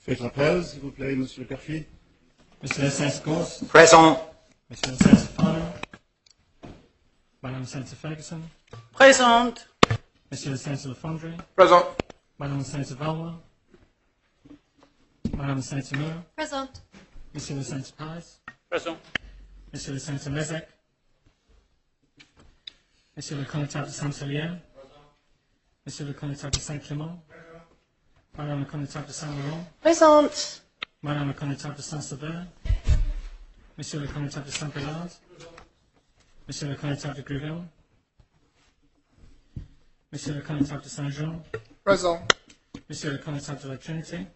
Faites la pause, s'il vous plaît, Monsieur le Perfit. Monsieur le Sénateur Gorse. Présent. Monsieur le Sénateur Farnham. Madame la Sénateur Ferguson. Présente. Monsieur le Sénateur Lafondre. Présent. Madame la Sénateur Valois. Madame la Sénateur Moore. Présente. Monsieur le Sénateur Paz. Présent. Monsieur le Sénateur Mezek. Monsieur le Connétable de Saint-Solier. Monsieur le Connétable de Saint-Clément. Madame le Connétable de Saint-Laurent. Présente. Madame le Connétable de Saint-Sauveur. Monsieur le Connétable de Saint-Bélard. Monsieur le Connétable de Gruville. Monsieur le Connétable de Saint-Jean. Présent. Monsieur le Connétable de la Trinité.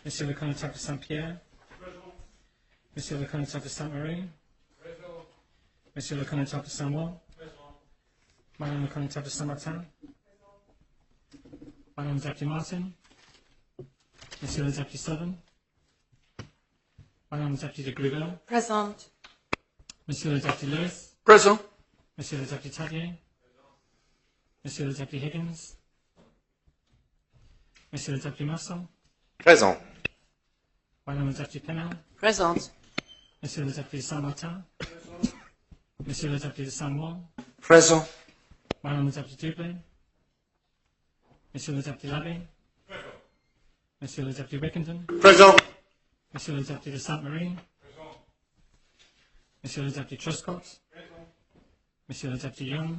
Monsieur le Connétable de Saint-Pierre. Monsieur le Connétable de Sainte-Marie. Monsieur le Connétable de Saint-Maur. Madame le Connétable de Saint-Martin. Madame le Deputy Martin. Monsieur le Deputy Southern. Madame le Deputy de Gruville. Présente. Monsieur le Deputy Lewis. Présent. Monsieur le Deputy Tadier. Monsieur le Deputy Higgins. Monsieur le Deputy Marcel. Présent. Madame le Deputy Pennell. Présente. Monsieur le Deputy de Saint-Martin. Monsieur le Deputy de Saint-Maur. Présent. Madame le Deputy Dublin. Monsieur le Deputy Labby. Monsieur le Deputy Wickenden. Présent. Monsieur le Deputy de Sainte-Marie. Monsieur le Deputy Truscott. Monsieur le Deputy Young.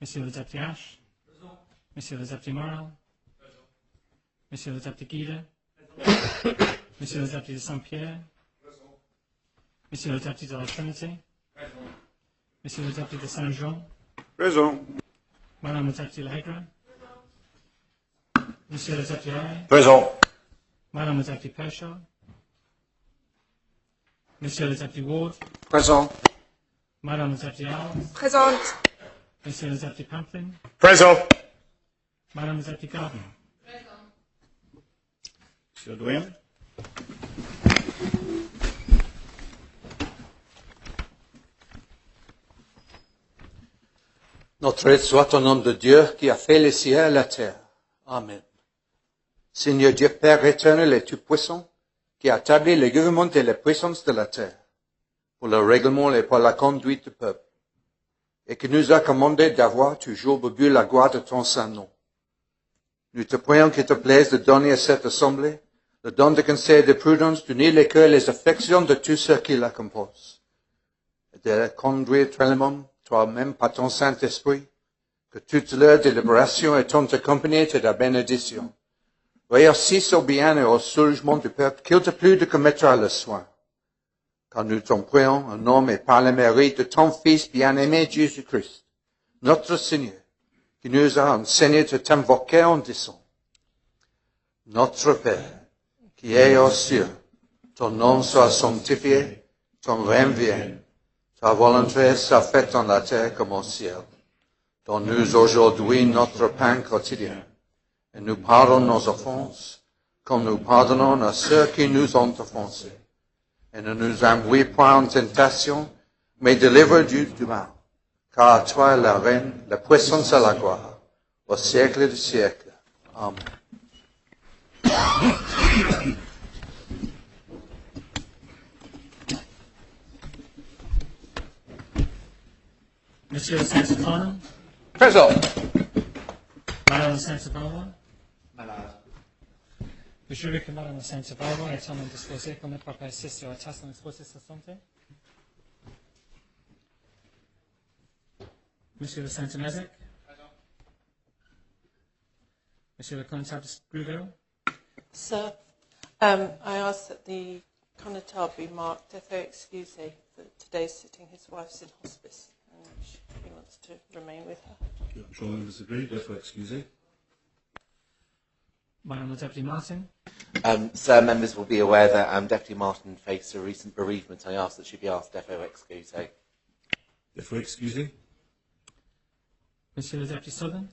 Monsieur le Deputy Ash. Monsieur le Deputy Morrell. Monsieur le Deputy Guida. Monsieur le Deputy de Saint-Pierre. Monsieur le Deputy de la Trinité. Monsieur le Deputy de Saint-Jean. Présent. Madame le Deputy Legra. Monsieur le Deputy Ray. Présent. Madame le Deputy Pershaw. Monsieur le Deputy Ward. Présent. Madame le Deputy Alves. Présente. Monsieur le Deputy Pamplin. Présent. Madame le Deputy Gardner. Monsieur le Doyen. Notre aide soit au nom de Dieu qui a fait les cieux et la terre. Amen. Seigneur Dieu Père éternel et tout-puissant, qui a établi le gouvernement et les puissances de la terre, pour le règlement et pour la conduite du peuple, et qui nous a commandé d'avoir toujours bebu la gloire de ton saint nom. Nous te prions qu'il te plaise de donner à cette assemblée le don de conseil et de prudence, d'unir les cœurs et les affections de tous ceux qui la composent, et de la conduire toi-même par ton Saint-Esprit, que toute leur délibération est accompagnée de ta bénédiction. Réussisse au bien et au soulagement du peuple qu'il te plut de commettre à le soin. Car nous t'en prions, en nom et par le mérite de ton Fils bien-aimé Jésus-Christ, notre Seigneur, qui nous a enseigné de t'invoquer en disant: Notre Père, qui es aux cieux, ton nom soit sanctifié, ton règne vienne, ta volonté soit faite en la terre comme au ciel. Donne-nous aujourd'hui notre pain quotidien, et nous pardonne nos offenses, comme nous pardonnons à ceux qui nous ont offensés. Et ne nous envoie point en tentation, mais délivre-nous du mal. Car à toi la reine, la puissance et la gloire, au siècle du siècle. Amen. Monsieur le Sénateur Farnham. Présent. Madame le Sénateur Valois. Malade. Le jury que Madame le Sénateur Valois est en disposé comme par passer sur la tasse en exposé sa santé. Monsieur le Sénateur Mezek. Monsieur le Connétable de Gruville. Sir, I ask that the Connétable be marked FO excuse for today's sitting. His wife's in hospice and he wants to remain with her. I'm sure members agree, therefore excusez. Madame le Deputy Martin. Sir, members will be aware that Deputy Martin faced a recent bereavement. I ask that she be asked FO excuse. Therefore excusez. Monsieur le Deputy Southern.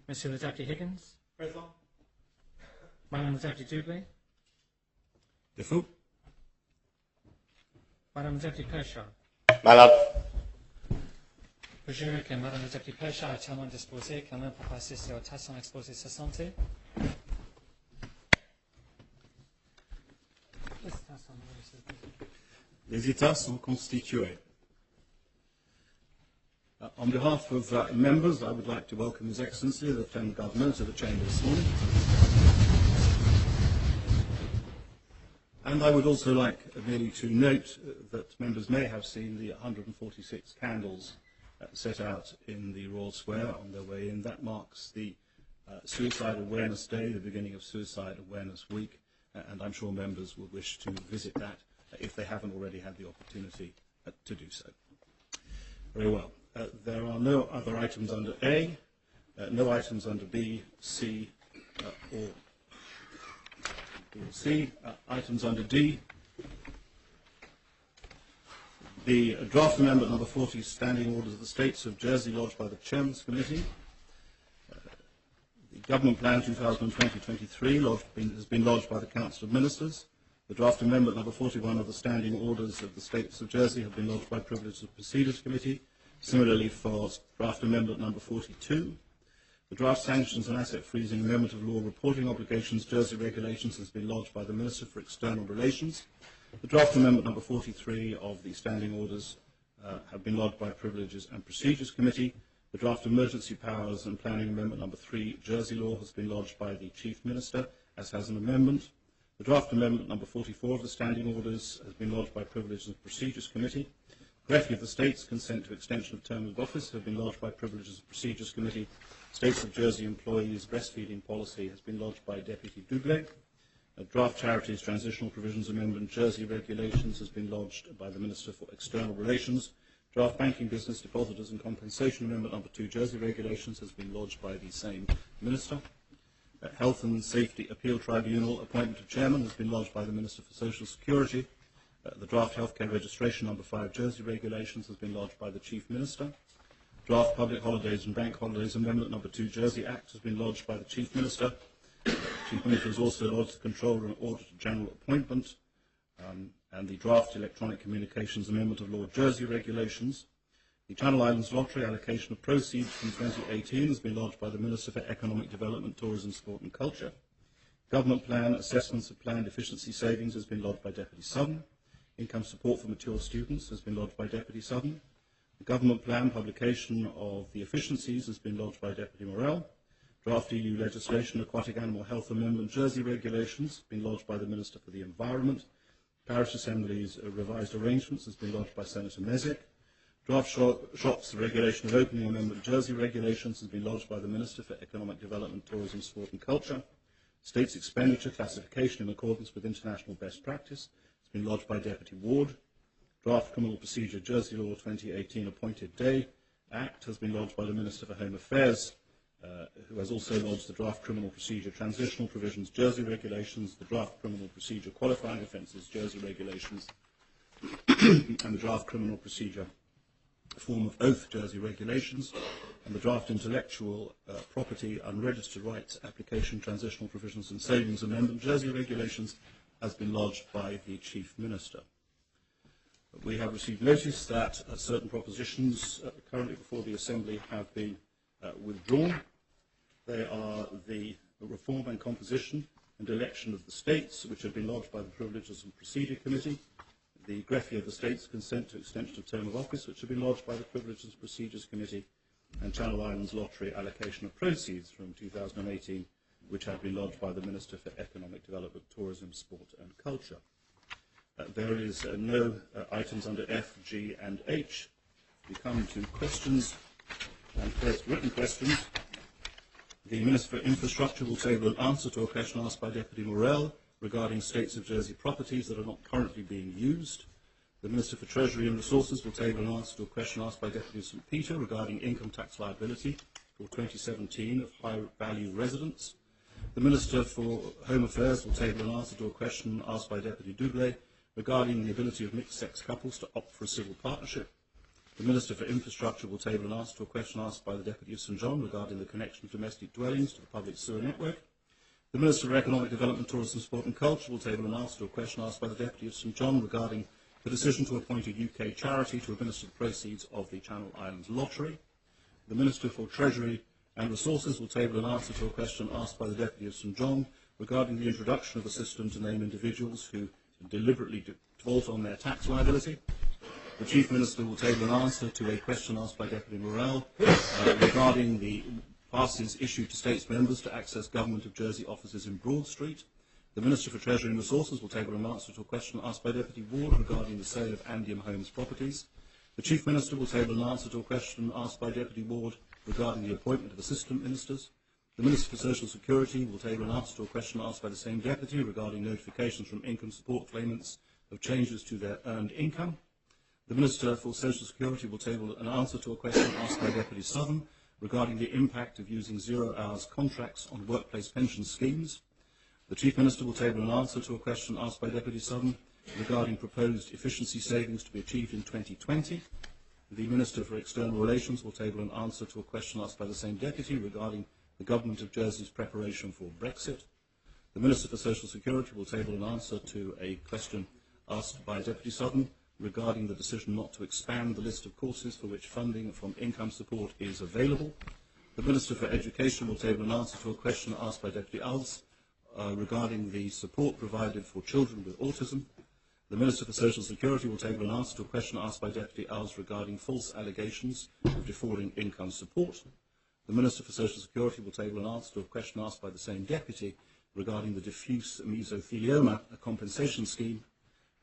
Monsieur le Deputy Higgins. Présent. Madame le Deputy Dublin. Therefore. Madame le Deputy Pershaw. Malade. Je jure que Madame le député Pêcha est tellement disposée qu'elle ne peut pas assister aux tâches sans exposer sa santé. Les États sont constitués. On behalf of members, I would like to welcome His Excellency, the Lieutenant Governor, to the Chamber this morning. And I would also like merely to note that members may have seen the 146 candles set out in the Royal Square on their way in. That marks the Suicide Awareness Day, the beginning of Suicide Awareness Week, and I'm sure members will wish to visit that if they haven't already had the opportunity to do so. Very well. There are no other items under A, no items under B, C, or C. Items under D. The draft amendment number 40, standing orders of the States of Jersey, lodged by the Chairman's Committee. The Government Plan 2020-23 has been lodged by the Council of Ministers. The draft amendment number 41 of the standing orders of the States of Jersey have been lodged by Privileges of Procedures Committee. Similarly for draft amendment number 42. The draft sanctions and asset freezing amendment of law reporting obligations Jersey regulations has been lodged by the Minister for External Relations. The draft amendment number 43 of the standing orders have been lodged by Privileges and Procedures Committee. The draft emergency powers and planning amendment number 3 Jersey law has been lodged by the Chief Minister, as has an amendment. The draft amendment number 44 of the standing orders has been lodged by Privileges and Procedures Committee. Greffier of the States consent to extension of term of office have been lodged by Privileges and Procedures Committee. States of Jersey employees breastfeeding policy has been lodged by Deputy Dugley. A draft charities transitional provisions amendment Jersey regulations has been lodged by the Minister for External Relations. Draft banking business depositors and compensation amendment number 2 Jersey regulations has been lodged by the same Minister. Health and Safety Appeal Tribunal appointment of chairman has been lodged by the Minister for Social Security. The draft healthcare registration number 5 Jersey regulations has been lodged by the Chief Minister. Draft public holidays and bank holidays amendment number 2 Jersey Act has been lodged by the Chief Minister. The Chief Minister has also lodged the Controller and Auditor General appointment and the draft electronic communications amendment of Law Jersey regulations. The Channel Islands Lottery allocation of proceeds from 2018 has been lodged by the Minister for Economic Development, Tourism, Sport and Culture. Government plan assessments of planned efficiency savings has been lodged by Deputy Sutton. Income support for mature students has been lodged by Deputy Sutton. The government plan publication of the efficiencies has been lodged by Deputy Morell. Draft EU legislation, aquatic animal health amendment, Jersey regulations, has been lodged by the Minister for the Environment. Parish Assembly's revised arrangements has been lodged by Senator Mezek. Draft shops regulation of opening amendment, Jersey regulations, has been lodged by the Minister for Economic Development, Tourism, Sport and Culture. States expenditure classification in accordance with international best practice has been lodged by Deputy Ward. Draft Criminal Procedure Jersey Law 2018 Appointed Day Act has been lodged by the Minister for Home Affairs, who has also lodged the Draft Criminal Procedure Transitional Provisions Jersey Regulations, the Draft Criminal Procedure Qualifying Offences Jersey Regulations, and the Draft Criminal Procedure Form of Oath Jersey Regulations, and the Draft Intellectual Property Unregistered Rights Application Transitional Provisions and Savings Amendment Jersey Regulations has been lodged by the Chief Minister. We have received notice that certain propositions currently before the Assembly have been withdrawn. They are the reform and composition and election of the states, which have been lodged by the Privileges and Procedure Committee, the Greffier of the States consent to extension of term of office, which have been lodged by the Privileges and Procedures Committee, and Channel Islands Lottery allocation of proceeds from 2018, which have been lodged by the Minister for Economic Development, Tourism, Sport and Culture. There is no items under F, G and H. We come to questions, and first written questions. The Minister for Infrastructure will table an answer to a question asked by Deputy Morell regarding States of Jersey properties that are not currently being used. The Minister for Treasury and Resources will table an answer to a question asked by Deputy St Peter regarding income tax liability for 2017 of high-value residents. The Minister for Home Affairs will table an answer to a question asked by Deputy Dugley regarding the ability of mixed-sex couples to opt for a civil partnership. The Minister for Infrastructure will table an answer to a question asked by the Deputy of St John regarding the connection of domestic dwellings to the public sewer network. The Minister for Economic Development, Tourism, Sport and Culture will table an answer to a question asked by the Deputy of St John regarding the decision to appoint a UK charity to administer the proceeds of the Channel Islands Lottery. The Minister for Treasury and Resources will table an answer to a question asked by the Deputy of St John regarding the introduction of a system to name individuals who deliberately default on their tax liability. The Chief Minister will table an answer to a question asked by Deputy Morell regarding the passes issued to States members to access Government of Jersey offices in Broad Street. The Minister for Treasury and Resources will table an answer to a question asked by Deputy Ward regarding the sale of Andium Homes properties. The Chief Minister will table an answer to a question asked by Deputy Ward regarding the appointment of Assistant Ministers. The Minister for Social Security will table an answer to a question asked by the same Deputy regarding notifications from income support claimants of changes to their earned income. The Minister for Social Security will table an answer to a question asked by Deputy Southern regarding the impact of using 0 hours contracts on workplace pension schemes. The Chief Minister will table an answer to a question asked by Deputy Southern regarding proposed efficiency savings to be achieved in 2020. The Minister for External Relations will table an answer to a question asked by the same Deputy regarding the Government of Jersey's preparation for Brexit. The Minister for Social Security will table an answer to a question asked by Deputy Southern regarding the decision not to expand the list of courses for which funding from income support is available. The Minister for Education will table an answer to a question asked by Deputy Alves regarding the support provided for children with autism. The Minister for Social Security will table an answer to a question asked by Deputy Alves regarding false allegations of defrauding income support. The Minister for Social Security will table an answer to a question asked by the same Deputy regarding the diffuse mesothelioma, a compensation scheme.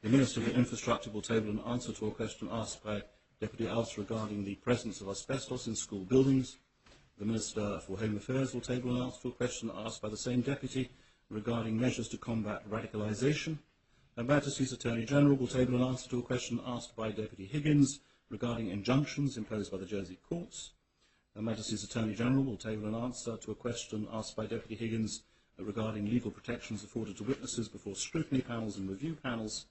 The Minister for Infrastructure will table an answer to a question asked by Deputy Alves regarding the presence of asbestos in school buildings. The Minister for Home Affairs will table an answer to a question asked by the same Deputy regarding measures to combat radicalisation. Her Majesty's Attorney General will table an answer to a question asked by Deputy Higgins regarding injunctions imposed by the Jersey courts. Her Majesty's Attorney General will table an answer to a question asked by Deputy Higgins regarding legal protections afforded to witnesses before scrutiny panels and review panels.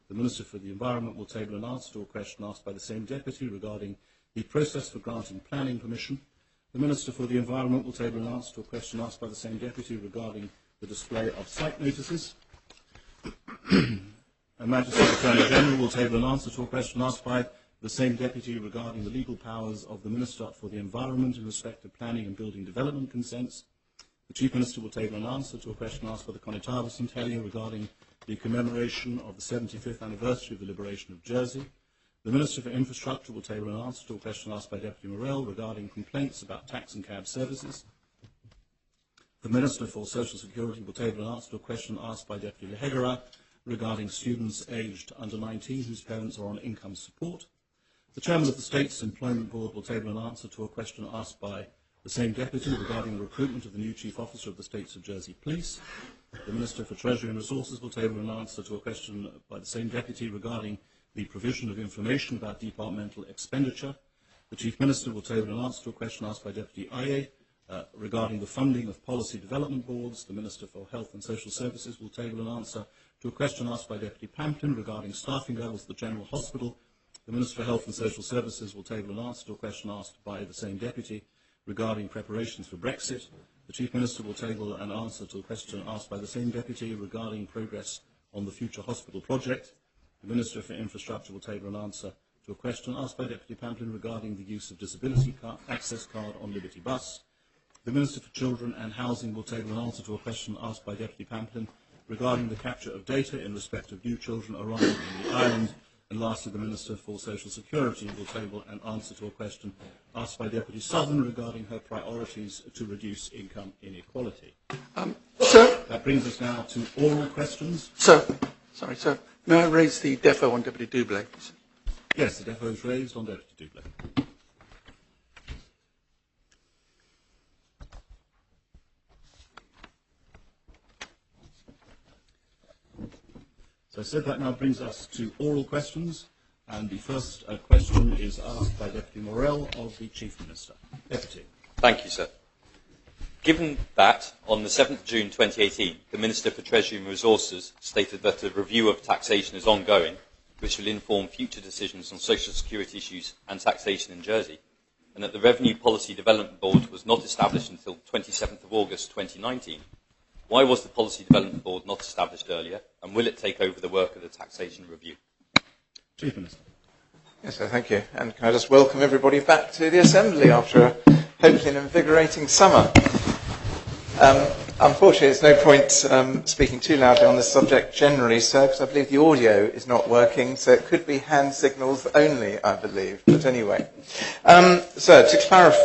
The Minister for the Environment will table an answer to a question asked by the same Deputy regarding the process for granting planning permission. The Minister for the Environment will table an answer to a question asked by the same Deputy regarding the display of site notices. Her Majesty's Attorney General will table an answer to a question asked by the same Deputy regarding the legal powers of the Minister for the Environment in respect of planning and building development consents. The Chief Minister will table an answer to a question asked by the Conetaba Centennial regarding the commemoration of the 75th anniversary of the liberation of Jersey. The Minister for Infrastructure will table an answer to a question asked by Deputy Morell regarding complaints about tax and cab services. The Minister for Social Security will table an answer to a question asked by Deputy Lehegara regarding students aged under 19 whose parents are on income support. The Chairman of the State's Employment Board will table an answer to a question asked by the same Deputy regarding the recruitment of the new Chief Officer of the States of Jersey Police. The Minister for Treasury and Resources will table an answer to a question by the same Deputy regarding the provision of information about departmental expenditure. The Chief Minister will table an answer to a question asked by Deputy Aye regarding the funding of policy development boards. The Minister for Health and Social Services will table an answer to a question asked by Deputy Pamplin regarding staffing levels at the General Hospital. The Minister for Health and Social Services will table an answer to a question asked by the same Deputy regarding preparations for Brexit. The Chief Minister will table an answer to a question asked by the same Deputy regarding progress on the Future Hospital project. The Minister for Infrastructure will table an answer to a question asked by Deputy Pamplin regarding the use of disability access card on Liberty Bus. The Minister for Children and Housing will table an answer to a question asked by Deputy Pamplin regarding the capture of data in respect of new children arriving in the island. And lastly, the Minister for Social Security will table an answer to a question asked by Deputy Southern regarding her priorities to reduce income inequality. Sir? That brings us now to oral questions. Sir? Sorry, sir. May I raise the defo on Deputy Doublé, please? Yes, the defo is raised on Deputy Doublé. So I said that now brings us to oral questions, and the first question is asked by Deputy Morell of the Chief Minister. Deputy. Thank you, sir. Given that, on the 7th June 2018, the Minister for Treasury and Resources stated that a review of taxation is ongoing, which will inform future decisions on social security issues and taxation in Jersey, and that the Revenue Policy Development Board was not established until 27th of August 2019, why was the Policy Development Board not established earlier, and will it take over the work of the taxation review? Chief Minister. Yes, sir, thank you. And can I just welcome everybody back to the Assembly after a hopefully an invigorating summer. Unfortunately, there's no point speaking too loudly on this subject generally, sir, because I believe the audio is not working, so it could be hand signals only, I believe. But anyway. Sir, to clarify...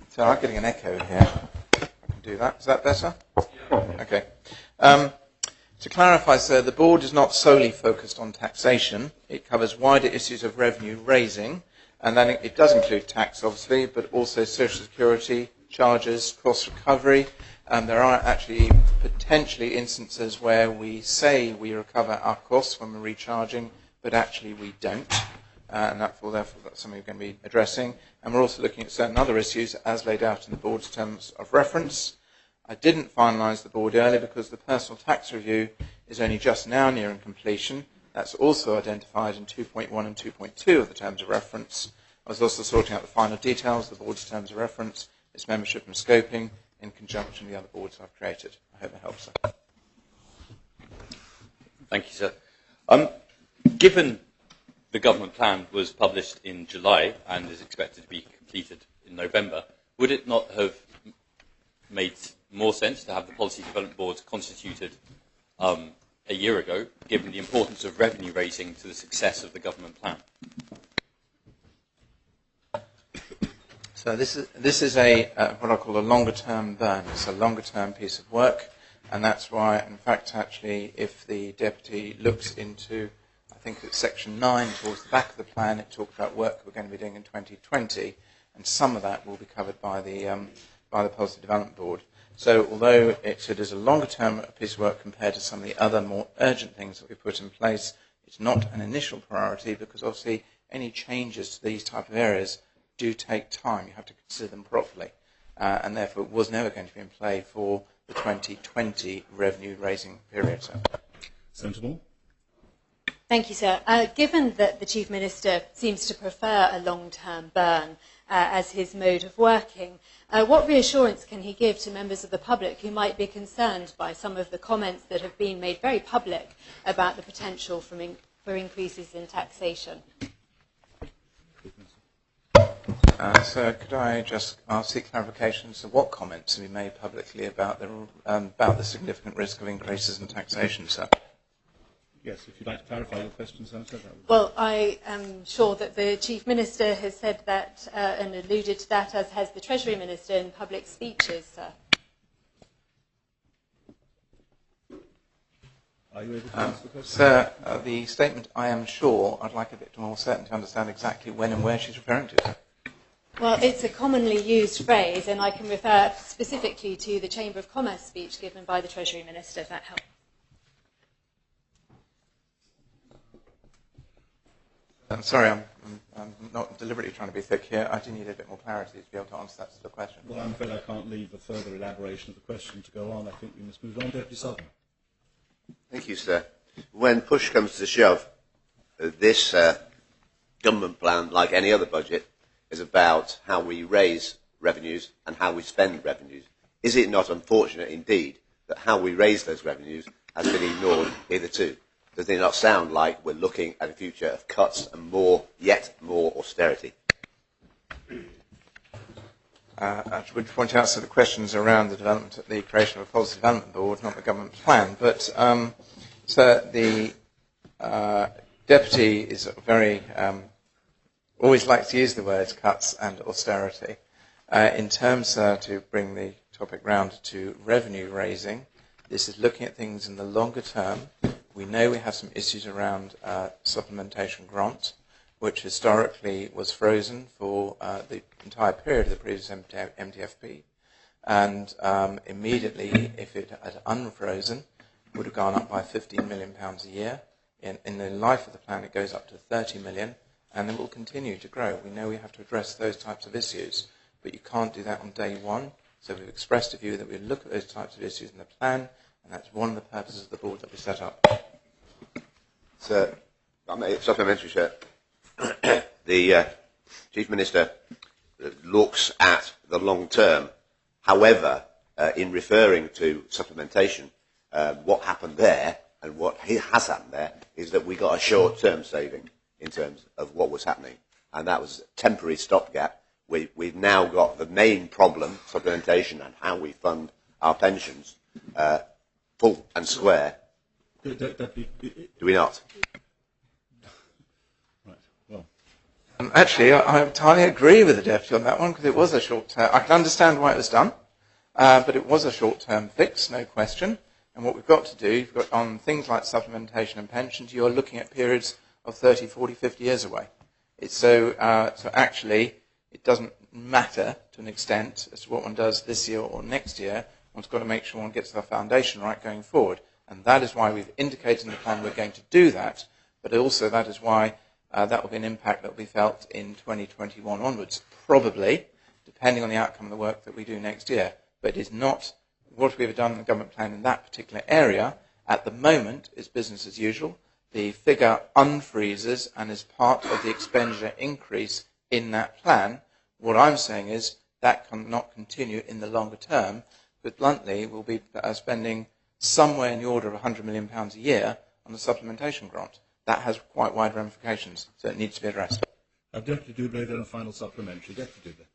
So I'm getting an echo here. I can do that. Is that better? Okay. To clarify, sir, the board is not solely focused on taxation. It covers wider issues of revenue raising, and then it does include tax, obviously, but also social security, charges, cost recovery. There are actually potentially instances where we say we recover our costs when we're recharging, but actually we don't. And therefore that's something we're going to be addressing. And we're also looking at certain other issues as laid out in the board's terms of reference. I didn't finalise the board earlier because the personal tax review is only just now nearing completion. That's also identified in 2.1 and 2.2 of the terms of reference. I was also sorting out the final details of the board's terms of reference, its membership and scoping, in conjunction with the other boards I've created. I hope it helps, sir. Thank you, sir. Given the government plan was published in July and is expected to be completed in November, would it not have made more sense to have the Policy Development Board constituted a year ago, given the importance of revenue raising to the success of the government plan? So this is a what I call a longer-term burn. It's a longer-term piece of work, and that's why, in fact, actually, if the deputy looks into, I think it's section 9 towards the back of the plan, it talks about work we're going to be doing in 2020, and some of that will be covered by the Policy Development Board. So although it is a longer-term piece of work compared to some of the other more urgent things that we put in place, it's not an initial priority because obviously any changes to these type of areas do take time. You have to consider them properly. And therefore it was never going to be in play for the 2020 revenue raising period. So. Senator Moore. Thank you, sir. Given that the Chief Minister seems to prefer a long-term burn as his mode of working, what reassurance can he give to members of the public who might be concerned by some of the comments that have been made very public about the potential for increases in taxation? So could I just seek clarifications of what comments have been made publicly about the significant risk of increases in taxation, sir? Yes, if you'd like to clarify your question, Senator. Well, I am sure that the Chief Minister has said that and alluded to that, as has the Treasury Minister in public speeches, sir. Are you able to answer the question? Sir, the statement, I am sure, I'd like a bit more certain to understand exactly when and where she's referring to, sir. Well, it's a commonly used phrase, and I can refer specifically to the Chamber of Commerce speech given by the Treasury Minister, if that helps. I'm sorry, I'm not deliberately trying to be thick here. I do need a bit more clarity to be able to answer that sort of question. Well, I'm afraid I can't leave a further elaboration of the question to go on. I think we must move on. Deputy Sullivan. Thank you, sir. When push comes to shove, this government plan, like any other budget, is about how we raise revenues and how we spend revenues. Is it not unfortunate indeed that how we raise those revenues has been ignored hitherto? Does it not sound like we're looking at a future of cuts and yet more austerity? I would point out the questions around the creation of a policy development board, not the government plan. But so the deputy is very always likes to use the words cuts and austerity. In terms to bring the topic round to revenue raising, this is looking at things in the longer term. We know we have some issues around supplementation grant, which historically was frozen for the entire period of the previous MTFP. And immediately, if it had unfrozen, would have gone up by £15 million a year. In the life of the plan, it goes up to 30 million, and it will continue to grow. We know we have to address those types of issues, but you can't do that on day one. So we've expressed a view that we look at those types of issues in the plan, and that's one of the purposes of the board that we set up. Sir, supplementary, sir. The Chief Minister looks at the long term. However, in referring to supplementation, what happened there and what has happened there is that we got a short-term saving. in terms of what was happening. And that was a temporary stopgap. We've now got the main problem, supplementation and how we fund our pensions, full and square. Do we not? Right. Well. Actually, I entirely agree with the Deputy on that one, because it was a short term. I can understand why it was done, but it was a short-term fix, no question. And what we've got to do, you've got on things like supplementation and pensions, you're looking at periods of 30, 40, 50 years away. So actually, it doesn't matter to an extent as to what one does this year or next year. One's got to make sure one gets the foundation right going forward. And that is why we've indicated in the plan we're going to do that, but also that is why that will be an impact that will be felt in 2021 onwards, probably, depending on the outcome of the work that we do next year. But it is not what we've done in the government plan in that particular area. At the moment, is business as usual. The figure unfreezes and is part of the expenditure increase in that plan. What I'm saying is that cannot continue in the longer term, but bluntly, we'll be spending somewhere in the order of £100 million a year on the supplementation grant. That has quite wide ramifications, so it needs to be addressed. Deputy Dubé, then a final supplementary. Deputy Dubé.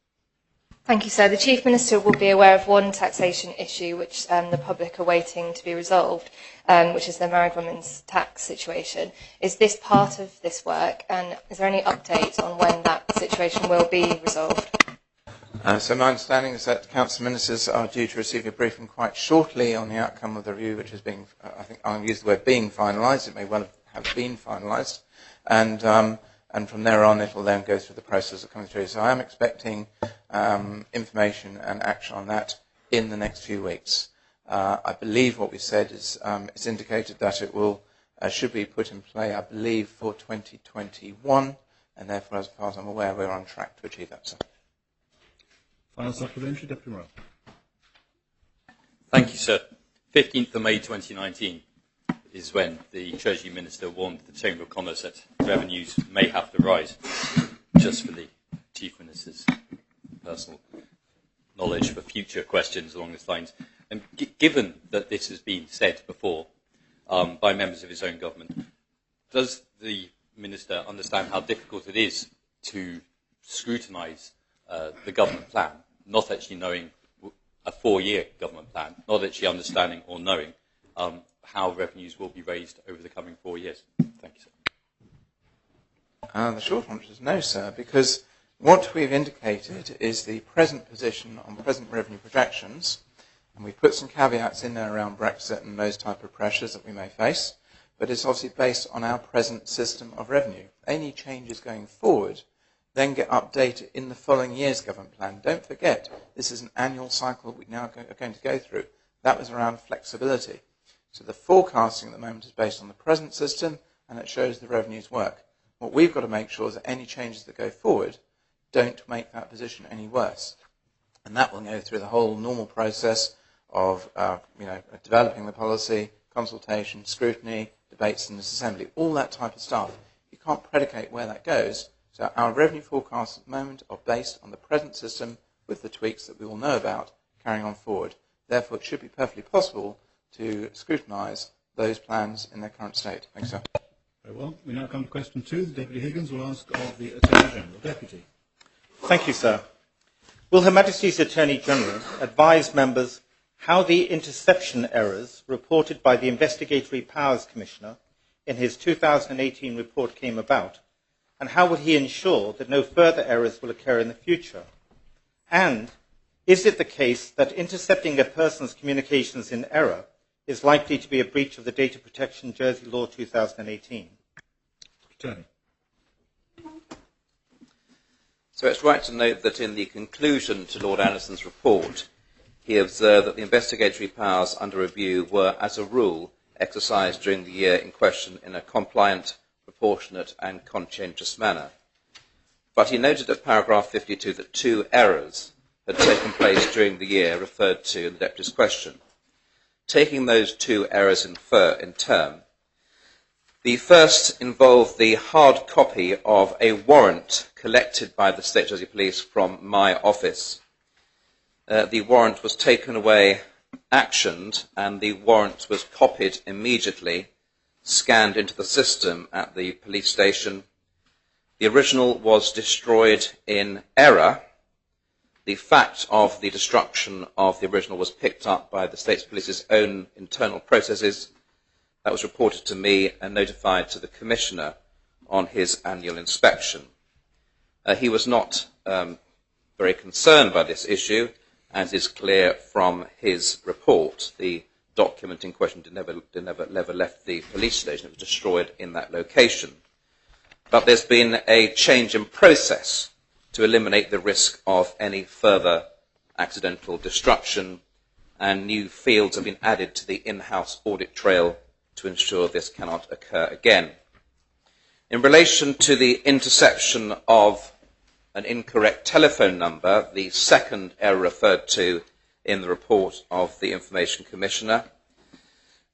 Thank you, sir. The Chief Minister will be aware of one taxation issue which the public are waiting to be resolved, which is the married women's tax situation. Is this part of this work, and is there any update on when that situation will be resolved? So my understanding is that Council Ministers are due to receive a briefing quite shortly on the outcome of the review, which is being, I think I'll use the word being finalised. It may well have been finalised. And from there on, it will then go through the process of coming through. So I am expecting information and action on that in the next few weeks. I believe what we said is it's indicated that it will should be put in play, I believe, for 2021, and therefore, as far as I'm aware, we're on track to achieve that, sir. Final supplementary, Deputy Morrell. Thank you, sir. 15th of May 2019 is when the Treasury Minister warned the Chamber of Commerce that revenues may have to rise, just for the Chief Minister's personal knowledge for future questions along these lines. And given that this has been said before by members of his own government, does the Minister understand how difficult it is to scrutinise the government plan, not actually knowing a 4-year government plan, not actually understanding or knowing how revenues will be raised over the coming 4 years? Thank you, sir. The short answer is no, sir, because what we've indicated is the present position on present revenue projections, and we put some caveats in there around Brexit and those type of pressures that we may face, but it's obviously based on our present system of revenue. Any changes going forward then get updated in the following year's government plan. Don't forget, this is an annual cycle we now are going to go through. That was around flexibility. So the forecasting at the moment is based on the present system, and it shows the revenues work. What we've got to make sure is that any changes that go forward don't make that position any worse. And that will go through the whole normal process of developing the policy, consultation, scrutiny, debates in this assembly, all that type of stuff. You can't predicate where that goes. So our revenue forecasts at the moment are based on the present system with the tweaks that we all know about carrying on forward. Therefore, it should be perfectly possible to scrutinise those plans in their current state. Thanks, sir. Very well. We now come to question 2. The Deputy Higgins will ask of the Attorney General. Deputy. Thank you, sir. Will Her Majesty's Attorney General advise members how the interception errors reported by the Investigatory Powers Commissioner in his 2018 report came about, and how will he ensure that no further errors will occur in the future? And is it the case that intercepting a person's communications in error is likely to be a breach of the Data Protection Jersey Law 2018? Attorney. So it's right to note that in the conclusion to Lord Anderson's report, he observed that the investigatory powers under review were, as a rule, exercised during the year in question in a compliant, proportionate and conscientious manner. But he noted at paragraph 52 that 2 errors had taken place during the year referred to in the Deputy's question. Taking those 2 errors in turn, the first involved the hard copy of a warrant collected by the State Jersey Police from my office. The warrant was taken away, actioned, and the warrant was copied immediately, scanned into the system at the police station, The original was destroyed in error. The fact of the destruction of the original was picked up by the State Police's own internal processes. That was reported to me and notified to the Commissioner on his annual inspection. He was not very concerned by this issue, as is clear from his report. The document in question never left the police station. It was destroyed in that location. But there's been a change in process to eliminate the risk of any further accidental destruction, and new fields have been added to the in-house audit trail to ensure this cannot occur again. In relation to the interception of an incorrect telephone number, the second error referred to in the report of the Information Commissioner,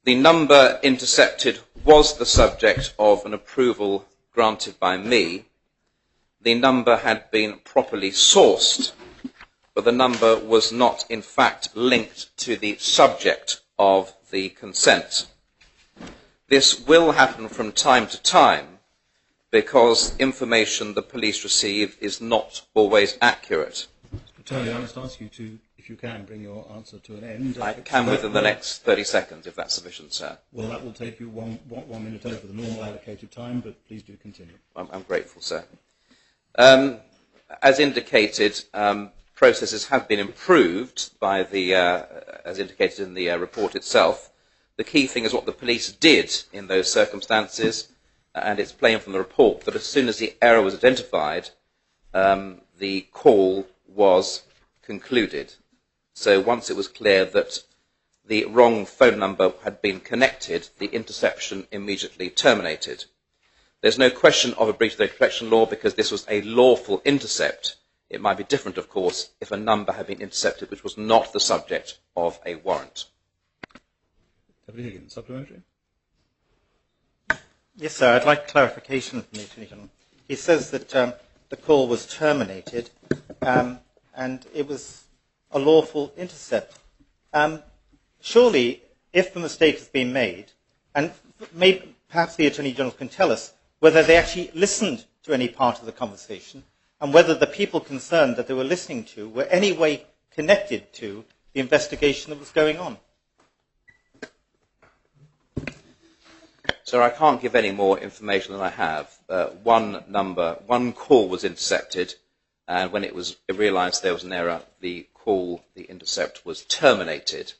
the number intercepted was the subject of an approval granted by me. The number had been properly sourced, but the number was not in fact linked to the subject of the consent. This will happen from time to time because information the police receive is not always accurate. Mr. Turley, I must ask you to, if you can, bring your answer to an end. I can within the next 30 seconds, if that's sufficient, sir. Well, that will take you one minute over the normal allocated time, but please do continue. I'm grateful, sir. As indicated, processes have been improved by the, as indicated in the report itself. The key thing is what the police did in those circumstances, and it's plain from the report that as soon as the error was identified, the call was concluded. So once it was clear that the wrong phone number had been connected, the interception immediately terminated. There's no question of a breach of data protection law because this was a lawful intercept. It might be different, of course, if a number had been intercepted which was not the subject of a warrant. Deputy Higgins, supplementary? Yes, sir. I'd like clarification from the Attorney General. He says that the call was terminated and it was a lawful intercept. Surely, if the mistake has been made, and maybe, perhaps the Attorney General can tell us whether they actually listened to any part of the conversation and whether the people concerned that they were listening to were any way connected to the investigation that was going on. Sir, I can't give any more information than I have. One call was intercepted, and when it was realised there was an error, the intercept was terminated.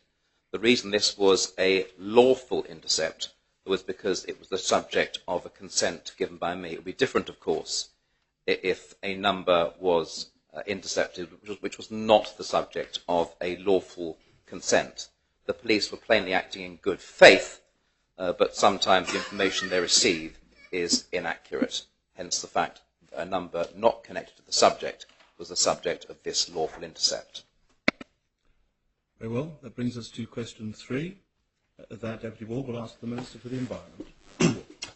The reason this was a lawful intercept was because it was the subject of a consent given by me. It would be different, of course, if a number was intercepted which was not the subject of a lawful consent. The police were plainly acting in good faith, but sometimes the information they receive is inaccurate. Hence the fact that a number not connected to the subject was the subject of this lawful intercept. Very well. That brings us to question 3. That Deputy Ward will ask the Minister for the Environment.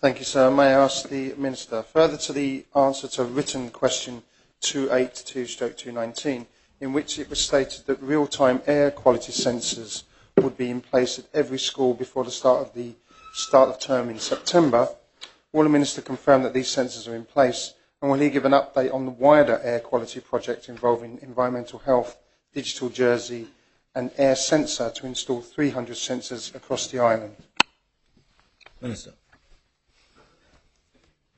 Thank you, sir. May I ask the Minister, further to the answer to written question 282/219, in which it was stated that real-time air quality sensors would be in place at every school before the start of term in September, will the Minister confirm that these sensors are in place, and will he give an update on the wider air quality project involving environmental health, Digital Jersey and Air Sensor to install 300 sensors across the island? Minister.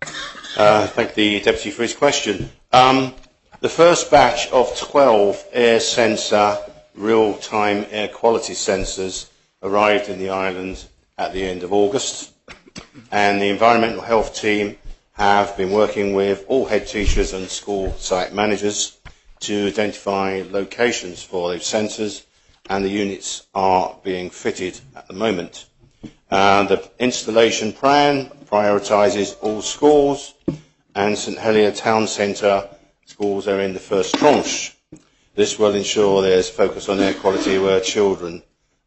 Thank the Deputy for his question. The first batch of 12 air sensor real-time air quality sensors arrived in the island at the end of August, and the environmental health team have been working with all head teachers and school site managers to identify locations for those sensors, and the units are being fitted at the moment. The installation plan prioritises all schools, and St Helier Town Centre schools are in the first tranche. This will ensure there's focus on air quality where children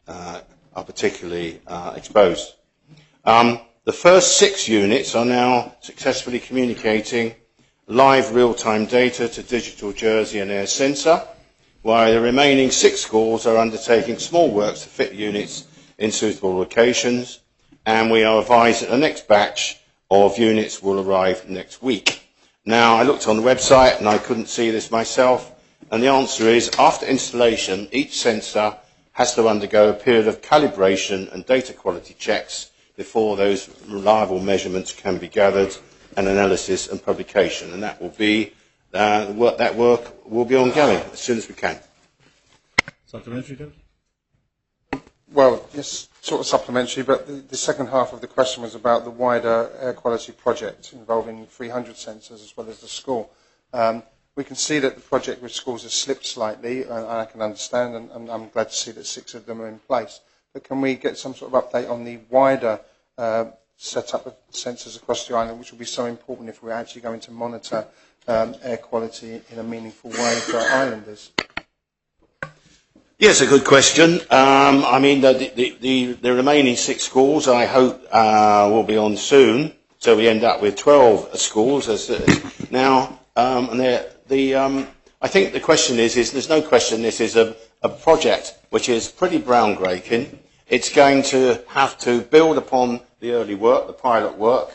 are particularly exposed. The first 6 units are now successfully communicating live real-time data to Digital Jersey and Air Sensor, while the remaining 6 schools are undertaking small works to fit units in suitable locations, and we are advised that the next batch of units will arrive next week. Now, I looked on the website and I couldn't see this myself, and the answer is, after installation, each sensor has to undergo a period of calibration and data quality checks before those reliable measurements can be gathered, and analysis and publication. And that will be, that work will be ongoing as soon as we can. Supplementary, David? Well, yes, sort of supplementary, but the second half of the question was about the wider air quality project involving 300 sensors as well as the school. We can see that the project with schools has slipped slightly, and I can understand, and I'm glad to see that 6 of them are in place. But can we get some sort of update on the wider setup of sensors across the island, which will be so important if we're actually going to monitor air quality in a meaningful way for our islanders? Yes, a good question. I mean, the remaining 6 schools, I hope, will be on soon, so we end up with 12 schools. Now, I think the question is there's no question this is a project which is pretty groundbreaking. It's going to have to build upon the early work, the pilot work,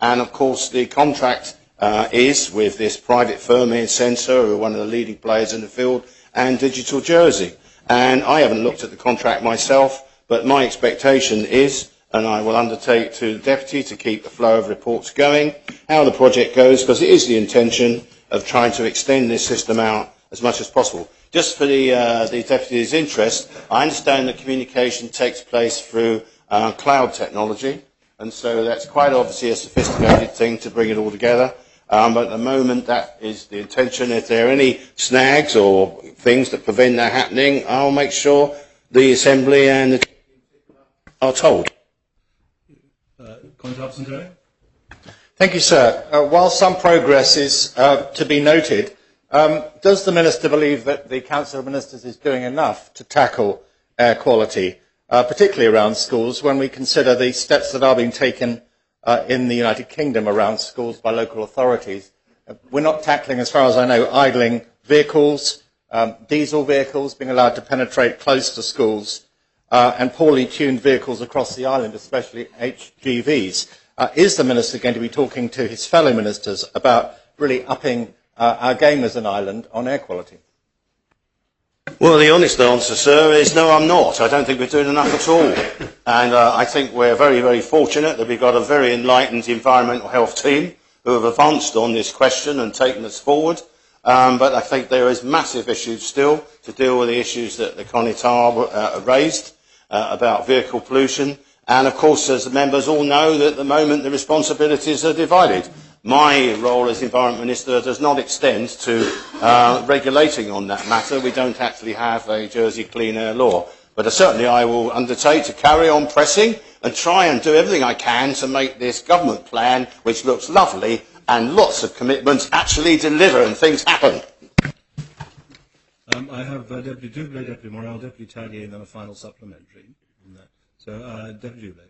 and of course the contract is with this private firm here, Sensor, who are one of the leading players in the field, and Digital Jersey. And I haven't looked at the contract myself, but my expectation is, and I will undertake to the Deputy to keep the flow of reports going, how the project goes, because it is the intention of trying to extend this system out as much as possible. Just for the Deputy's interest, I understand that communication takes place through cloud technology, and so that's quite obviously a sophisticated thing to bring it all together. But at the moment, that is the intention. If there are any snags or things that prevent that happening, I'll make sure the Assembly and the are told. Thank you, sir. While some progress is to be noted, does the Minister believe that the Council of Ministers is doing enough to tackle air quality, particularly around schools, when we consider the steps that are being taken in the United Kingdom around schools by local authorities? We're not tackling, as far as I know, idling vehicles, diesel vehicles being allowed to penetrate close to schools, and poorly tuned vehicles across the island, especially HGVs. Is the Minister going to be talking to his fellow ministers about really upping our game as an island on air quality? Well, the honest answer, sir, is no, I'm not. I don't think we're doing enough at all. And I think we're very, very fortunate that we've got a very enlightened environmental health team who have advanced on this question and taken us forward. But I think there is massive issues still to deal with the issues that the CONITAR raised about vehicle pollution. And of course, as the members all know, that at the moment the responsibilities are divided. My role as Environment Minister does not extend to regulating on that matter. We don't actually have a Jersey Clean Air law. But certainly I will undertake to carry on pressing and try and do everything I can to make this government plan, which looks lovely and lots of commitments, actually deliver and things happen. I have Deputy Dublé, Deputy Morel, Deputy Talley, and then a final supplementary. So, Deputy Dublé.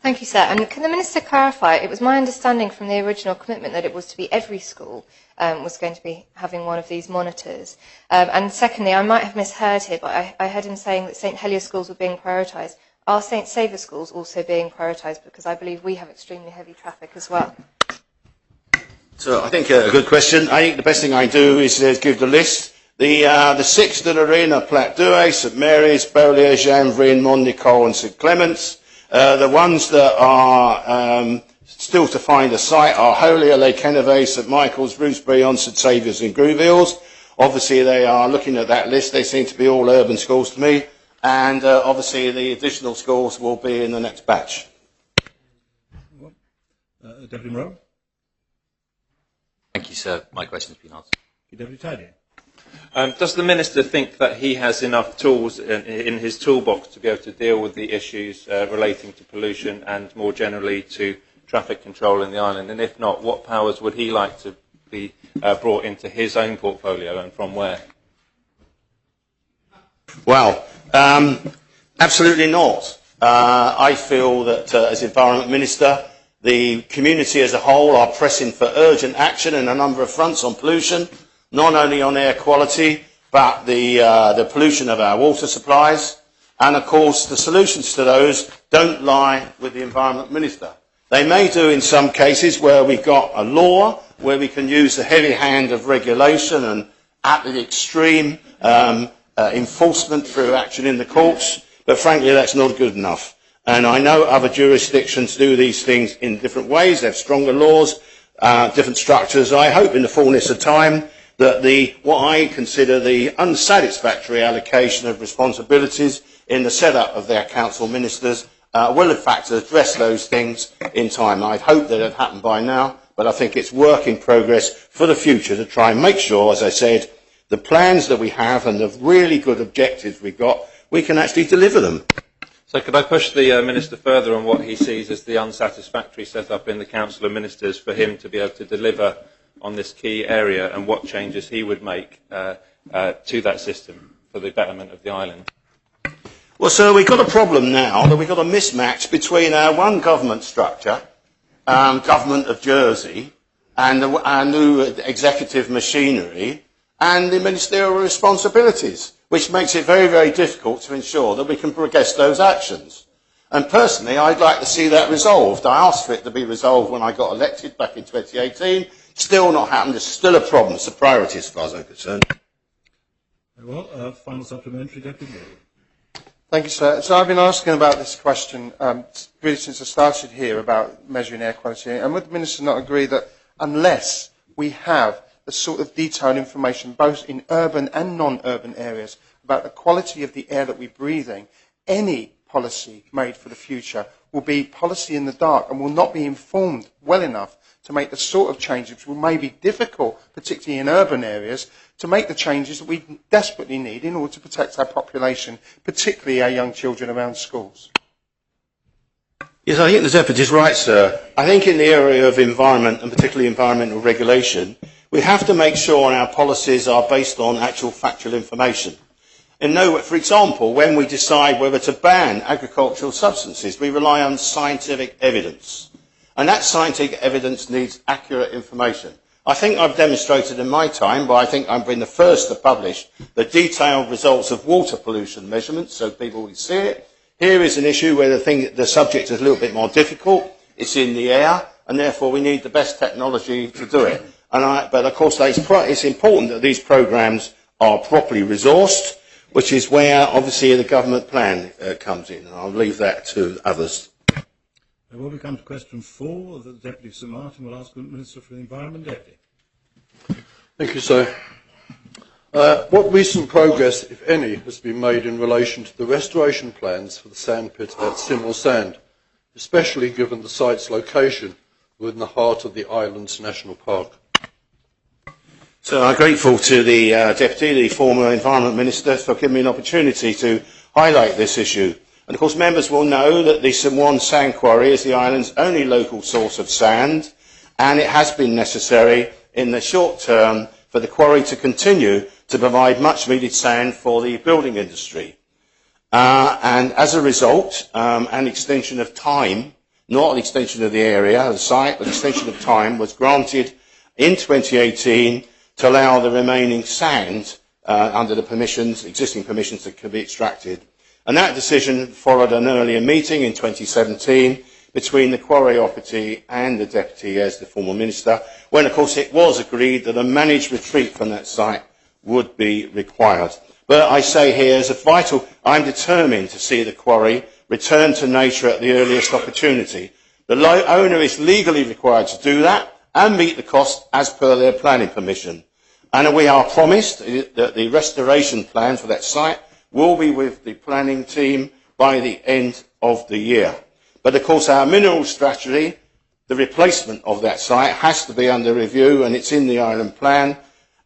Thank you, sir. And can the Minister clarify, it was my understanding from the original commitment that it was to be every school was going to be having one of these monitors. And secondly, I might have misheard here, but I heard him saying that St Helier schools were being prioritised. Are St Saviour schools also being prioritised? Because I believe we have extremely heavy traffic as well. So I think a good question. I think the best thing I do is give the list. The 6 that are in are Platte-Douay, St Mary's, Beaulieu, Janvrin, Mont Nicole and St Clements. The ones that are still to find a site are Holier, Les Kenneveys, St Michael's, Bruce-Brillon, St Saviour's and Grouville's. Obviously they are looking at that list. They seem to be all urban schools to me. And obviously the additional schools will be in the next batch. Deputy Morel. Thank you, sir. My question has been answered. Deputy Talley. Does the Minister think that he has enough tools in his toolbox to be able to deal with the issues relating to pollution and more generally to traffic control in the island? And if not, what powers would he like to be brought into his own portfolio and from where? Well, absolutely not. I feel that as Environment Minister, the community as a whole are pressing for urgent action in a number of fronts on pollution, not only on air quality, but the pollution of our water supplies. And of course, the solutions to those don't lie with the Environment Minister. They may do in some cases where we've got a law where we can use the heavy hand of regulation and at the extreme enforcement through action in the courts, but frankly that's not good enough. And I know other jurisdictions do these things in different ways. They have stronger laws, different structures. I hope in the fullness of time that what I consider the unsatisfactory allocation of responsibilities in the setup of their council ministers will in fact address those things in time. I'd hope that it had happened by now, but I think it's work in progress for the future to try and make sure, as I said, the plans that we have and the really good objectives we've got, we can actually deliver them. So could I push the Minister further on what he sees as the unsatisfactory setup in the Council of Ministers for him to be able to deliver on this key area, and what changes he would make to that system for the betterment of the island? Well, sir, we've got a problem now that we've got a mismatch between our one government structure, Government of Jersey, and our new executive machinery, and the ministerial responsibilities, which makes it very, very difficult to ensure that we can progress those actions. And personally, I'd like to see that resolved. I asked for it to be resolved when I got elected back in 2018. Still not happened. It's still a problem. It's a priority as far as I'm concerned. Very well. Final supplementary, Deputy Mayor. Thank you, sir. So I've been asking about this question really since I started here about measuring air quality. And would the Minister not agree that unless we have the sort of detailed information both in urban and non-urban areas about the quality of the air that we're breathing, any policy made for the future will be policy in the dark and will not be informed well enough to make the sort of changes which may be difficult, particularly in urban areas, to make the changes that we desperately need in order to protect our population, particularly our young children around schools. Yes, I think the Deputy is right, sir. I think in the area of environment, and particularly environmental regulation, we have to make sure our policies are based on actual factual information. For example, when we decide whether to ban agricultural substances, we rely on scientific evidence. And that scientific evidence needs accurate information. I think I've demonstrated in my time, but I think I've been the first to publish the detailed results of water pollution measurements so people will see it. Here is an issue where the subject is a little bit more difficult. It's in the air, and therefore we need the best technology to do it. But of course it's important that these programmes are properly resourced, which is where obviously the government plan comes in. I'll leave that to others. Well, we come to question 4. The Deputy Sir Martin will ask the Minister for the Environment. Deputy. Thank you, sir. What recent progress, if any, has been made in relation to the restoration plans for the sandpit at Simnel Sand, especially given the site's location within the heart of the island's national park? So I'm grateful to the Deputy, the former Environment Minister, for giving me an opportunity to highlight this issue. And of course members will know that the Simwan Sand Quarry is the island's only local source of sand, and it has been necessary in the short term for the quarry to continue to provide much needed sand for the building industry. And as a result, an extension of time, not an extension of the area, of the site, but an extension of time was granted in 2018 to allow the remaining sand under the existing permissions that could be extracted. And that decision followed an earlier meeting in 2017 between the quarry operative and the Deputy as the former Minister, when of course it was agreed that a managed retreat from that site would be required. But I say here as a vital, I'm determined to see the quarry return to nature at the earliest opportunity. The owner is legally required to do that and meet the cost as per their planning permission. And we are promised that the restoration plan for that site will be with the planning team by the end of the year. But of course our mineral strategy, the replacement of that site, has to be under review, and it's in the island plan,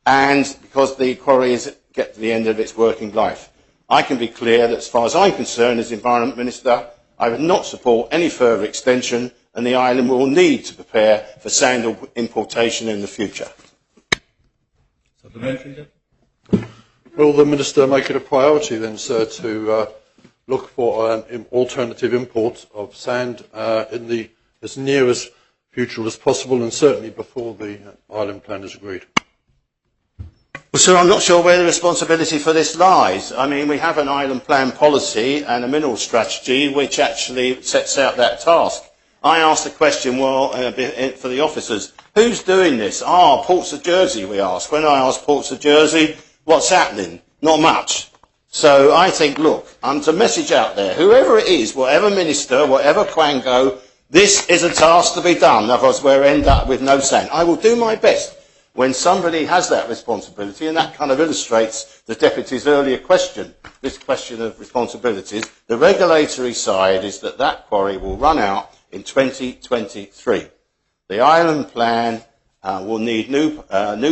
and because the quarry is get to the end of its working life. I can be clear that as far as I'm concerned as Environment Minister, I would not support any further extension, and the island will need to prepare for sand importation in the future. Supplementary. Will the Minister make it a priority then, sir, to look for an alternative import of sand in the as nearest future as possible, and certainly before the island plan is agreed? Well, sir, I'm not sure where the responsibility for this lies. I mean, we have an island plan policy and a mineral strategy which actually sets out that task. I asked the question, well, for the officers, who's doing this? Ports of Jersey, we asked. When I asked Ports of Jersey, what's happening? Not much. So I think, look, there's a message out there. Whoever it is, whatever minister, whatever quango, this is a task to be done. Otherwise, we'll end up with no sand. I will do my best when somebody has that responsibility, and that kind of illustrates the Deputy's earlier question, this question of responsibilities. The regulatory side is that that quarry will run out in 2023. The island plan will need new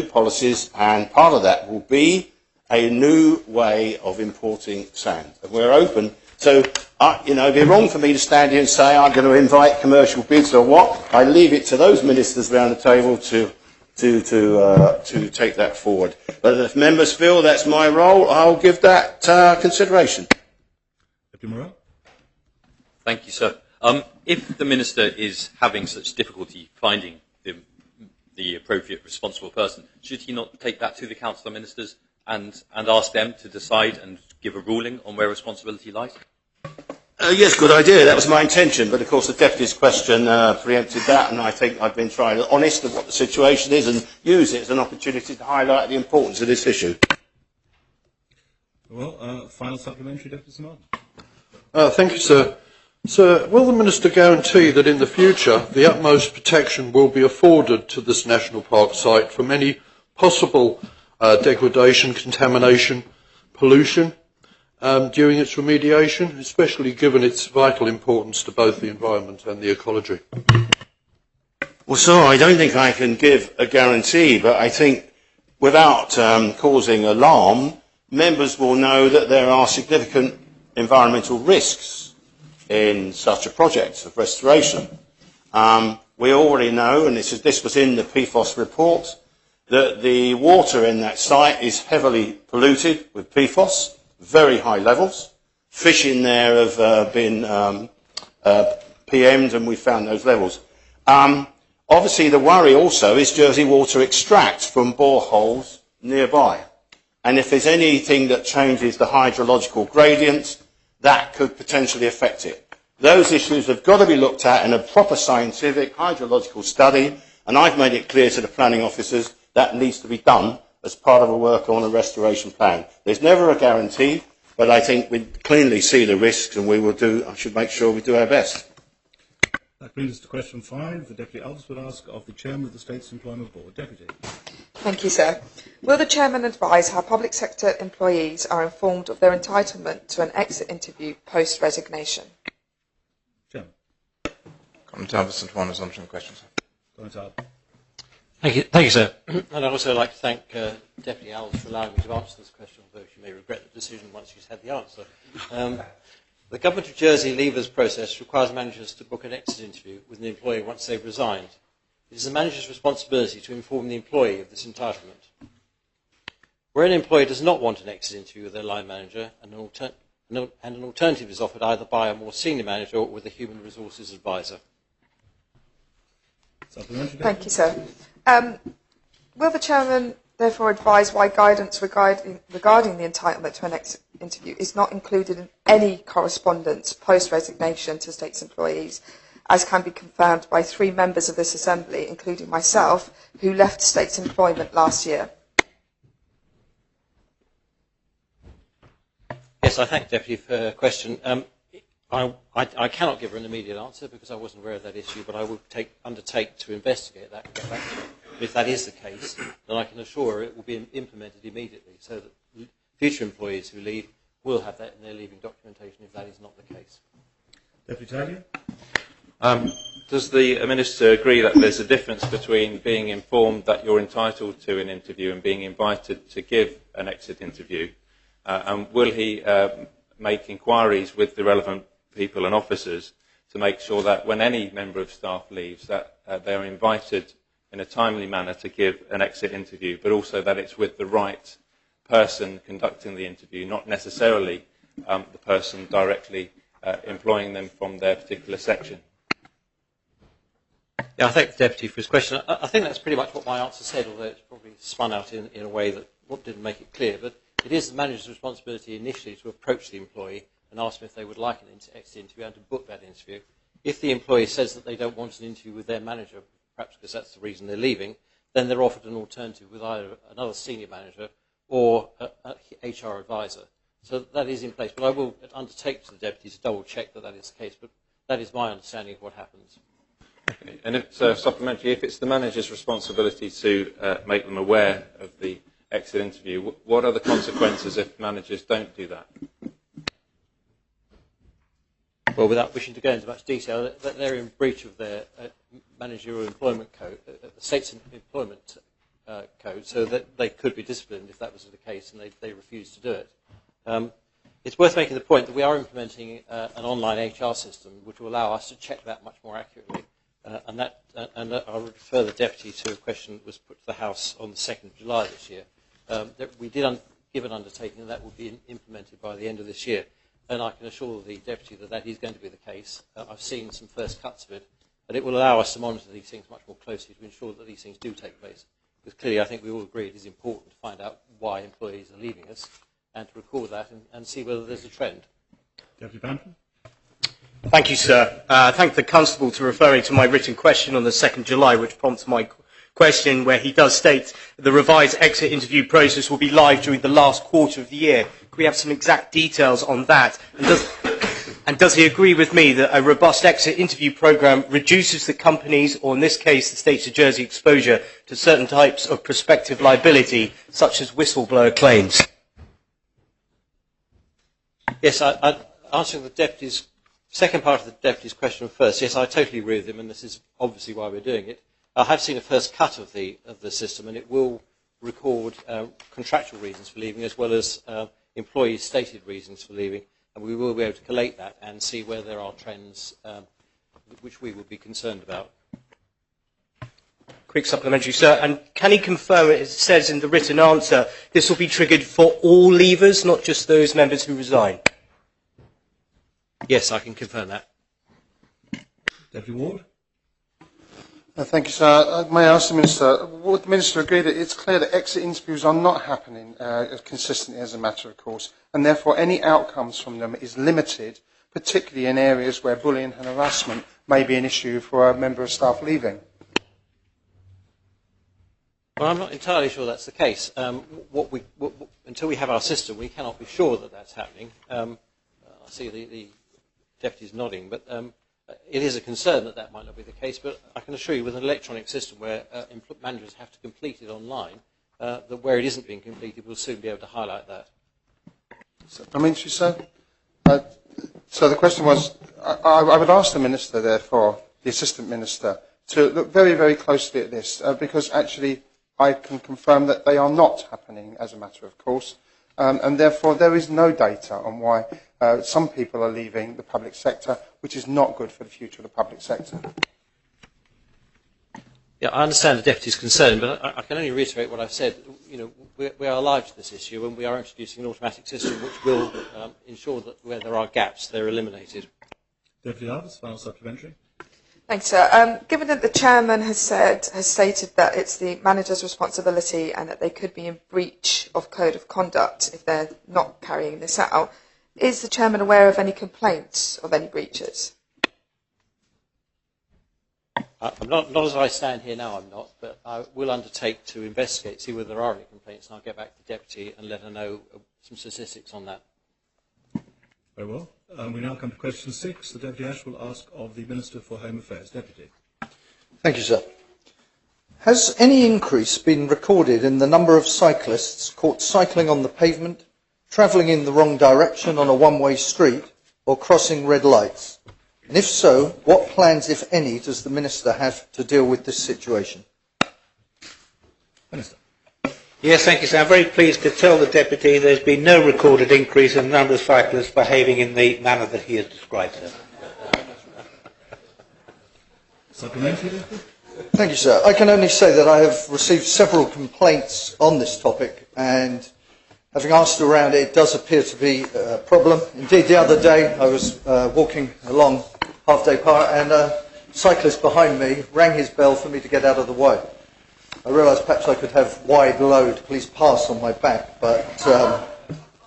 policies, and part of that will be a new way of importing sand. And we're open. So, it'd be wrong for me to stand here and say I'm going to invite commercial bids or what. I leave it to those ministers around the table to take that forward. But if members feel that's my role, I'll give that consideration. Deputy Morel. Thank you, sir. If the Minister is having such difficulty finding the appropriate responsible person, should he not take that to the Council of Ministers and ask them to decide and give a ruling on where responsibility lies? Yes, good idea. That was my intention. But, of course, the Deputy's question preempted that, and I think I've been trying to be honest of what the situation is and use it as an opportunity to highlight the importance of this issue. Well, final supplementary, Deputy Martin. Thank you, sir. Sir, will the Minister guarantee that in the future the utmost protection will be afforded to this national park site from any possible degradation, contamination, pollution during its remediation, especially given its vital importance to both the environment and the ecology? Well, sir, I don't think I can give a guarantee, but I think without causing alarm, members will know that there are significant environmental risks in such a project of restoration. We already know, and this was in the PFOS report, that the water in that site is heavily polluted with PFOS, very high levels. Fish in there have been PM'd, and we found those levels. Obviously, the worry also is Jersey Water extracts from boreholes nearby. And if there's anything that changes the hydrological gradient, that could potentially affect it. Those issues have got to be looked at in a proper scientific hydrological study, and I've made it clear to the planning officers that needs to be done as part of a work on a restoration plan. There's never a guarantee, but I think we clearly see the risks, and I should make sure we do our best. That brings us to question 5. The Deputy Elders would ask of the Chairman of the States Employment Board. Deputy. Thank you, sir. Will the Chairman advise how public sector employees are informed of their entitlement to an exit interview post-resignation? Chairman. Comment Alverson to answer the question, sir. Thank you, sir. And I'd also like to thank Deputy Elders for allowing me to answer this question, although she may regret the decision once she's had the answer. The Government of Jersey leavers process requires managers to book an exit interview with an employee once they've resigned. It is the manager's responsibility to inform the employee of this entitlement. Where an employee does not want an exit interview with their line manager, an alternative is offered either by a more senior manager or with a human resources advisor. Thank you, sir. Will the Chairman therefore advise why guidance regarding the entitlement to an exit interview is not included in any correspondence post-resignation to States employees, as can be confirmed by 3 members of this Assembly, including myself, who left States employment last year? Yes, I thank the Deputy for her question. I cannot give her an immediate answer because I wasn't aware of that issue, but I will undertake to investigate that and get back to her. But if that is the case, then I can assure her it will be implemented immediately so that future employees who leave will have that in their leaving documentation if that is not the case. Deputy Taylor? Does the Minister agree that there's a difference between being informed that you're entitled to an interview and being invited to give an exit interview? And will he make inquiries with the relevant people and officers to make sure that when any member of staff leaves that they are invited in a timely manner to give an exit interview, but also that it's with the right person conducting the interview, not necessarily the person directly employing them from their particular section? Yeah, I thank the Deputy for his question. I think that's pretty much what my answer said, although it's probably spun out in a way that didn't make it clear. But it is the manager's responsibility initially to approach the employee and ask them if they would like an exit interview and to book that interview. If the employee says that they don't want an interview with their manager, perhaps because that's the reason they're leaving, then they're offered an alternative with either another senior manager or a HR advisor. So that is in place. But I will undertake to the Deputy to double check that that is the case. But that is my understanding of what happens. Okay. And if, so supplementary, if it's the manager's responsibility to make them aware of the exit interview, what are the consequences if managers don't do that? Well, without wishing to go into much detail, that they're in breach of their managerial employment code, the state's employment code, so that they could be disciplined if that was the case and they refused to do it. It's worth making the point that we are implementing an online HR system which will allow us to check that much more accurately. And I'll refer the Deputy to a question that was put to the House on the 2nd of July this year. That we did give an undertaking that will be implemented by the end of this year. And I can assure the Deputy that that is going to be the case. I've seen some first cuts of it, but it will allow us to monitor these things much more closely to ensure that these things do take place. Because clearly I think we all agree it is important to find out why employees are leaving us and to record that and see whether there's a trend. Deputy Banton. Thank you, sir. Thank the Constable for referring to my written question on the 2nd of July, which prompts my question, where he does state the revised exit interview process will be live during the last quarter of the year. Could we have some exact details on that? And does he agree with me that a robust exit interview programme reduces the company's, or in this case the State of Jersey, exposure to certain types of prospective liability, such as whistleblower claims? Yes, answering the Deputy's second part of the Deputy's question first, yes, I totally agree with him, and this is obviously why we're doing it. I have seen a first cut of the system, and it will record contractual reasons for leaving as well as employees' stated reasons for leaving, and we will be able to collate that and see where there are trends which we would be concerned about. Quick supplementary, sir. And can he confirm, it says in the written answer, this will be triggered for all leavers, not just those members who resign? Yes, I can confirm that. Deputy Ward. Thank you, sir. May I ask the Minister, would the Minister agree that it's clear that exit interviews are not happening consistently as a matter of course, and therefore any outcomes from them is limited, particularly in areas where bullying and harassment may be an issue for a member of staff leaving? Well, I'm not entirely sure that's the case. Until we have our system, we cannot be sure that that's happening. I see the Deputy's nodding, but it is a concern that that might not be the case. But I can assure you, with an electronic system where managers have to complete it online, that where it isn't being completed, we'll soon be able to highlight that. Supplementary, sir. So the question was, I would ask the Minister, therefore, the Assistant Minister, to look very, very closely at this, because actually I can confirm that they are not happening as a matter of course, and therefore there is no data on why some people are leaving the public sector, which is not good for the future of the public sector. Yeah, I understand the Deputy's concern, but I can only reiterate what I've said. You know, we are alive to this issue, and we are introducing an automatic system which will ensure that where there are gaps, they're eliminated. Deputy Alves, final supplementary. Thanks, sir. Given that the chairman has stated that it's the manager's responsibility and that they could be in breach of code of conduct if they're not carrying this out, is the chairman aware of any complaints of any breaches? I'm not as I stand here now, I'm not, but I will undertake to investigate, see whether there are any complaints, and I'll get back to the Deputy and let her know some statistics on that. Very well. We now come to question 6. The Deputy Ash will ask of the Minister for Home Affairs. Deputy. Thank you, sir. Has any increase been recorded in the number of cyclists caught cycling on the pavement, travelling in the wrong direction on a one-way street, or crossing red lights? And if so, what plans, if any, does the Minister have to deal with this situation? Minister. Yes, thank you, sir. I'm very pleased to tell the Deputy there's been no recorded increase in the number of cyclists behaving in the manner that he has described, sir. Supplementary, Deputy? Thank you, sir. I can only say that I have received several complaints on this topic, and having asked around, it does appear to be a problem. Indeed, the other day I was walking along Half-Day Park, and a cyclist behind me rang his bell for me to get out of the way. I realised perhaps I could have wide load, please pass on my back, but I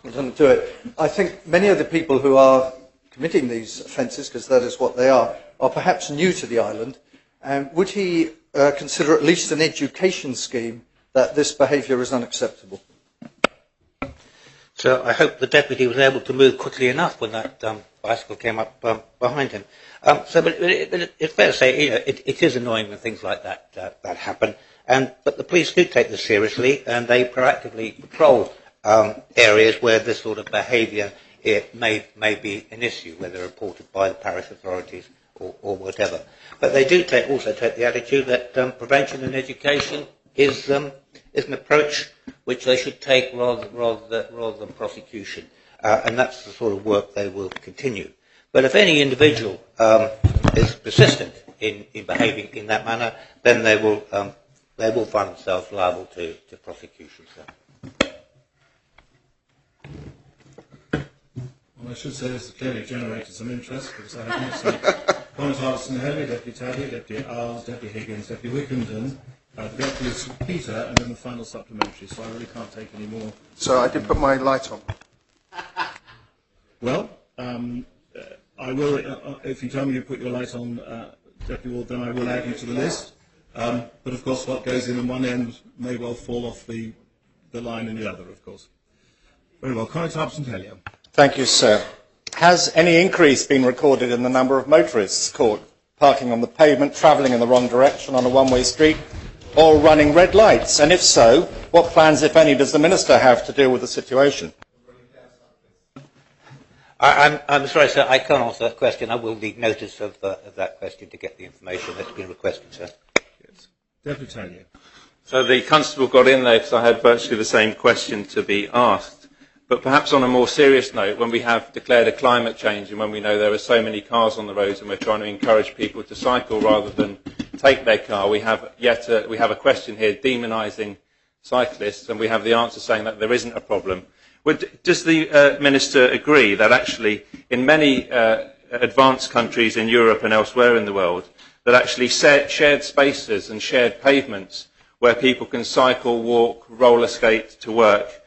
didn't do it. I think many of the people who are committing these offences, because that is what they are are perhaps new to the island, and would he consider at least an education scheme that this behaviour is unacceptable? So I hope the deputy was able to move quickly enough when that bicycle came up behind him. But it's fair to say, it is annoying when things like that happen. But the police do take this seriously, and they proactively patrol areas where this sort of behaviour may be an issue, whether reported by the parish authorities or whatever. But they do also take the attitude that prevention and education is an approach which they should take rather than prosecution, and that's the sort of work they will continue. But if any individual is persistent in behaving in that manner, then they will find themselves liable to prosecution. Well, I should say this has clearly generated some interest, because I have missed Conor Hardison-Henley, Deputy Taddy, Deputy Arles, Deputy Higgins, Deputy Wickenden, Deputy Peter, and then the final supplementary, so I really can't take any more. So I did put my light on. Well, I will, if you tell me you put your light on, Deputy Ward, then I will add you to the list. But of course what goes in one end may well fall off the line in the other, of course. Very well. Conor Hardison-Henley. Thank you, sir. Has any increase been recorded in the number of motorists caught parking on the pavement, travelling in the wrong direction on a one-way street, or running red lights? And if so, what plans, if any, does the Minister have to deal with the situation? I'm sorry, sir, I can't answer that question. I will need notice of that question to get the information that's been requested, sir. Yes. Deputy Tanya. So the constable got in there because I had virtually the same question to be asked. But perhaps on a more serious note, when we have declared a climate change and when we know there are so many cars on the roads and we're trying to encourage people to cycle rather than take their car, we have a question here demonising cyclists, and we have the answer saying that there isn't a problem. Does the Minister agree that actually in many advanced countries in Europe and elsewhere in the world, that actually shared spaces and shared pavements where people can cycle, walk, roller skate to work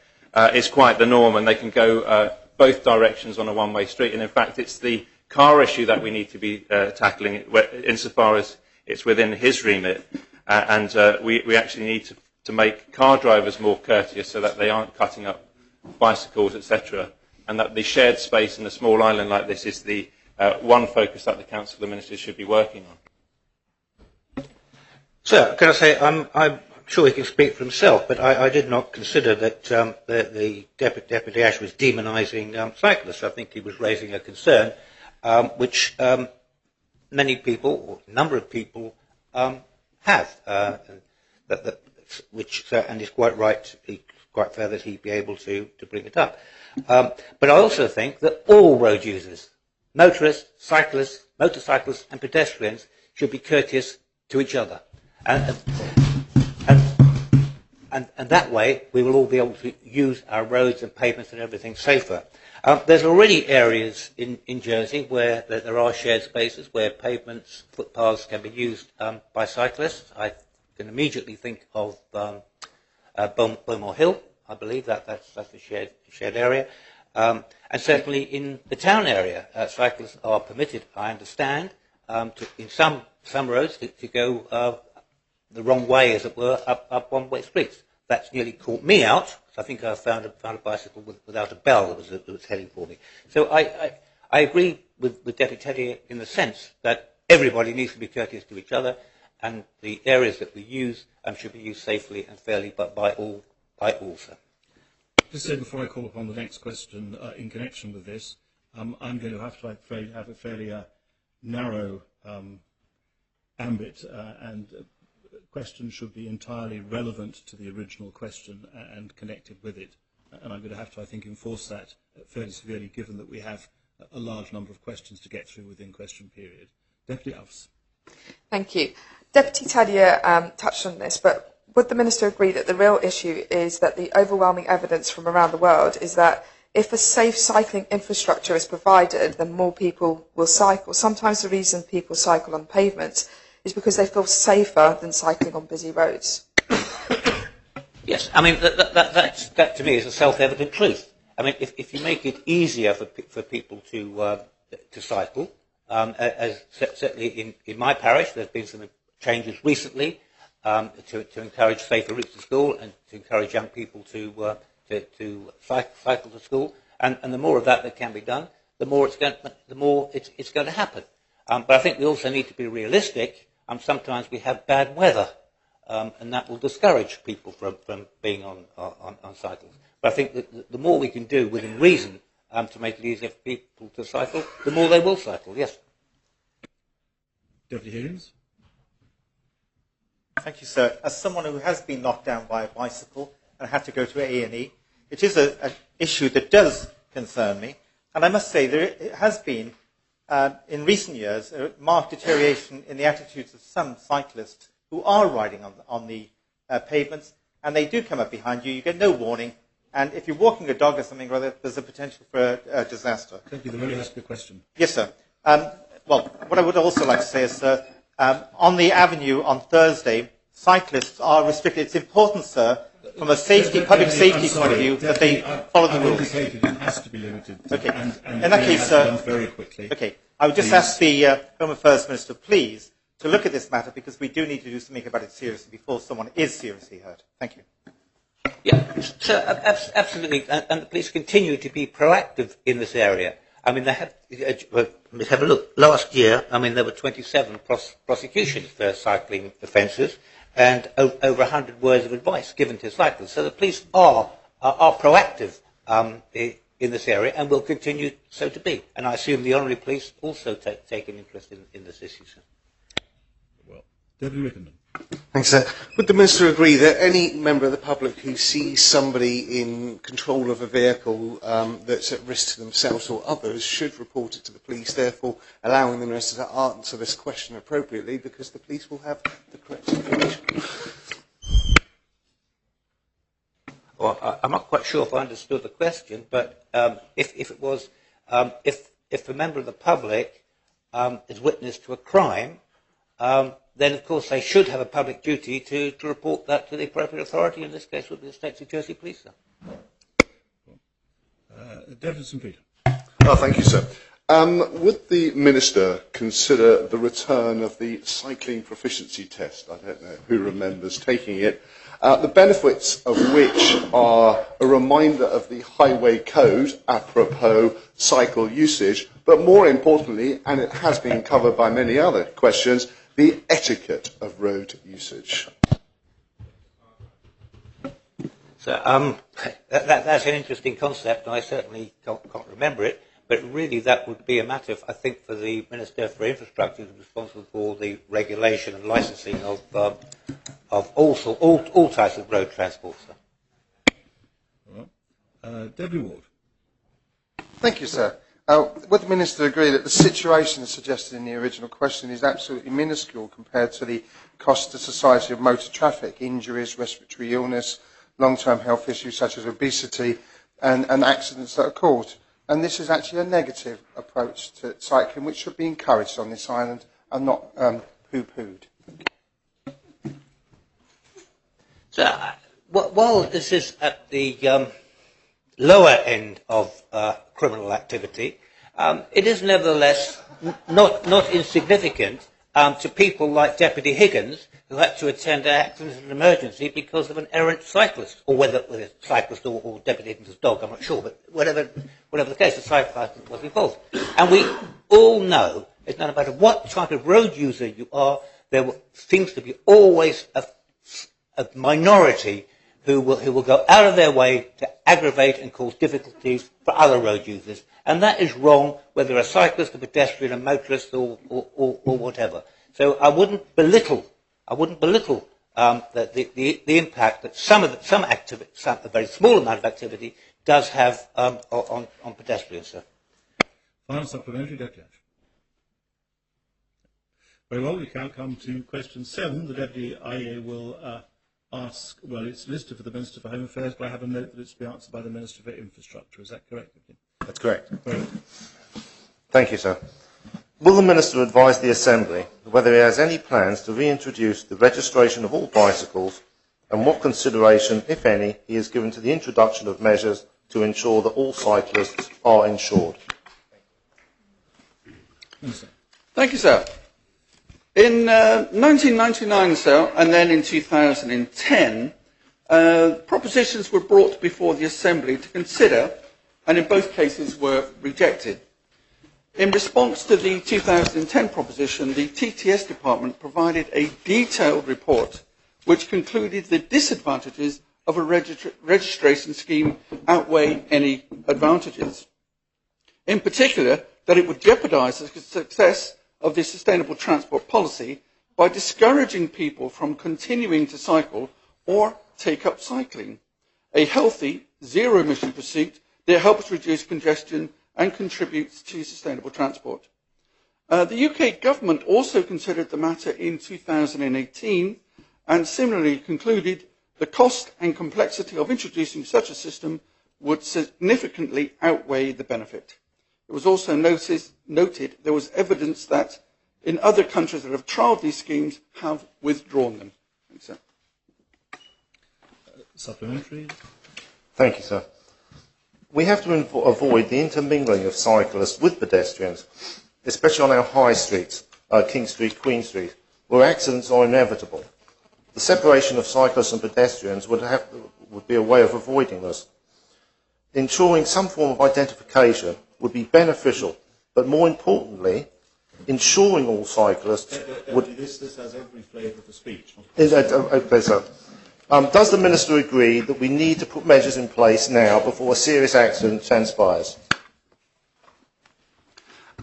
is quite the norm, and they can go both directions on a one-way street? And in fact, it's the car issue that we need to be tackling insofar as it's within his remit. We actually need to make car drivers more courteous so that they aren't cutting up bicycles, etc. And that the shared space in a small island like this is the one focus that the Council of Ministers should be working on. Sir, can I say, I'm sure he can speak for himself, but I did not consider that the Deputy Ash was demonising cyclists. I think he was raising a concern which many people, or a number of people, have, and it's quite right, quite fair that he be able to bring it up. But I also think that all road users, motorists, cyclists, motorcyclists and pedestrians should be courteous to each other. And that way we will all be able to use our roads and pavements and everything safer. There's already areas in Jersey where there are shared spaces where pavements, footpaths can be used by cyclists. I can immediately think of Beaumont Hill. I believe that's a shared area. And certainly in the town area, cyclists are permitted, I understand, in some roads to go the wrong way, as it were, up one-way streets. That's nearly caught me out, because I think I found a bicycle without a bell that was heading for me. So I agree with Deputy Teddy in the sense that everybody needs to be courteous to each other, and the areas that we use should be used safely and fairly, but by all, sir. Just say before I call upon the next question in connection with this, I'm going to have a fairly narrow ambit, and questions should be entirely relevant to the original question and connected with it. And I'm going to have to, I think, enforce that fairly severely, given that we have a large number of questions to get through within question period. Deputy Alves. Thank you. Deputy Tadia touched on this, but would the Minister agree that the real issue is that the overwhelming evidence from around the world is that if a safe cycling infrastructure is provided, then more people will cycle? Sometimes the reason people cycle on pavements is because they feel safer than cycling on busy roads. Yes, I mean, that to me is a self-evident truth. I mean, if you make it easier for people to cycle, Certainly in my parish, there have been some changes recently to encourage safer routes to school and to encourage young people to cycle to school. And the more of that can be done, the more it's going to happen. But I think we also need to be realistic. Sometimes we have bad weather, and that will discourage people from being on cycles. But I think that the more we can do within reason to make it easier for people to cycle, the more they will cycle. Yes. Deputy Higgins. Thank you, sir. As someone who has been knocked down by a bicycle and had to go to A&E, it is an issue that does concern me. And I must say there has been, in recent years, a marked deterioration in the attitudes of some cyclists who are riding on the pavements, and they do come up behind you. You get no warning. And if you're walking a dog or something or other, there's a potential for a disaster. Thank you. The member asked a question. Yes, sir. Well, what I would also like to say is, sir, on the avenue on Thursday, cyclists are restricted. It's important, sir, from a public safety point of view, that they follow the rules. Indicated it has to be limited. Okay. And in that case, sir, very quickly. Okay. I would just ask the Home Affairs Minister, please, to look at this matter, because we do need to do something about it seriously before someone is seriously hurt. Thank you. Yeah, so absolutely, and the police continue to be proactive in this area. I mean, let's have a look. Last year, I mean, there were 27 prosecutions for cycling offences and over 100 words of advice given to cyclists. So the police are proactive in this area and will continue so to be. And I assume the Honorary Police also take an interest in this issue, sir. Well, Deputy Rickenden. Thanks, sir. Would the Minister agree that any member of the public who sees somebody in control of a vehicle that's at risk to themselves or others should report it to the police, therefore allowing the Minister to answer this question appropriately, because the police will have the correct information? Well, I'm not quite sure if I understood the question, but if it was, if a member of the public is witness to a crime, then of course they should have a public duty to report that to the appropriate authority. In this case, would be the State of Jersey Police. Deputy St. Peter. Oh, thank you, sir. Would the Minister consider the return of the cycling proficiency test? I don't know who remembers taking it. The benefits of which are a reminder of the highway code apropos cycle usage, but more importantly, and it has been covered by many other questions, the etiquette of road usage. So that's an interesting concept, and I certainly can't remember it. But really, that would be a matter, I think, for the Minister for Infrastructure, who's responsible for the regulation and licensing of all types of road transport. Deputy Ward. Thank you, sir. Would the Minister agree that the situation suggested in the original question is absolutely minuscule compared to the cost to society of motor traffic, injuries, respiratory illness, long-term health issues such as obesity and accidents that are caused? And this is actually a negative approach to cycling, which should be encouraged on this island and not poo-pooed. So, while this is at the lower end of criminal activity, it is nevertheless not insignificant to people like Deputy Higgins, who had to attend an accident and emergency because of an errant cyclist, or whether it was a cyclist or Deputy Higgins' dog, I'm not sure, but whatever the case, the cyclist was involved. And we all know that no matter what type of road user you are, there seems to be always a minority who will go out of their way to aggravate and cause difficulties for other road users. And that is wrong, whether a cyclist, a pedestrian, a motorist, or whatever. So I wouldn't belittle the impact that some activity, a very small amount of activity, does have on pedestrians, sir. Final supplementary, Deputy Ash. Very well, we can come to question 7. The Deputy IA will ask, well, it's listed for the Minister for Home Affairs, but I have a note that it's to be answered by the Minister for Infrastructure. Is that correct? That's correct. Very well. Thank you, sir. Will the Minister advise the Assembly whether he has any plans to reintroduce the registration of all bicycles, and what consideration, if any, he has given to the introduction of measures to ensure that all cyclists are insured? Thank you, sir. In 1999, sir, and then in 2010, propositions were brought before the Assembly to consider, and in both cases were rejected. In response to the 2010 proposition, the TTS department provided a detailed report which concluded the disadvantages of a registration scheme outweigh any advantages. In particular, that it would jeopardise the success of the sustainable transport policy by discouraging people from continuing to cycle or take up cycling, a healthy, zero-emission pursuit that helps reduce congestion and contributes to sustainable transport. The UK government also considered the matter in 2018 and similarly concluded the cost and complexity of introducing such a system would significantly outweigh the benefit. It was also noted there was evidence that in other countries that have trialled these schemes have withdrawn them. Thanks, sir. Supplementary. Thank you, sir. We have to avoid the intermingling of cyclists with pedestrians, especially on our high streets, King Street, Queen Street, where accidents are inevitable. The separation of cyclists and pedestrians would be a way of avoiding this. Ensuring some form of identification would be beneficial, but more importantly, ensuring all cyclists would... This has every flavour of the speech. Does the Minister agree that we need to put measures in place now before a serious accident transpires?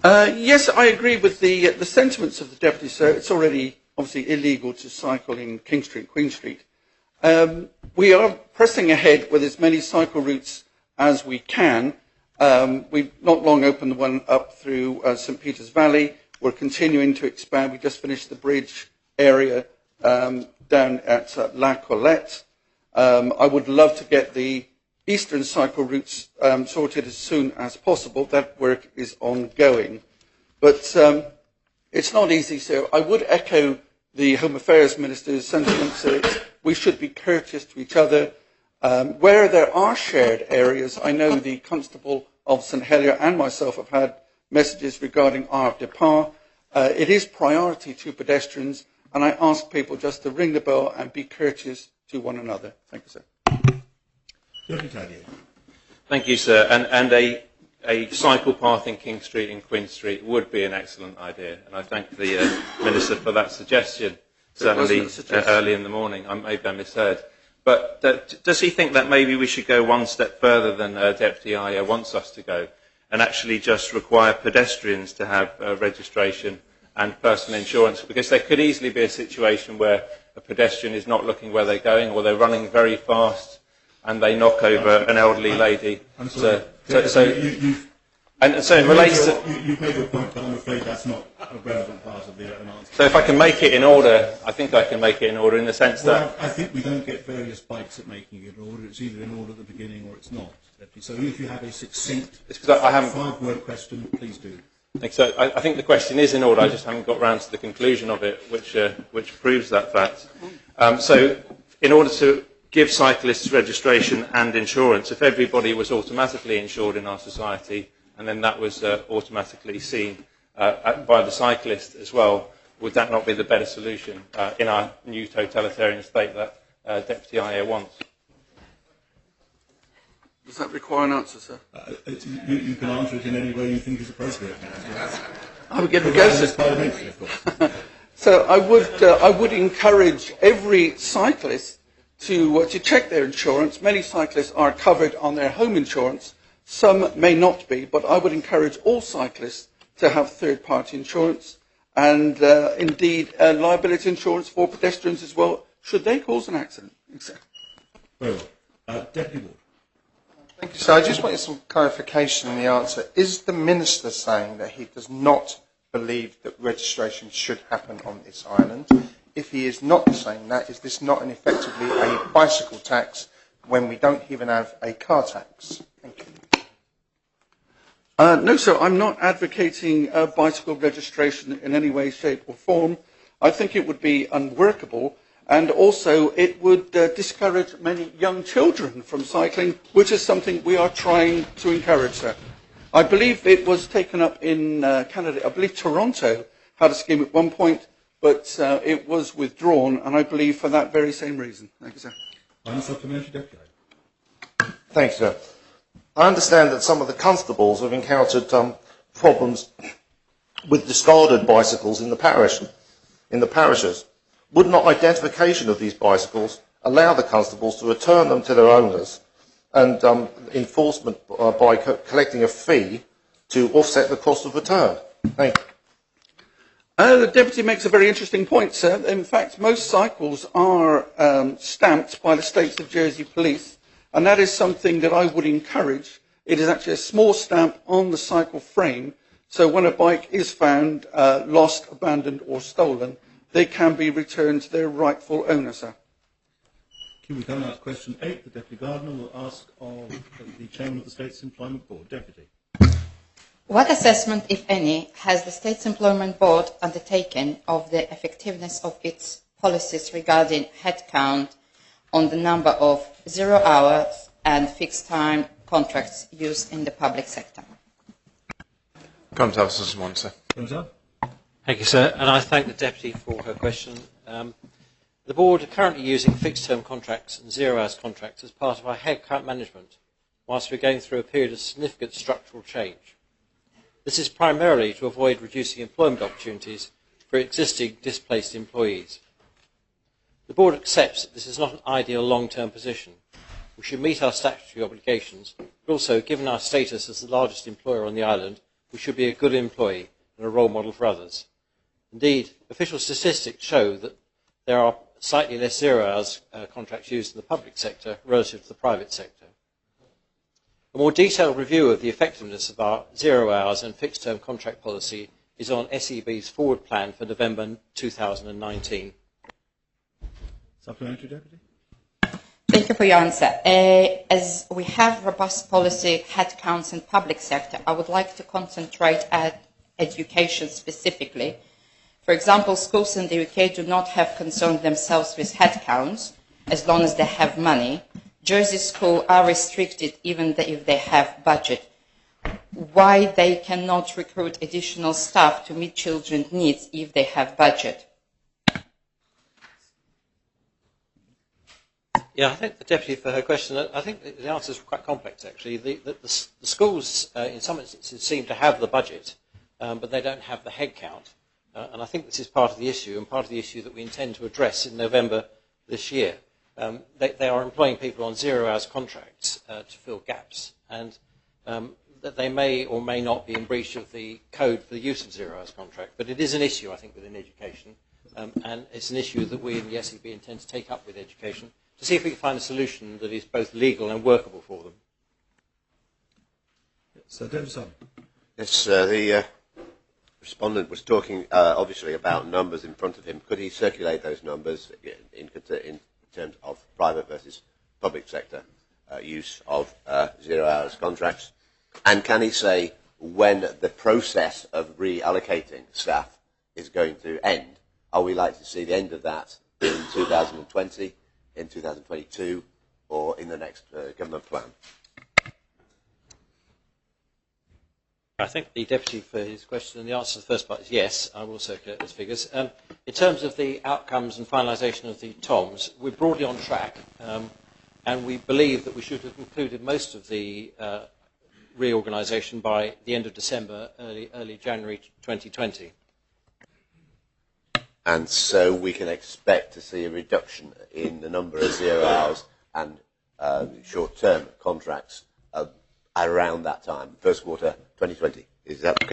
Yes, I agree with the sentiments of the Deputy, sir. It's already obviously illegal to cycle in King Street, Queen Street. We are pressing ahead with as many cycle routes as we can. We've not long opened the one up through St Peter's Valley. We're continuing to expand. We just finished the bridge area down at La Collette. I would love to get the eastern cycle routes sorted as soon as possible. That work is ongoing. But it's not easy, so I would echo the Home Affairs Minister's sentiments that we should be courteous to each other. Where there are shared areas, I know the Constable of St Helier and myself have had messages regarding Arve de Pas. It is priority to pedestrians, and I ask people just to ring the bell and be courteous to one another. Thank you, sir. Thank you, sir. And a cycle path in King Street and Queen Street would be an excellent idea, and I thank the Minister for that suggestion, certainly early in the morning. Maybe I misheard. But does he think that maybe we should go one step further than Deputy Ayer wants us to go and actually just require pedestrians to have registration and personal insurance? Because there could easily be a situation where a pedestrian is not looking where they're going, or they're running very fast and they knock over an elderly lady. So it relates to... You've made your point, but I'm afraid that's not a relevant part of the answer. So if I can make it in order, I think I can make it in order in the sense that... I think we don't get various bites at making it in order. It's either in order at the beginning or it's not. So if you have a succinct five-word question, please do. So I think the question is in order. I just haven't got round to the conclusion of it, which proves that fact. So in order to give cyclists registration and insurance, if everybody was automatically insured in our society, and then that was automatically seen by the cyclist as well, would that not be the better solution in our new totalitarian state that Deputy Ayer wants? Does that require an answer, sir? You can answer it in any way you think is appropriate. I would get the go, sir. So I would encourage every cyclist to check their insurance. Many cyclists are covered on their home insurance. Some may not be, but I would encourage all cyclists to have third-party insurance and indeed liability insurance for pedestrians as well, should they cause an accident. Very well. Deputy Ward. Thank you, sir. I just wanted some clarification in the answer. Is the Minister saying that he does not believe that registration should happen on this island? If he is not saying that, is this not effectively a bicycle tax when we don't even have a car tax? Thank you. No, sir, I'm not advocating bicycle registration in any way, shape or form. I think it would be unworkable, and also it would discourage many young children from cycling, which is something we are trying to encourage, sir. I believe it was taken up in Canada. I believe Toronto had a scheme at one point, but it was withdrawn, and I believe for that very same reason. Thank you, sir. Supplementary Deputy. Thanks, sir. I understand that some of the constables have encountered problems with discarded bicycles in the parishes. Would not identification of these bicycles allow the constables to return them to their owners and enforcement by collecting a fee to offset the cost of return? Thank you. The Deputy makes a very interesting point, sir. In fact, most cycles are stamped by the States of Jersey Police, and that is something that I would encourage. It is actually a small stamp on the cycle frame, so when a bike is found lost, abandoned or stolen, they can be returned to their rightful owner, sir. We come now to question 8. The Deputy Gardener will ask of the Chairman of the State's Employment Board. Deputy. What assessment, if any, has the State's Employment Board undertaken of the effectiveness of its policies regarding headcount on the number of 0 hours and fixed time contracts used in the public sector? Thank you, sir, and I thank the Deputy for her question. The Board are currently using fixed-term contracts and 0 hours contracts as part of our headcount management, whilst we're going through a period of significant structural change. This is primarily to avoid reducing employment opportunities for existing displaced employees. The Board accepts that this is not an ideal long-term position. We should meet our statutory obligations, but also, given our status as the largest employer on the island, we should be a good employee and a role model for others. Indeed, official statistics show that there are slightly less 0 hours contracts used in the public sector relative to the private sector. A more detailed review of the effectiveness of our 0 hours and fixed term contract policy is on SEB's forward plan for November 2019. Supplementary Deputy. Thank you for your answer. As we have robust policy headcounts in public sector, I would like to concentrate at education specifically. For example, schools in the UK do not have concerned themselves with headcounts as long as they have money. Jersey schools are restricted even if they have budget. Why they cannot recruit additional staff to meet children's needs if they have budget? Yeah, I thank the Deputy for her question. I think the answer is quite complex, actually. The schools, in some instances, seem to have the budget, but they don't have the headcount. And I think this is part of the issue, and part of the issue that we intend to address in November this year. They are employing people on 0 hours contracts to fill gaps, and that they may or may not be in breach of the code for the use of 0 hours contract. But it is an issue, I think, within education, and it's an issue that we in the SEB intend to take up with education to see if we can find a solution that is both legal and workable for them. So, David Simon. Yes, the respondent was talking obviously about numbers in front of him. Could he circulate those numbers in terms of private versus public sector use of 0 hours contracts? And can he say when the process of reallocating staff is going to end? Are we likely to see the end of that in 2020, in 2022, or in the next government plan? I thank the Deputy for his question, and the answer to the first part is yes, I will circulate those figures. In terms of the outcomes and finalisation of the TOMs, we're broadly on track, and we believe that we should have concluded most of the reorganisation by the end of December, early January 2020. And so we can expect to see a reduction in the number of 0 hours and short-term contracts around that time, first quarter 2020. Is that okay?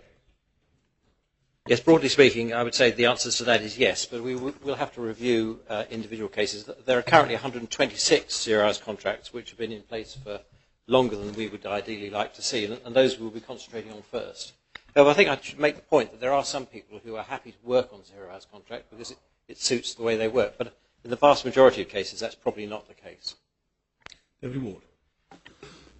Yes, broadly speaking, I would say the answer to that is yes, but we'll have to review individual cases. There are currently 126 0 hours contracts which have been in place for longer than we would ideally like to see, and those we'll be concentrating on first. However, I think I should make the point that there are some people who are happy to work on 0 hours contract because it suits the way they work, but in the vast majority of cases that's probably not the case. David Ward.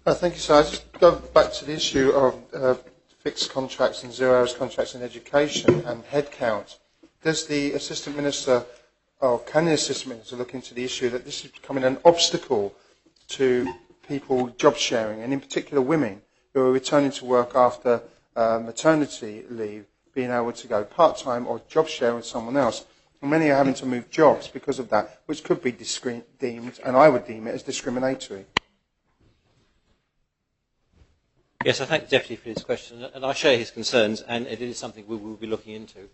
Thank you, sir. I just go back to the issue of fixed contracts and 0 hours contracts in education and headcount. Does the Assistant Minister, or can the Assistant Minister look into the issue that this is becoming an obstacle to people job sharing, and in particular women who are returning to work after maternity leave being able to go part-time or job share with someone else. And many are having to move jobs because of that, which could be deemed, and I would deem it, as discriminatory. Yes, I thank the Deputy for his question, and I share his concerns, and it is something we will be looking into.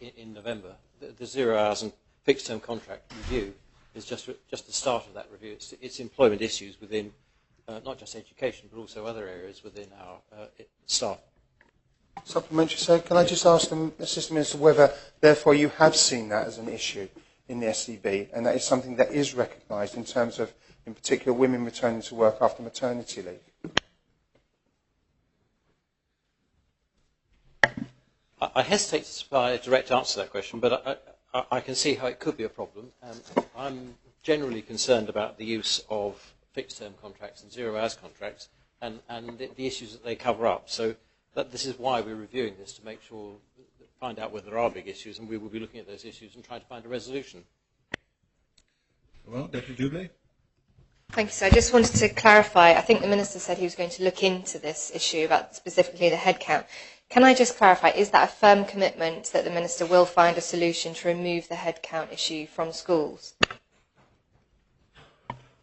In November, the 0 hours and fixed-term contract review is just the start of that review. It's employment issues within not just education, but also other areas within our staff. Supplementary, sir. Can I just ask the Assistant Minister whether, therefore, you have seen that as an issue in the SCB, and that is something that is recognised in terms of, in particular, women returning to work after maternity leave? I hesitate to supply a direct answer to that question, but I can see how it could be a problem. I'm generally concerned about the use of fixed-term contracts and 0 hours contracts and the issues that they cover up. So this is why we're reviewing this, to make sure, find out whether there are big issues, and we will be looking at those issues and trying to find a resolution. Well, Deputy Jubilee. Thank you, sir. I just wanted to clarify. I think the Minister said he was going to look into this issue about specifically the headcount. Can I just clarify, is that a firm commitment that the Minister will find a solution to remove the headcount issue from schools?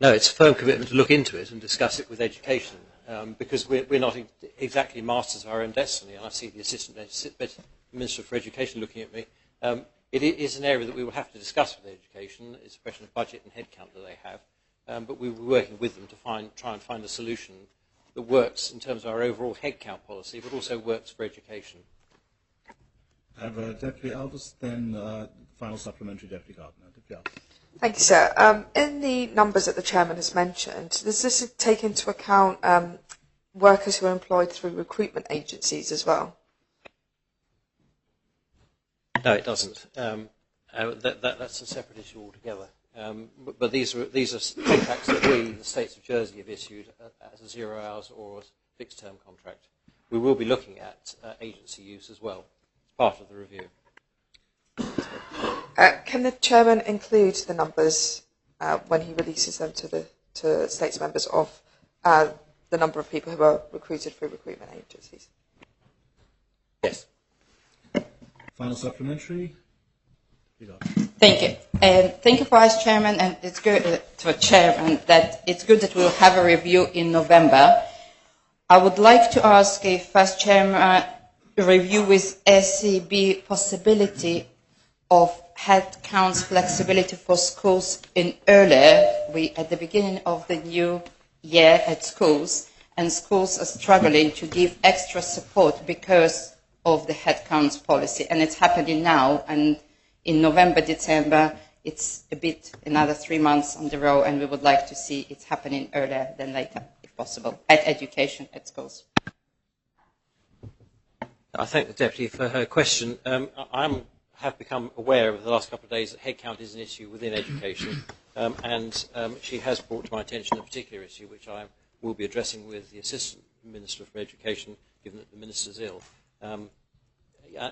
No, it's a firm commitment to look into it and discuss it with education, because we're not exactly masters of our own destiny, and I see the Assistant Minister for Education looking at me. It is an area that we will have to discuss with education. It's a question of budget and headcount that they have, but we will be working with them to try and find a solution that works in terms of our overall headcount policy, but also works for education. Deputy Albus, then final supplementary, Deputy Gardner. Deputy Albus. Thank you, sir. In the numbers that the Chairman has mentioned, does this take into account workers who are employed through recruitment agencies as well? No, it doesn't. That's a separate issue altogether. But these are contracts that we, the States of Jersey, have issued as a 0 hours or a fixed-term contract. We will be looking at agency use as well, as part of the review. Can the Chairman include the numbers when he releases them to States members of the number of people who are recruited through recruitment agencies? Yes. Final supplementary. Thank you. Thank you, Vice Chairman, and it's good to a Chairman that it's good that we'll have a review in November. I would like to ask if Vice Chairman review with SCB possibility of headcounts flexibility for schools in earlier. We at the beginning of the new year at schools, and schools are struggling to give extra support because of the headcounts policy, and it's happening now. And in November, December, it's a bit another 3 months on the row, and we would like to see it happening earlier than later, if possible, at education, at schools. I thank the Deputy for her question. I have become aware over the last couple of days that headcount is an issue within education, and she has brought to my attention a particular issue which I will be addressing with the Assistant Minister for Education, given that the Minister is ill.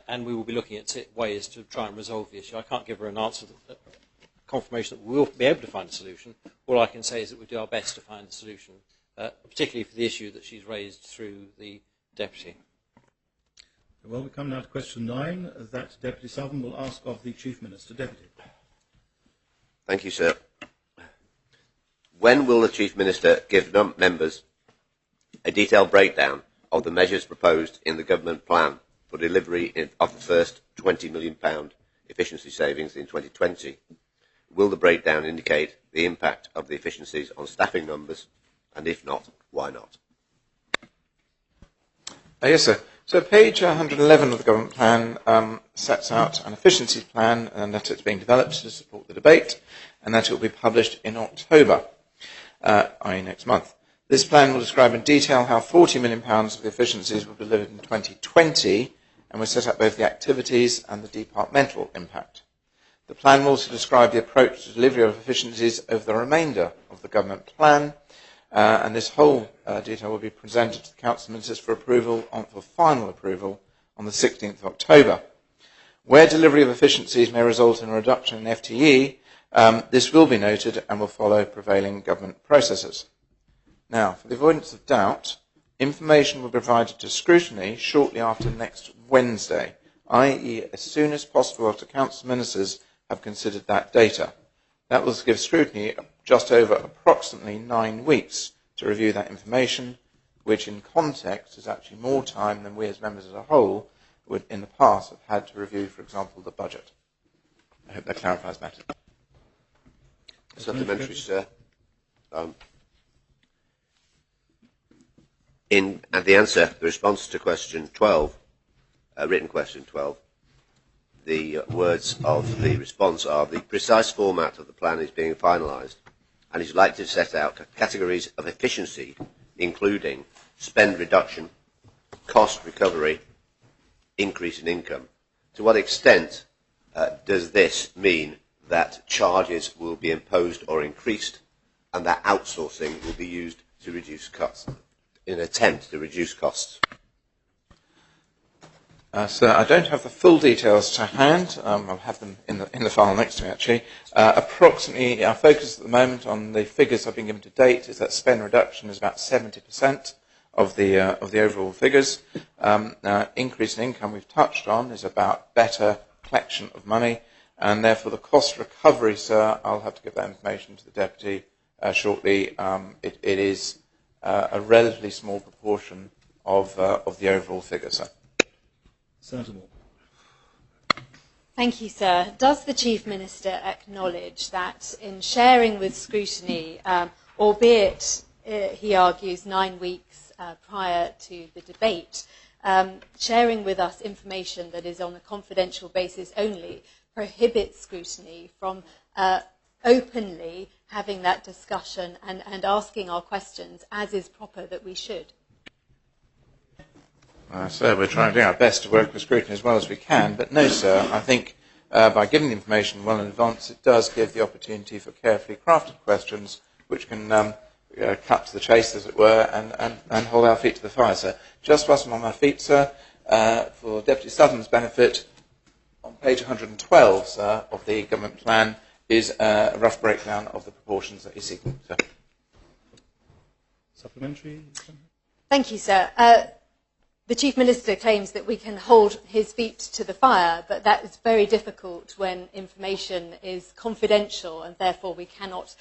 And we will be looking at ways to try and resolve the issue. I can't give her an answer, confirmation that we will be able to find a solution. All I can say is that we do our best to find a solution, particularly for the issue that she's raised through the Deputy. Well, we come now to question 9, that Deputy Southern will ask of the Chief Minister. Deputy. Thank you, sir. When will the Chief Minister give members a detailed breakdown of the measures proposed in the government plan for delivery of the first £20 million efficiency savings in 2020? Will the breakdown indicate the impact of the efficiencies on staffing numbers, and if not, why not? Yes, sir. So page 111 of the government plan sets out an efficiency plan, and that it's being developed to support the debate, and that it will be published in October, i.e. next month. This plan will describe in detail how £40 million of the efficiencies will be delivered in 2020, and will set out both the activities and the departmental impact. The plan will also describe the approach to delivery of efficiencies over the remainder of the government plan, and this whole detail will be presented to the Council of Ministers for final approval on the 16th of October. Where delivery of efficiencies may result in a reduction in FTE, this will be noted and will follow prevailing government processes. Now, for the avoidance of doubt, Information will be provided to scrutiny shortly after next Wednesday, i.e. as soon as possible after Council Ministers have considered that data. That will give scrutiny just over approximately 9 weeks to review that information, which in context is actually more time than we as members as a whole would in the past have had to review, for example, the budget. I hope that clarifies matters. Supplementary, sir. At the answer, the response to question 12, written question 12, the words of the response are: the precise format of the plan is being finalised and is likely to set out categories of efficiency, including spend reduction, cost recovery, increase in income. To what extent does this mean that charges will be imposed or increased and that outsourcing will be used to reduce costs, in an attempt to reduce costs? So I don't have the full details to hand. I'll have them in the file next to me, actually. Approximately, our focus at the moment on the figures I've been given to date is that spend reduction is about 70% of the overall figures. Increase in income we've touched on is about better collection of money, and therefore the cost recovery, sir, I'll have to give that information to the Deputy shortly. It is a relatively small proportion of the overall figure, sir. Senator Moore. Thank you, sir. Does the Chief Minister acknowledge that in sharing with scrutiny, albeit he argues 9 weeks prior to the debate, sharing with us information that is on a confidential basis only prohibits scrutiny from openly having that discussion and asking our questions as is proper that we should? Sir, we're trying to do our best to work with scrutiny as well as we can, but no, sir, I think by giving the information well in advance, it does give the opportunity for carefully crafted questions which can cut to the chase, as it were, and hold our feet to the fire, sir. Just whilst I'm on my feet, sir, for Deputy Southern's benefit, on page 112, sir, of the government plan is a rough breakdown of the proportions that he's seeking, sir. Supplementary? Thank you, sir. The Chief Minister claims that we can hold his feet to the fire, but that is very difficult when information is confidential and therefore we cannot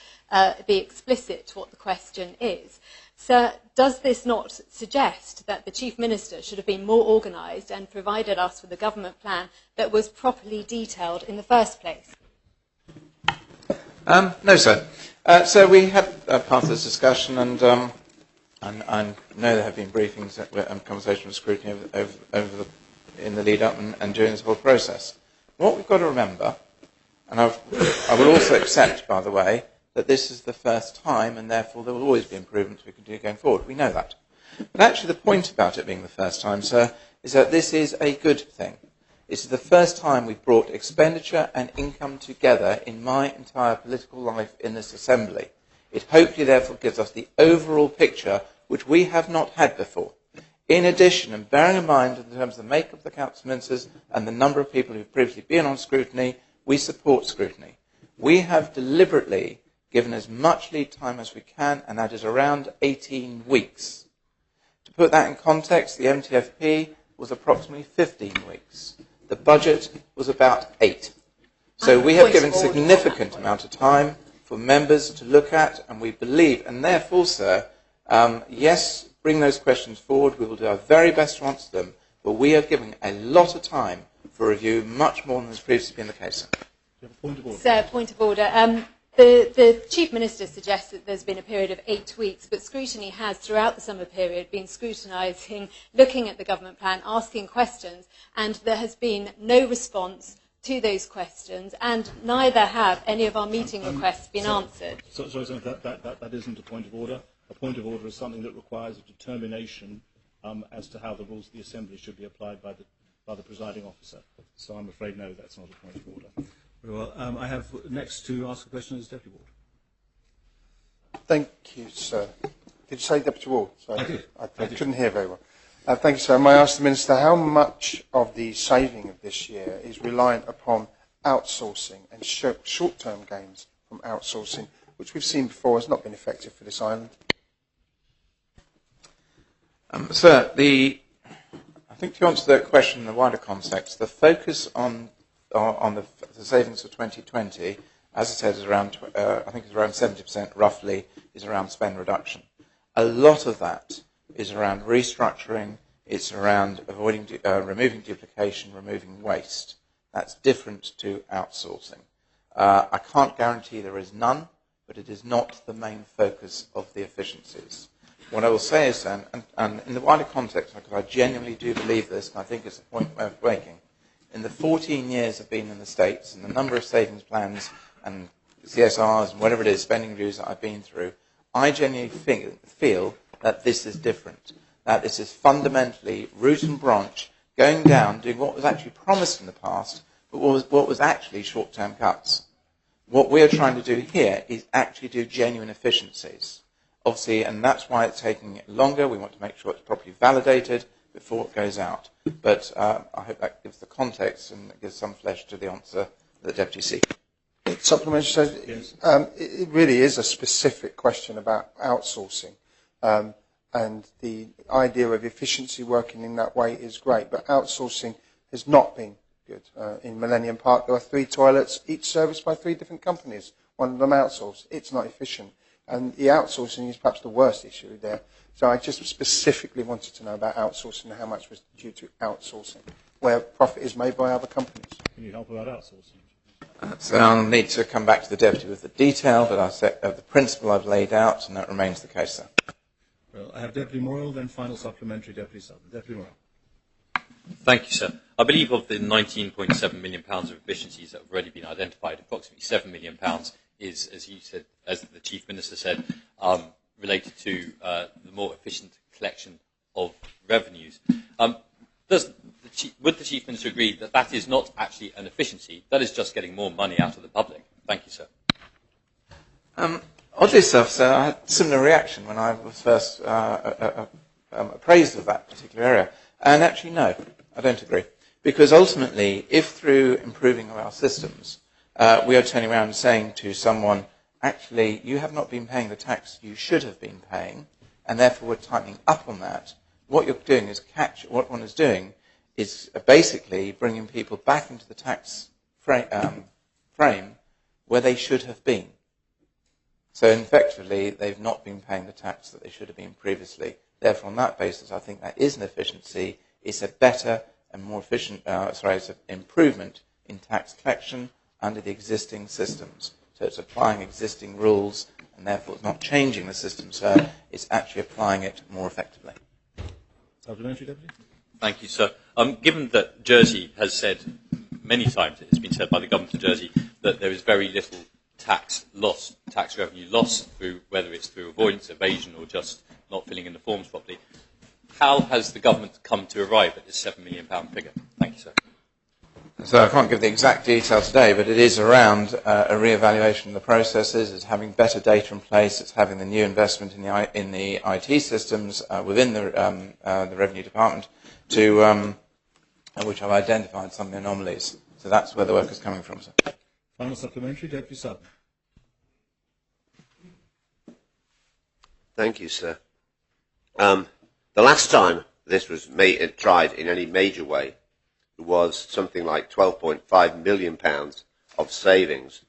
be explicit what the question is. Sir, does this not suggest that the Chief Minister should have been more organised and provided us with a government plan that was properly detailed in the first place? No, sir. So we had part of this discussion, and I know there have been briefings and conversations with scrutiny in the lead up and during this whole process. What we've got to remember, and I will also accept, by the way, that this is the first time and therefore there will always be improvements we can do going forward. We know that. But actually the point about it being the first time, sir, is that this is a good thing. This is the first time we've brought expenditure and income together in my entire political life in this Assembly. It hopefully therefore gives us the overall picture which we have not had before. In addition, and bearing in mind in terms of the makeup of the Council Ministers and the number of people who have previously been on scrutiny, we support scrutiny. We have deliberately given as much lead time as we can, and that is around 18 weeks. To put that in context, the MTFP was approximately 15 weeks. The budget was about 8. So we have given significant amount of time for members to look at, and we believe, and therefore, sir, yes, bring those questions forward. We will do our very best to answer them, but we are giving a lot of time for review, much more than has previously been the case, sir. You have a point of order. Sir, point of order. The Chief Minister suggests that there's been a period of 8 weeks, but scrutiny has, throughout the summer period, been scrutinising, looking at the government plan, asking questions, and there has been no response to those questions, and neither have any of our meeting requests been answered. Sorry, that isn't a point of order. A point of order is something that requires a determination as to how the rules of the Assembly should be applied by the presiding officer. So I'm afraid, no, that's not a point of order. Very well. I have next to ask a question is Deputy Ward. Thank you, sir. Did you say Deputy Ward? Sorry. I did. I couldn't hear very well. Thank you, sir. May I ask the Minister how much of the saving of this year is reliant upon outsourcing and short-term gains from outsourcing, which we've seen before has not been effective for this island? Sir, I think to answer that question in the wider context, the focus on the savings for 2020, as I said, is around, I think it's around 70% roughly, is around spend reduction. A lot of that is around restructuring, it's around removing duplication, removing waste. That's different to outsourcing. I can't guarantee there is none, but it is not the main focus of the efficiencies. What I will say is then, and in the wider context, because I genuinely do believe this, and I think it's a point worth making, in the 14 years I've been in the States, and the number of savings plans and CSRs and whatever it is, spending reviews that I've been through, I genuinely feel that this is different. That this is fundamentally root and branch, going down, doing what was actually promised in the past, but what was actually short-term cuts. What we're trying to do here is actually do genuine efficiencies. Obviously, and that's why it's taking longer. We want to make sure it's properly validated before it goes out. But I hope that gives the context and gives some flesh to the answer that the Deputy seeks. Supplementary says, yes. It really is a specific question about outsourcing. And the idea of efficiency working in that way is great. But outsourcing has not been good. In Millennium Park, there are 3 toilets, each serviced by 3 different companies. One of them outsourced. It's not efficient. And the outsourcing is perhaps the worst issue there. So I just specifically wanted to know about outsourcing and how much was due to outsourcing, where profit is made by other companies. Can you help about outsourcing? So I'll need to come back to the Deputy with the detail, but the principle I've laid out, and that remains the case, sir. Well, I have Deputy Morrell, then final supplementary, Deputy Southern. Deputy Morrell. Thank you, sir. I believe of the £19.7 million of efficiencies that have already been identified, approximately £7 million is, as you said, as the Chief Minister said, related to the more efficient collection of revenues. Would the Chief Minister agree that that is not actually an efficiency, that is just getting more money out of the public? Thank you, sir. Oddly enough, sir, I had a similar reaction when I was first appraised of that particular area. And actually, no, I don't agree. Because ultimately, if through improving our systems, we are turning around and saying to someone, actually, you have not been paying the tax you should have been paying, and therefore we're tightening up on that, what you're doing is what one is doing is basically bringing people back into the tax frame where they should have been. So effectively, they've not been paying the tax that they should have been previously. Therefore, on that basis, I think that is an efficiency. It's a better and more efficient, it's an improvement in tax collection under the existing systems. So it's applying existing rules, and therefore it's not changing the system, sir. It's actually applying it more effectively. Supplementary, Deputy. Thank you, sir. Given that Jersey has said many times, it has been said by the government of Jersey, that there is very little tax revenue loss, through whether it's through avoidance, evasion, or just not filling in the forms properly, how has the government come to arrive at this £7 million figure? Thank you, sir. So I can't give the exact detail today, but it is around a re-evaluation of the processes. It's having better data in place. It's having the new investment in the IT systems within the Revenue Department, which have identified some of the anomalies. So that's where the work is coming from, sir. Final supplementary, Deputy Southern. Thank you, sir. The last time this was tried in any major way was something like £12.5 million of savings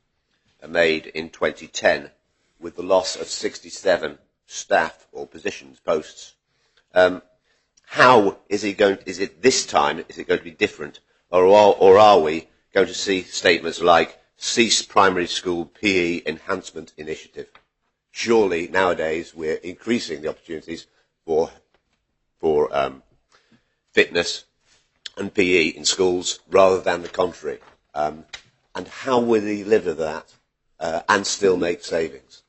made in 2010 with the loss of 67 staff or positions, posts. How is it this time, is it going to be different? Or are we going to see statements like cease primary school PE enhancement initiative? Surely nowadays we're increasing the opportunities for fitness and PE in schools rather than the contrary. And how will they deliver that and still make savings?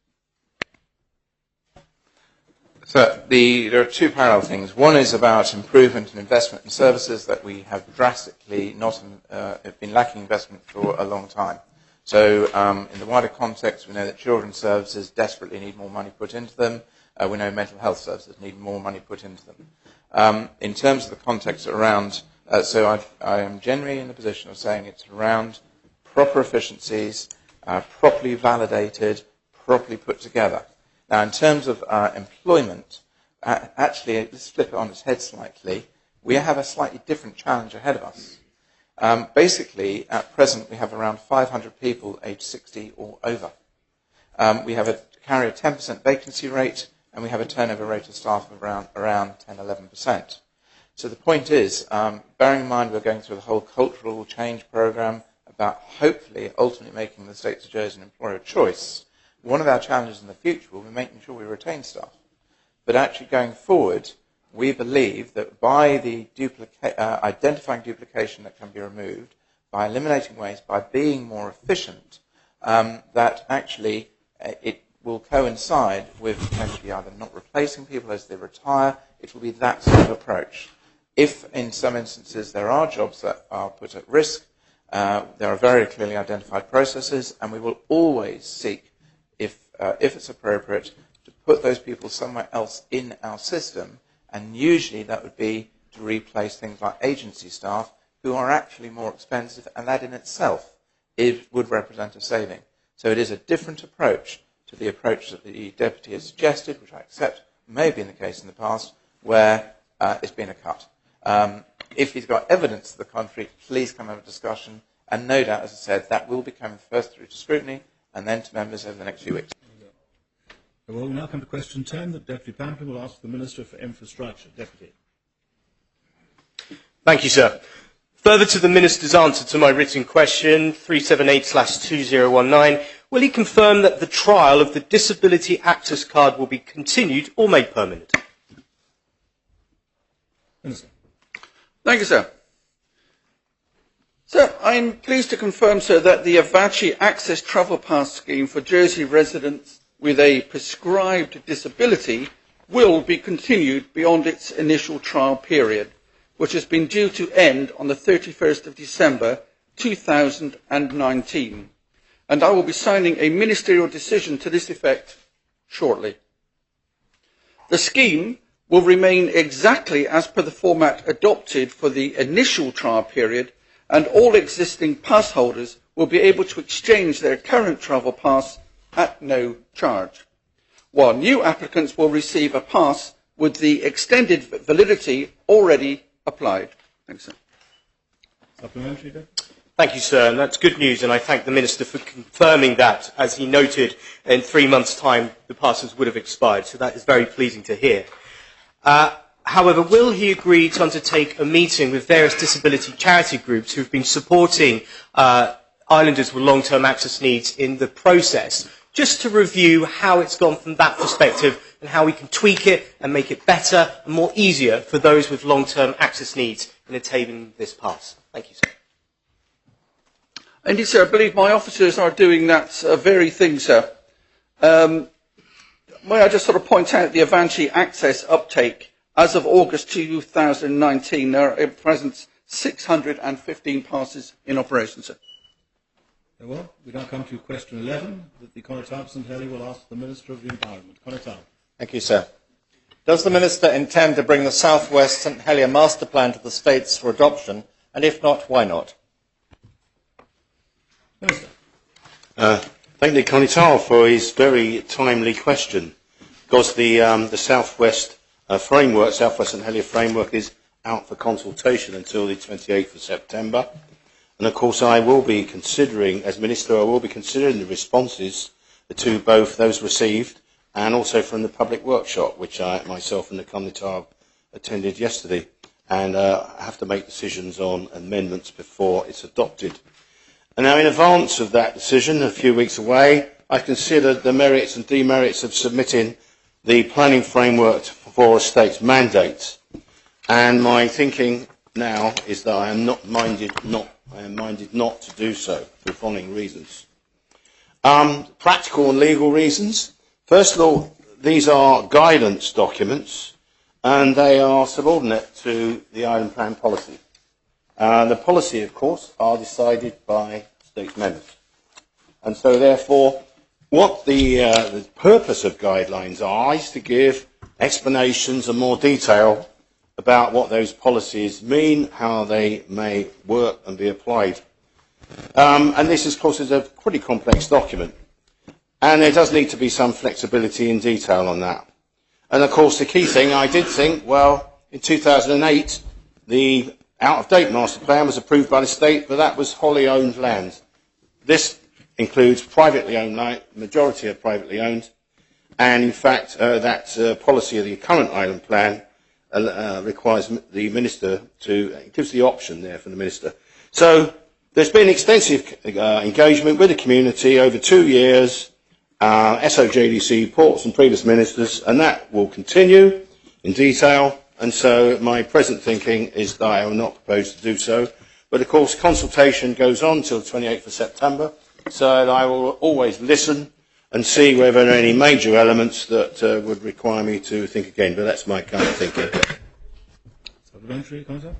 So there are 2 parallel things. One is about improvement and investment in services that we have drastically been lacking investment for a long time. So in the wider context, we know that children's services desperately need more money put into them. We know mental health services need more money put into them. In terms of the context around, so I am generally in the position of saying it's around proper efficiencies, properly validated, properly put together. Now, in terms of employment, actually, let's flip it on its head slightly. We have a slightly different challenge ahead of us. Basically, at present, we have around 500 people aged 60 or over. We carry a 10% vacancy rate, and we have a turnover rate of staff of around 10-11%. So the point is, bearing in mind we're going through the whole cultural change programme about hopefully ultimately making the States of Jersey an employer of choice, one of our challenges in the future will be making sure we retain staff. But actually going forward, we believe that by the identifying duplication that can be removed, by eliminating waste, by being more efficient, that actually it will coincide with potentially either not replacing people as they retire. It will be that sort of approach. If in some instances there are jobs that are put at risk, there are very clearly identified processes, and we will always seek, if it's appropriate, to put those people somewhere else in our system, and usually that would be to replace things like agency staff who are actually more expensive, and that in itself would represent a saving. So it is a different approach to the approach that the Deputy has suggested, which I accept may have been the case in the past, where it's been a cut. If he's got evidence to the contrary, please come have a discussion, and no doubt, as I said, that will be coming first through to scrutiny and then to members over the next few weeks. Well, we now come to question 10 that Deputy Pampling will ask the Minister for Infrastructure. Deputy. Thank you, sir. Further to the Minister's answer to my written question, 378/2019, will he confirm that the trial of the Disability Access Card will be continued or made permanent? Minister. Thank you, sir. Sir, I'm pleased to confirm, sir, that the Avachi Access Travel Pass scheme for Jersey residents with a prescribed disability will be continued beyond its initial trial period, which has been due to end on the 31st of December 2019. And I will be signing a ministerial decision to this effect shortly. The scheme will remain exactly as per the format adopted for the initial trial period, and all existing pass holders will be able to exchange their current travel pass at no charge, while new applicants will receive a pass with the extended validity already applied. Thanks, sir. Supplementary, then? Thank you, sir, and that's good news, and I thank the Minister for confirming that. As he noted, in 3 months' time the passes would have expired, so that is very pleasing to hear. However, will he agree to undertake a meeting with various disability charity groups who have been supporting islanders with long-term access needs in the process, just to review how it's gone from that perspective and how we can tweak it and make it better and more easier for those with long-term access needs in attaining this pass? Thank you, sir. Indeed, sir, I believe my officers are doing that very thing, sir. May I just sort of point out the Avachi Access uptake? As of August 2019, there are at present 615 passes in operation, sir. Very well, we now come to question 11 that the Conor St Heli will ask the Minister of the Environment. Conor. Thank you, sir. Does the Minister intend to bring the South West St Helier master plan to the States for adoption, and if not, why not? Minister. Thank you, Conor, for his very timely question, because the South West framework, South West St Helier framework, is out for consultation until the 28th of September. And of course I will be considering, as Minister, I will be considering the responses to both those received and also from the public workshop, which I myself and the Conor attended yesterday, and have to make decisions on amendments before it's adopted. And now, in advance of that decision, a few weeks away, I considered the merits and demerits of submitting the planning framework for a state's mandate. And my thinking now is that I am minded not to do so for the following reasons. Practical and legal reasons. First of all, these are guidance documents, and they are subordinate to the island plan policy. The policy, of course, are decided by state members. And so, therefore, what the purpose of guidelines are is to give explanations and more detail about what those policies mean, how they may work and be applied. And this, of course, is a pretty complex document. And there does need to be some flexibility in detail on that. And of course, the key thing, I did think, well, in 2008, the out-of-date master plan was approved by the state, but that was wholly owned land. This includes privately owned land, majority are privately owned, and in fact, that policy of the current island plan requires the minister to, it gives the option there for the minister. So there's been extensive engagement with the community over 2 years, SOJDC reports and previous ministers, and that will continue in detail. And so my present thinking is that I will not propose to do so. But of course, consultation goes on till 28th of September, so I will always listen and see whether there are any major elements that would require me to think again. But that's my current thinking. Supplementary, Counselor?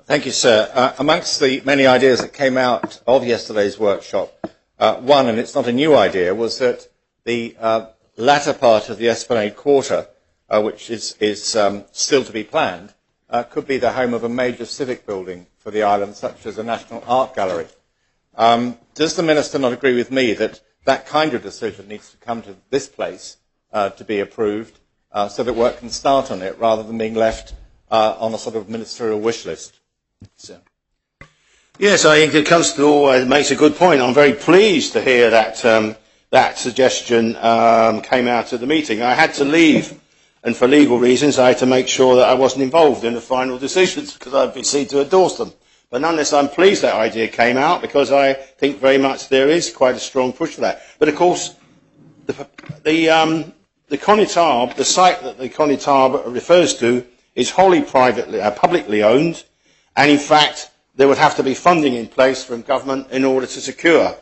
Thank you, sir. Amongst the many ideas that came out of yesterday's workshop, one, and it's not a new idea, was that the latter part of the Esplanade Quarter, which is still to be planned, could be the home of a major civic building for the island, such as a National Art Gallery. Does the Minister not agree with me that that kind of decision needs to come to this place to be approved so that work can start on it, rather than being left on a sort of ministerial wish list? So. Yes, I think the Constable makes a good point. I'm very pleased to hear that that suggestion came out of the meeting. I had to leave, and for legal reasons, I had to make sure that I wasn't involved in the final decisions because I'd be seen to endorse them. But nonetheless, I'm pleased that idea came out because I think very much there is quite a strong push for that. But of course, the Conitab, the site that the Conitab refers to, is wholly publicly owned, and in fact, there would have to be funding in place from government in order to secure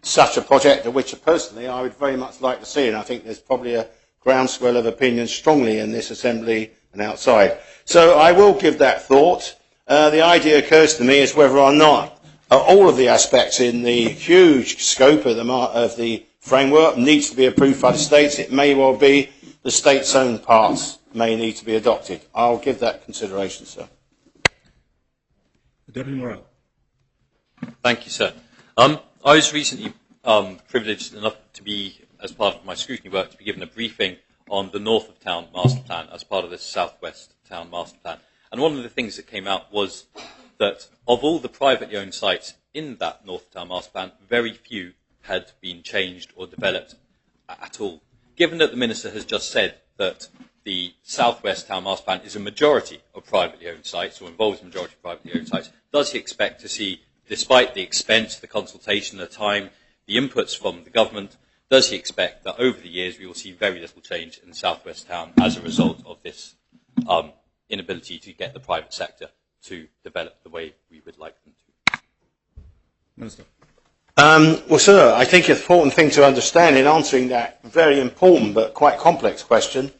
such a project, which personally I would very much like to see, and I think there's probably a groundswell of opinion strongly in this Assembly and outside. So I will give that thought. The idea occurs to me is whether or not all of the aspects in the huge scope of the framework needs to be approved by the states. It may well be the states' own parts may need to be adopted. I'll give that consideration, sir. Deputy Morrell. Thank you, sir. I was recently privileged enough to be, as part of my scrutiny work, to be given a briefing on the North of Town Master Plan as part of the South West Town Master Plan. And one of the things that came out was that of all the privately owned sites in that North of Town Master Plan, very few had been changed or developed at all. Given that the Minister has just said that the South West Town Master Plan is a majority of privately owned sites, or involves a majority of privately owned sites, does he expect to see, despite the expense, the consultation, the time, the inputs from the government, does he expect that over the years we will see very little change in South West Town as a result of this inability to get the private sector to develop the way we would like them to? Minister. Well, sir, I think an important thing to understand in answering that very important but quite complex question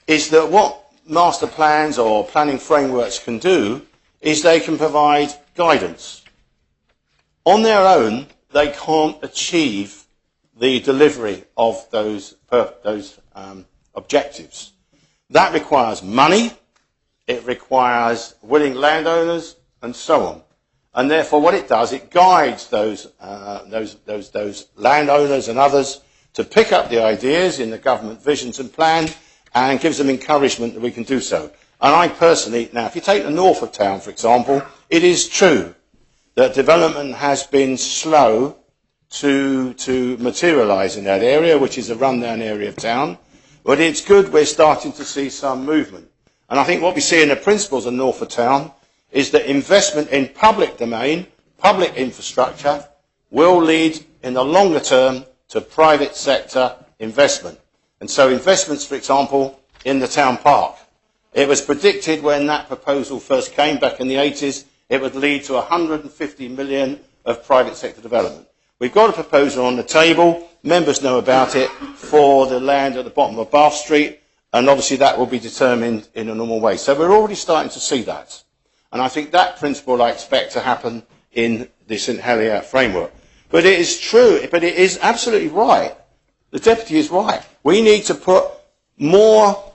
is that what master plans or planning frameworks can do is they can provide guidance. On their own, they can't achieve the delivery of those objectives. That requires money, it requires willing landowners, and so on. And therefore, what it does, it guides those landowners and others to pick up the ideas in the government visions and plan, and gives them encouragement that we can do so. And I personally, now if you take the north of town, for example, it is true that development has been slow to materialise in that area, which is a rundown area of town, but it's good we're starting to see some movement. And I think what we see in the principles of north of town is that investment in public domain, public infrastructure, will lead in the longer term to private sector investment. And so investments, for example, in the town park. It was predicted when that proposal first came back in the 80s, it would lead to 150 million of private sector development. We've got a proposal on the table, members know about it, for the land at the bottom of Bath Street, and obviously that will be determined in a normal way. So we're already starting to see that. And I think that principle I expect to happen in the St Helier framework. But it is true, but it is absolutely right. The Deputy is right. We need to put more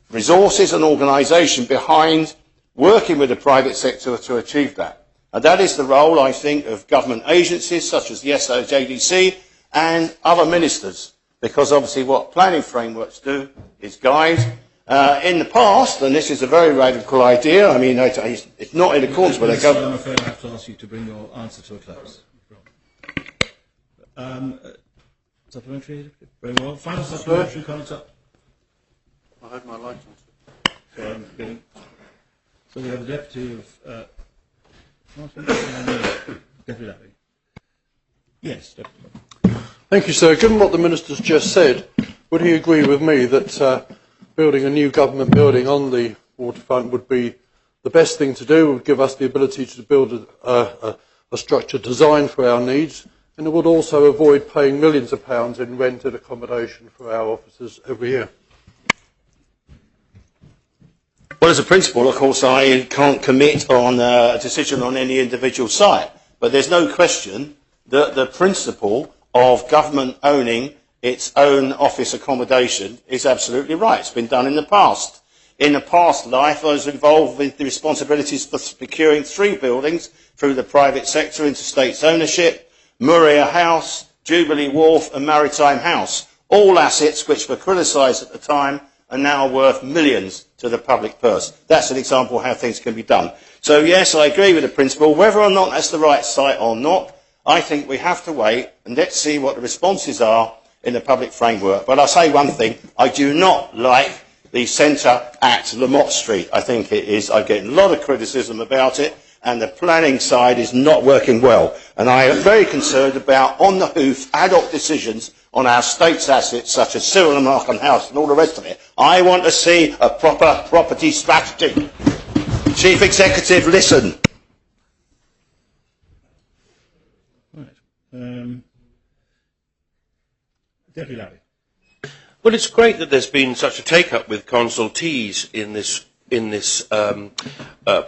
resources and organisation behind working with the private sector to achieve that. And that is the role, I think, of government agencies such as the SOJDC and other ministers. because obviously what planning frameworks do is guide. In the past, and this is a very radical idea, I mean, it's not in accordance with the government. I'm afraid I have to ask you to bring your answer to a close. Supplementary? Very well. Final supplementary comments up. I had my light on. So I'm beginning. So we have the Deputy of Martin, Deputy Lappy. Yes, Deputy. Thank you, sir. Given what the Minister's just said, would he agree with me that building a new government building on the waterfront would be the best thing to do, would give us the ability to build a structure designed for our needs, and it would also avoid paying millions of pounds in rented accommodation for our officers every year? Well, as a principle, of course, I can't commit on a decision on any individual site, but there's no question that the principle of government owning its own office accommodation is absolutely right. It's been done in the past. In a past life, I was involved with the responsibilities for securing 3 buildings through the private sector into states ownership: Murrier House, Jubilee Wharf and Maritime House. All assets which were criticised at the time are now worth millions to the public purse. That's an example of how things can be done. So yes, I agree with the principle. Whether or not that's the right site or not, I think we have to wait and let's see what the responses are in the public framework. But I'll say one thing, I do not like the centre at Lamott Street. I think it is, I get a lot of criticism about it, and the planning side is not working well. And I am very concerned about on the hoof ad hoc decisions on our state's assets such as Cyril and Markham House and all the rest of it. I want to see a proper property strategy. Chief Executive, listen. Right. Deputy Larry. Well, it's great that there's been such a take-up with consultees in this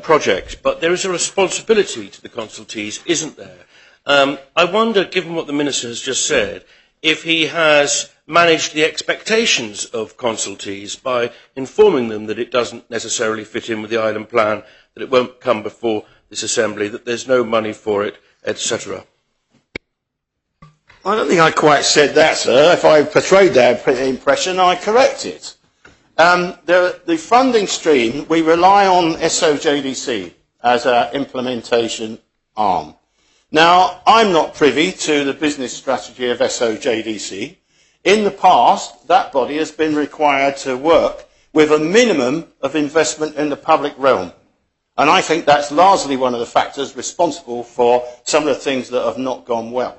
project, but there is a responsibility to the consultees, isn't there? I wonder, given what the Minister has just said, if he has managed the expectations of consultees by informing them that it doesn't necessarily fit in with the island plan, that it won't come before this Assembly, that there's no money for it, etc. I don't think I quite said that, sir. If I portrayed that impression, I correct it. The funding stream, we rely on SOJDC as our implementation arm. Now, I'm not privy to the business strategy of SOJDC. In the past, that body has been required to work with a minimum of investment in the public realm. And I think that's largely one of the factors responsible for some of the things that have not gone well.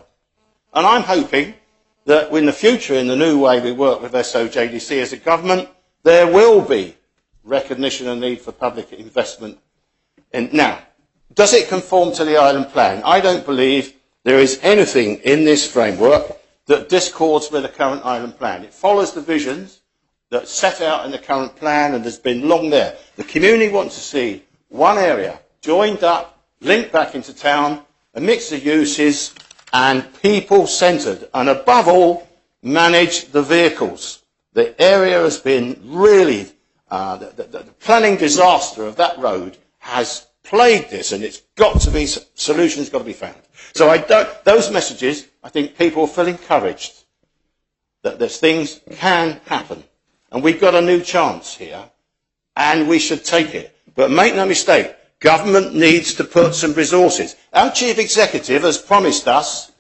And I'm hoping that in the future, in the new way we work with SOJDC as a government, there will be recognition and need for public investment. Now, does it conform to the island plan? I don't believe there is anything in this framework that discords with the current island plan. It follows the visions that are set out in the current plan and has been long there. The community wants to see one area joined up, linked back into town, a mix of uses, and people-centred, and above all, manage the vehicles. The area has been really, the planning disaster of that road has plagued this, and it's got to be, solutions got to be found. So those messages, I think people feel encouraged that these things can happen. And we've got a new chance here, and we should take it. But make no mistake, government needs to put some resources. Our Chief Executive has promised us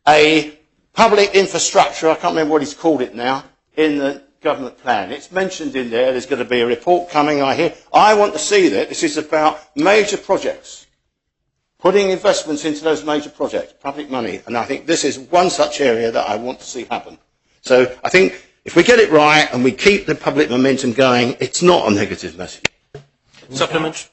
a public infrastructure, I can't remember what he's called it now, in the government plan. It's mentioned in there, there's going to be a report coming, I hear. I want to see that. This is about major projects, putting investments into those major projects, public money, and I think this is one such area that I want to see happen. So I think if we get it right and we keep the public momentum going, it's not a negative message. Supplement?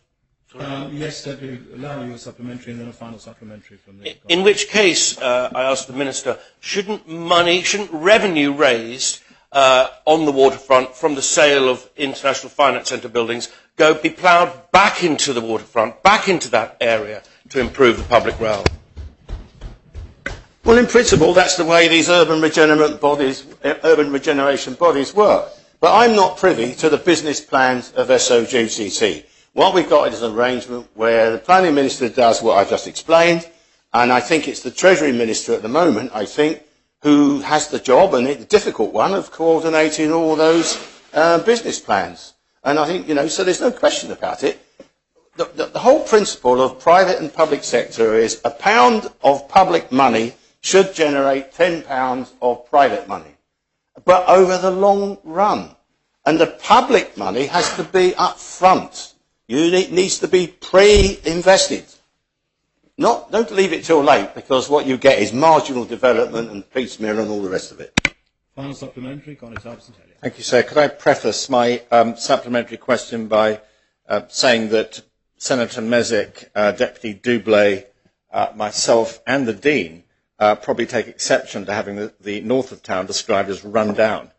Yes, allow you a supplementary and then a final supplementary from the... In which case, I ask the Minister, shouldn't revenue raised on the waterfront from the sale of International Finance Centre buildings be ploughed back into the waterfront, back into that area to improve the public realm? Well, in principle, that's the way these urban regeneration bodies work. But I'm not privy to the business plans of SOGCC. What we've got is an arrangement where the Planning Minister does what I've just explained, and I think it's the Treasury Minister at the moment, I think, who has the job, and the difficult one, of coordinating all those business plans. And I think, so there's no question about it. The whole principle of private and public sector is a pound of public money should generate £10 of private money, but over the long run. And the public money has to be up front. It needs to be pre-invested. Don't leave it till late, because what you get is marginal development and piecemeal and all the rest of it. Final supplementary, Connie Thompson-Taylor. Thank you, sir. Could I preface my supplementary question by saying that Senator Mezek, Deputy Doublé, myself and the Dean probably take exception to having the north of town described as run down.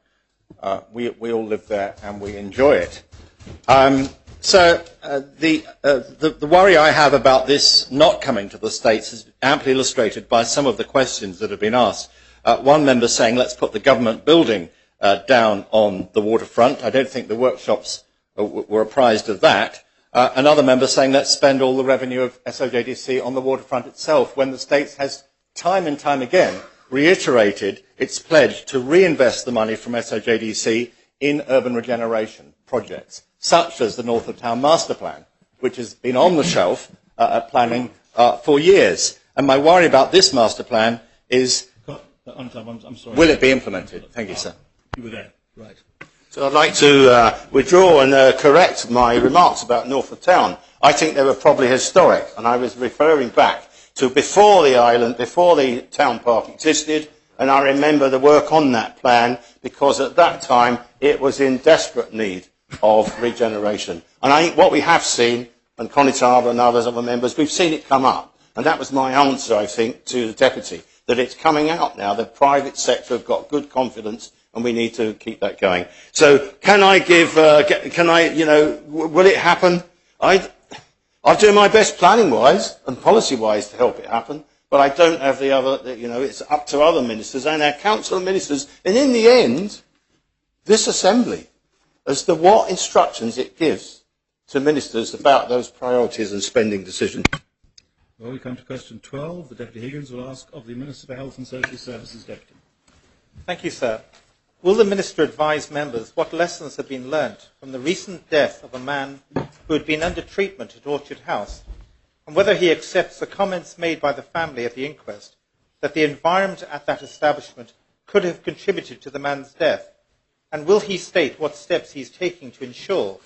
We all live there and we enjoy it. So the worry I have about this not coming to the States is amply illustrated by some of the questions that have been asked. One member saying, let's put the government building down on the waterfront. I don't think the workshops were apprised of that. Another member saying, let's spend all the revenue of SOJDC on the waterfront itself, when the States has time and time again reiterated its pledge to reinvest the money from SOJDC in urban regeneration projects, such as the North of Town Master Plan, which has been on the shelf at planning for years. And my worry about this master plan is, I'm sorry. Will it be implemented? Thank you, sir. You were there, right. So I'd like to withdraw and correct my remarks about North of Town. I think they were probably historic, and I was referring back to before the island, before the town park existed, and I remember the work on that plan, because at that time it was in desperate need of regeneration. And I think what we have seen, and Connie Tarver and others, other members, we've seen it come up. And that was my answer, I think, to the Deputy, that it's coming out now. The private sector have got good confidence, and we need to keep that going. So can I give, will it happen? I'll do my best planning-wise and policy-wise to help it happen, but I don't have the other, it's up to other ministers and our council of ministers, and in the end, this assembly, as to what instructions it gives to ministers about those priorities and spending decisions. Well, we come to question 12. The Deputy Higgins will ask of the Minister for Health and Social Services. Deputy. Thank you, sir. Will the Minister advise members what lessons have been learnt from the recent death of a man who had been under treatment at Orchard House, and whether he accepts the comments made by the family at the inquest that the environment at that establishment could have contributed to the man's death? And will he state what steps he is taking to ensure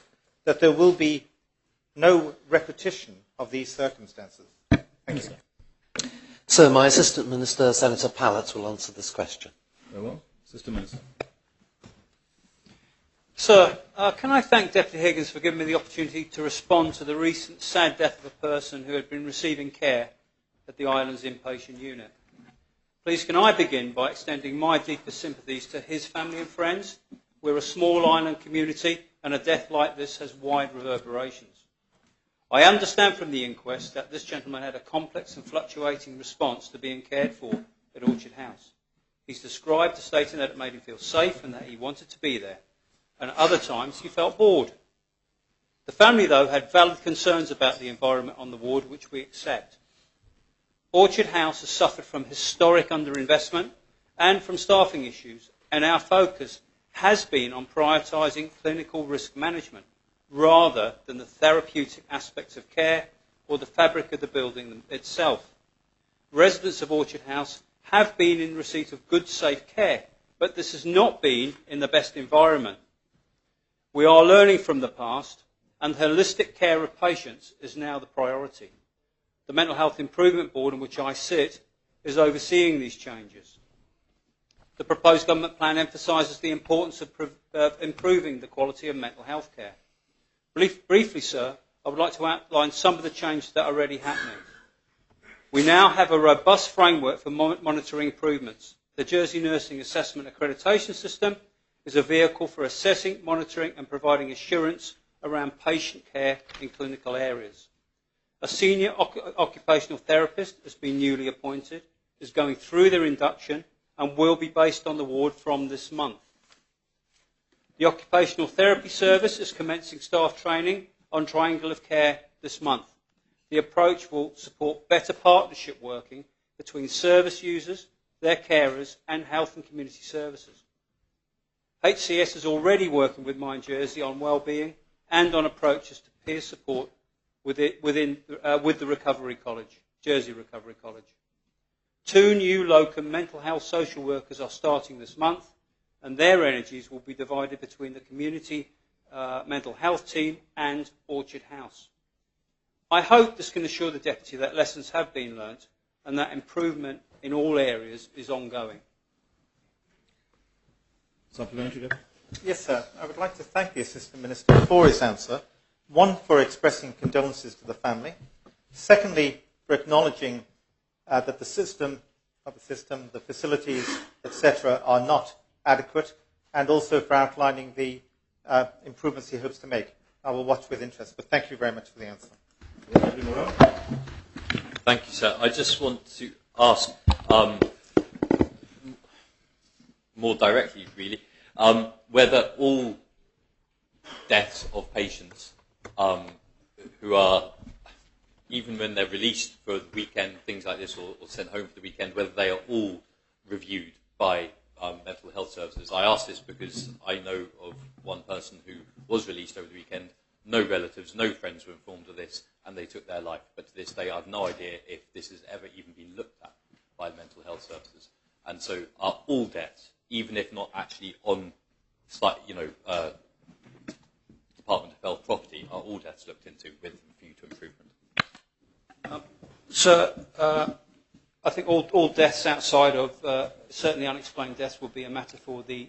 that there will be no repetition of these circumstances? Thank you. Sir, my Assistant Minister, Senator Pallett, will answer this question. Very well. Assistant Minister. Sir, can I thank Deputy Higgins for giving me the opportunity to respond to the recent sad death of a person who had been receiving care at the island's inpatient unit. Please can I begin by extending my deepest sympathies to his family and friends. We're a small island community, and a death like this has wide reverberations. I understand from the inquest that this gentleman had a complex and fluctuating response to being cared for at Orchard House. He's described as stating that it made him feel safe and that he wanted to be there, and at other times he felt bored. The family, though, had valid concerns about the environment on the ward, which we accept. Orchard House has suffered from historic underinvestment and from staffing issues, and our focus has been on prioritising clinical risk management rather than the therapeutic aspects of care or the fabric of the building itself. Residents of Orchard House have been in receipt of good, safe care, but this has not been in the best environment. We are learning from the past, and holistic care of patients is now the priority. The Mental Health Improvement Board, in which I sit, is overseeing these changes. The proposed government plan emphasises the importance of improving the quality of mental health care. Briefly, sir, I would like to outline some of the changes that are already happening. We now have a robust framework for monitoring improvements. The Jersey Nursing Assessment Accreditation System is a vehicle for assessing, monitoring and providing assurance around patient care in clinical areas. A senior occupational therapist has been newly appointed, is going through their induction and will be based on the ward from this month. The Occupational Therapy Service is commencing staff training on Triangle of Care this month. The approach will support better partnership working between service users, their carers and health and community services. HCS is already working with Mind Jersey on wellbeing and on approaches to peer support with the Recovery College, Jersey Recovery College. 2 new locum mental health social workers are starting this month, and their energies will be divided between the community mental health team and Orchard House. I hope this can assure the Deputy that lessons have been learnt and that improvement in all areas is ongoing. Supplementary. Yes, sir. I would like to thank the Assistant Minister for his answer. One, for expressing condolences to the family. Secondly, for acknowledging that the system, the facilities, etc., are not adequate, and also for outlining the improvements he hopes to make. I will watch with interest, but thank you very much for the answer. Thank you, sir. I just want to ask, more directly, really, whether all deaths of patients who are, even when they're released for the weekend, things like this, or sent home for the weekend, whether they are all reviewed by mental health services. I ask this because I know of one person who was released over the weekend. No relatives, no friends were informed of this, and they took their life. But to this day, I have no idea if this has ever even been looked at by the mental health services. And so, are all deaths, even if not actually on, Department of Health property, are all deaths looked into with a view to improvement? Sir, I think all deaths outside of certainly unexplained deaths will be a matter for the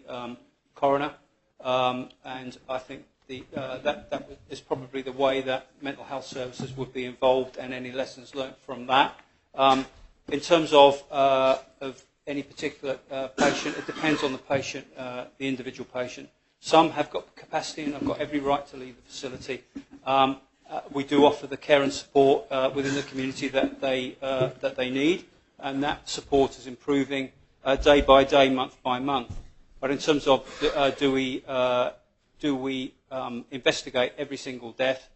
coroner, and I think that is probably the way that mental health services would be involved, and any lessons learnt from that. In terms of any particular patient, it depends on the patient, the individual patient. Some have got capacity and have got every right to leave the facility. We do offer the care and support within the community that they need, and that support is improving day by day, month by month. But in terms of do we investigate every single death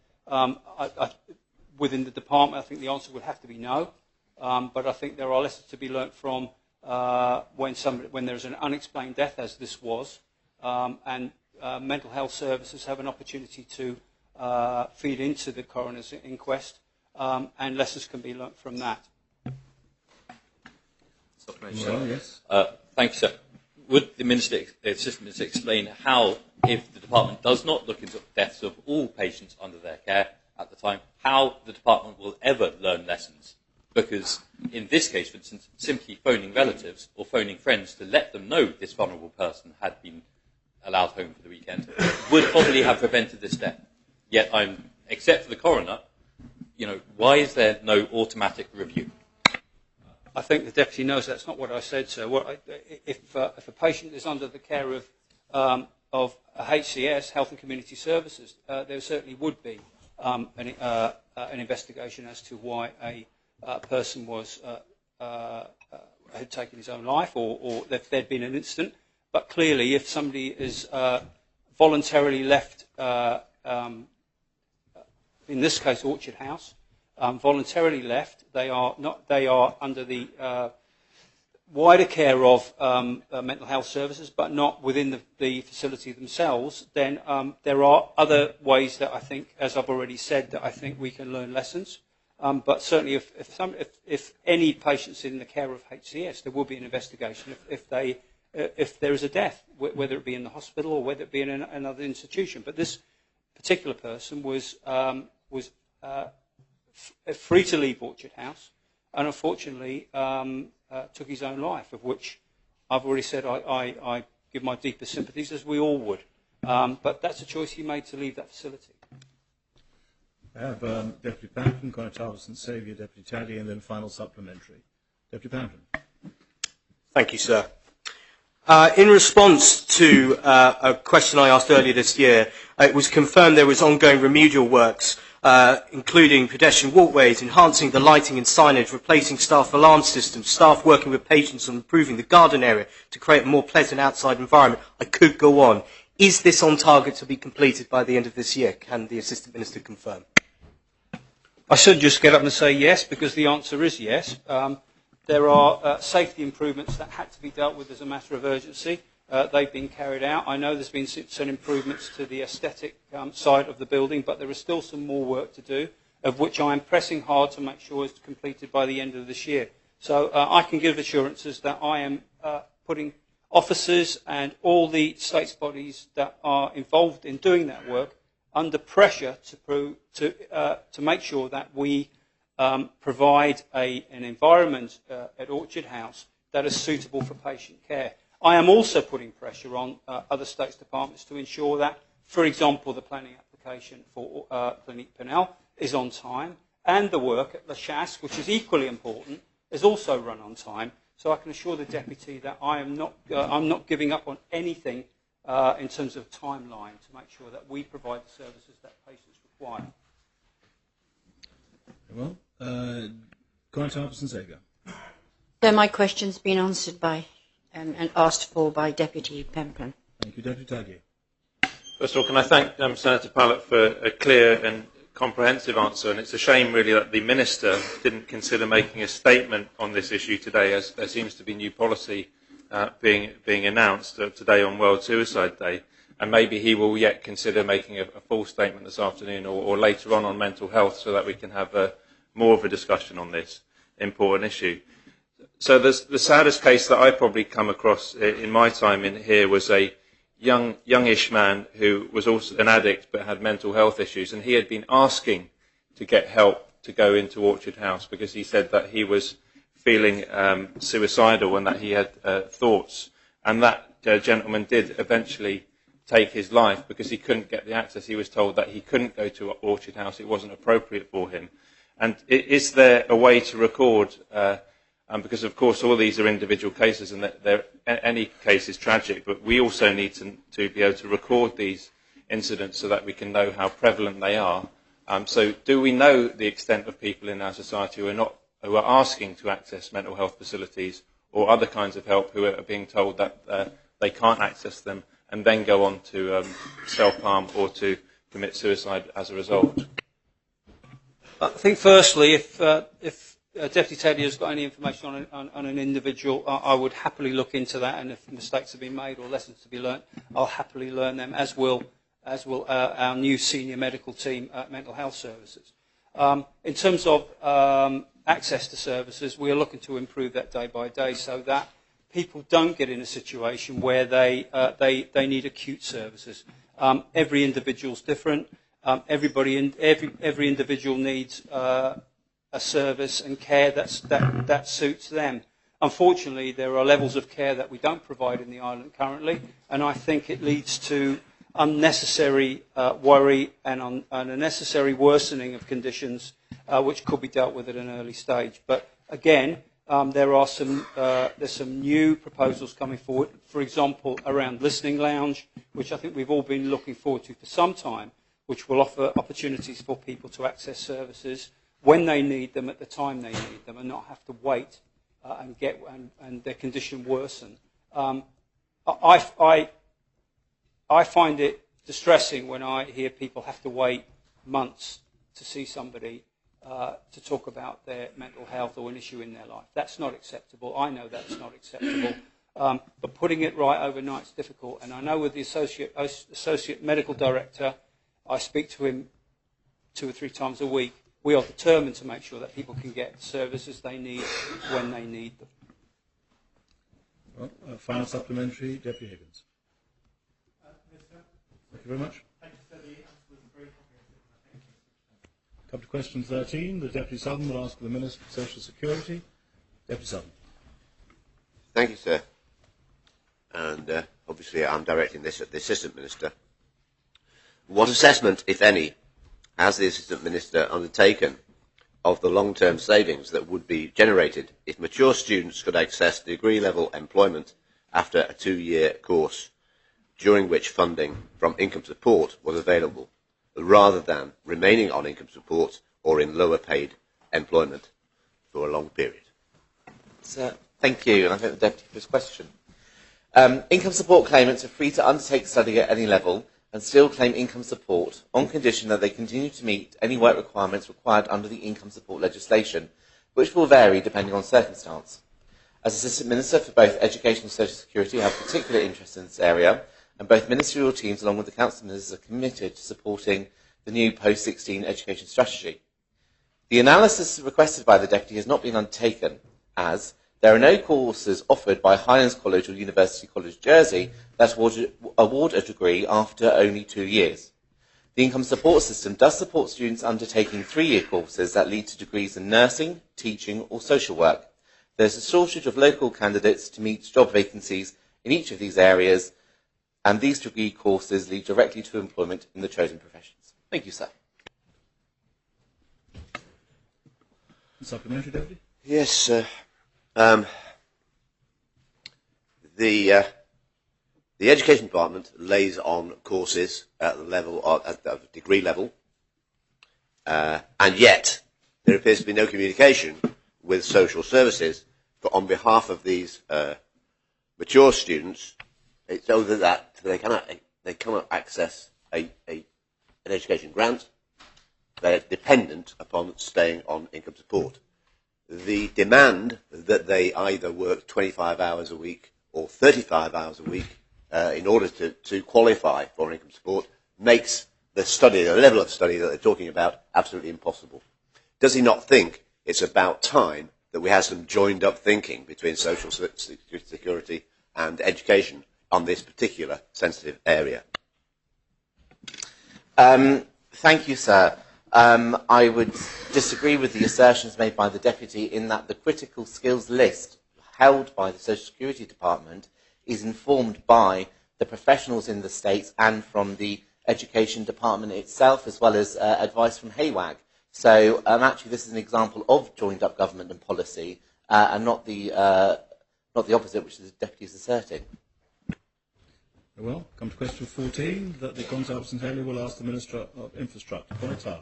within the department, I think the answer would have to be no. But I think there are lessons to be learnt from when there is an unexplained death, as this was, and mental health services have an opportunity to feed into the coroner's inquest, and lessons can be learnt from that. Well, yes. Thank you, sir. Would the Assistant Minister explain how, if the department does not look into deaths of all patients under their care at the time, how the department will ever learn lessons? Because in this case, for instance, simply phoning relatives or phoning friends to let them know this vulnerable person had been allowed home for the weekend would probably have prevented this death. Yet, except for the coroner, why is there no automatic review? I think the Deputy knows that's not what I said, sir. If a patient is under the care of HCS, Health and Community Services, there certainly would be an investigation as to why a person had taken his own life, or if there had been an incident. But clearly, if somebody is voluntarily left, in this case Orchard House, voluntarily left, they are under the wider care of mental health services, but not within the facility themselves, then there are other ways that I think, as I've already said, that I think we can learn lessons. But certainly, if any patients in the care of HCS, there will be an investigation if there is a death, whether it be in the hospital or whether it be in another institution. But this particular person was free to leave Orchard House, and unfortunately took his own life, of which I've already said I give my deepest sympathies, as we all would. But that's a choice he made to leave that facility. I have Deputy Pampton, Conor St Saviour, Deputy Talley, and then final supplementary. Deputy Pampton. Thank you, sir. In response to a question I asked earlier this year, it was confirmed there was ongoing remedial works, including pedestrian walkways, enhancing the lighting and signage, replacing staff alarm systems, staff working with patients on improving the garden area to create a more pleasant outside environment. I could go on. Is this on target to be completed by the end of this year? Can the Assistant Minister confirm? I should just get up and say yes, because the answer is yes. there are safety improvements that had to be dealt with as a matter of urgency. They've been carried out. I know there's been some improvements to the aesthetic side of the building, but there is still some more work to do, of which I am pressing hard to make sure is completed by the end of this year. So I can give assurances that I am putting officers and all the states bodies that are involved in doing that work under pressure to make sure that we provide an environment at Orchard House that is suitable for patient care. I am also putting pressure on other states departments to ensure that, for example, the planning application for Clinique Pinel is on time, and the work at La Chasse, which is equally important, is also run on time. So I can assure the Deputy that I'm not giving up on anything in terms of timeline to make sure that we provide the services that patients require. Well, Connie Harbison-Sega. So my question's been answered by and asked for by Deputy Pemplin. Thank you, Deputy Taggi. First of all, can I thank Senator Pallett for a clear and comprehensive answer, and it's a shame really that the Minister didn't consider making a statement on this issue today, as there seems to be new policy being announced today on World Suicide Day, and maybe he will yet consider making a full statement this afternoon or later on mental health, so that we can have more of a discussion on this important issue. So the saddest case that I probably come across in my time in here was a youngish man who was also an addict but had mental health issues, and he had been asking to get help to go into Orchard House because he said that he was feeling suicidal and that he had thoughts, and that gentleman did eventually take his life because he couldn't get the access. He was told that he couldn't go to Orchard House, it wasn't appropriate for him. And is there a way to record, because of course all these are individual cases and any case is tragic, but we also need to be able to record these incidents so that we can know how prevalent they are. So do we know the extent of people in our society who are asking to access mental health facilities or other kinds of help, who are being told that they can't access them and then go on to self-harm or to commit suicide as a result? I think firstly, if Deputy Teddy has got any information on an individual, I would happily look into that, and if mistakes have been made or lessons to be learnt, I'll happily learn them, as will our new senior medical team at Mental Health Services. In terms of access to services, we are looking to improve that day by day so that people don't get in a situation where they need acute services. Every individual is different. Every individual needs a service and care that suits them. Unfortunately, there are levels of care that we don't provide in the island currently, and I think it leads to unnecessary worry and unnecessary worsening of conditions which could be dealt with at an early stage. But again, there's some new proposals coming forward, for example, around Listening Lounge, which I think we've all been looking forward to for some time, which will offer opportunities for people to access services when they need them at the time they need them and not have to wait and their condition worsen. I find it distressing when I hear people have to wait months to see somebody to talk about their mental health or an issue in their life. That's not acceptable. I know that's not acceptable. But putting it right overnight is difficult. And I know with the associate medical director, I speak to him 2 or 3 times a week. We are determined to make sure that people can get the services they need when they need them. Well, final supplementary, Deputy Higgins. Thank you very much. Come to question 13. The Deputy Southern will ask the Minister for Social Security. Deputy Southern. Thank you, sir. And obviously I'm directing this at the Assistant Minister. What assessment, if any, has the Assistant Minister undertaken of the long-term savings that would be generated if mature students could access degree-level employment after a 2-year course, during which funding from income support was available, rather than remaining on income support or in lower-paid employment for a long period? Thank you, and I thank the Deputy for his question. Income support claimants are free to undertake study at any level and still claim income support on condition that they continue to meet any work requirements required under the income support legislation which will vary depending on circumstance. As Assistant Minister for both Education and Social Security, I have particular interest in this area, and both ministerial teams along with the Council of Ministers are committed to supporting the new post-16 education strategy. The analysis requested by the Deputy has not been undertaken, as there are no courses offered by Highlands College or University College Jersey that award a degree after only 2 years. The income support system does support students undertaking 3-year courses that lead to degrees in nursing, teaching or social work. There is a shortage of local candidates to meet job vacancies in each of these areas, and these degree courses lead directly to employment in the chosen professions. Thank you, sir. Supplementary, Deputy? Yes, sir. The Education Department lays on courses at the level at the degree level, and yet there appears to be no communication with social services on behalf of these mature students, so that they cannot access an education grant. They are dependent upon staying on income support. The demand that they either work 25 hours a week or 35 hours a week in order to qualify for income support makes the level of study that they're talking about, absolutely impossible. Does he not think it's about time that we have some joined up thinking between social security and education on this particular sensitive area? Thank you, sir. I would disagree with the assertions made by the Deputy in that the critical skills list held by the Social Security Department is informed by the professionals in the States and from the Education Department itself, as well as advice from HAWAG. So actually this is an example of joined up government and policy, and not the opposite, which the Deputy is asserting. Well, come to question 14, that the Constable of St Helier will ask the Minister of Infrastructure. Connettar.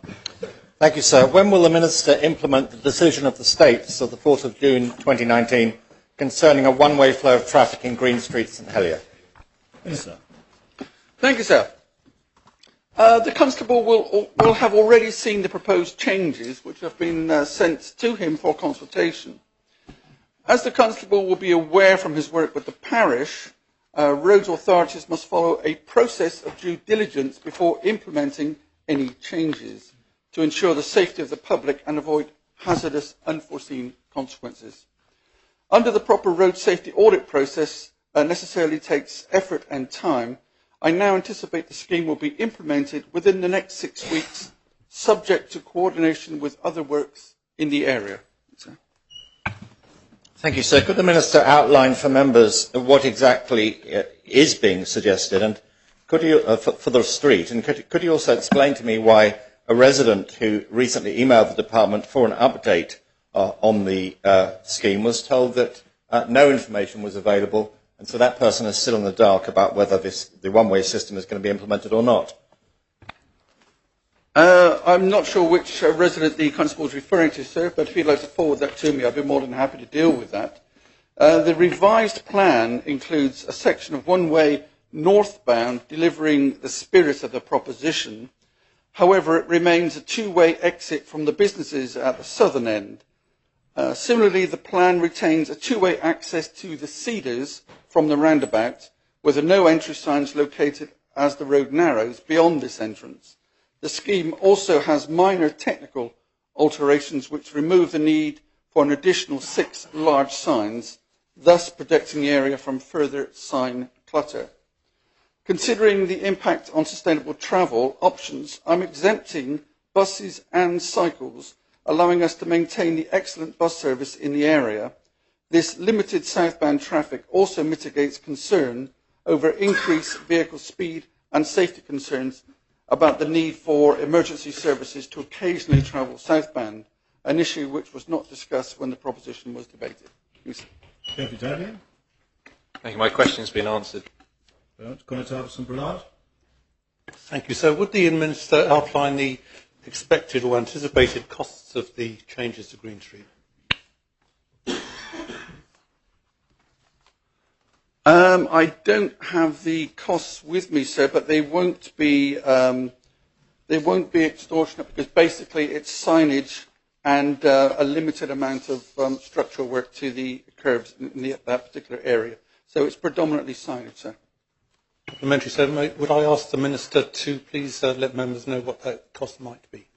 Thank you, sir. When will the Minister implement the decision of the States of the 4th of June 2019 concerning a one-way flow of traffic in Green Street, St Helier? Minister. Thank you, sir. The Constable will have already seen the proposed changes which have been sent to him for consultation. As the Constable will be aware from his work with the parish, roads authorities must follow a process of due diligence before implementing any changes to ensure the safety of the public and avoid hazardous unforeseen consequences. Under the proper road safety audit process necessarily takes effort and time, I now anticipate the scheme will be implemented within the next 6 weeks, subject to coordination with other works in the area. Thank you, sir. Could the Minister outline for members what exactly is being suggested, and could you, for the street, and could you also explain to me why a resident who recently emailed the department for an update on the scheme was told that no information was available, and so that person is still in the dark about whether the one-way system is going to be implemented or not? I'm not sure which resident the Constable is referring to, sir, but if you'd like to forward that to me, I'd be more than happy to deal with that. The revised plan includes a section of one-way northbound delivering the spirit of the proposition. However, it remains a two-way exit from the businesses at the southern end. Similarly, the plan retains a two-way access to the Cedars from the roundabout, with the no entry signs located as the road narrows beyond this entrance. The scheme also has minor technical alterations which remove the need for an additional 6 large signs, thus protecting the area from further sign clutter. Considering the impact on sustainable travel options, I'm exempting buses and cycles, allowing us to maintain the excellent bus service in the area. This limited southbound traffic also mitigates concern over increased vehicle speed and safety concerns about the need for emergency services to occasionally travel southbound, an issue which was not discussed when the proposition was debated. Deputy Daniel. Thank you. My question has been answered. Thank you. So would the Minister outline the expected or anticipated costs of the changes to Green Street? I don't have the costs with me, sir, but they won't be extortionate, because basically it's signage and a limited amount of structural work to the curbs in that particular area. So it's predominantly signage, sir. Supplementary, sir. Would I ask the Minister to please let members know what that cost might be?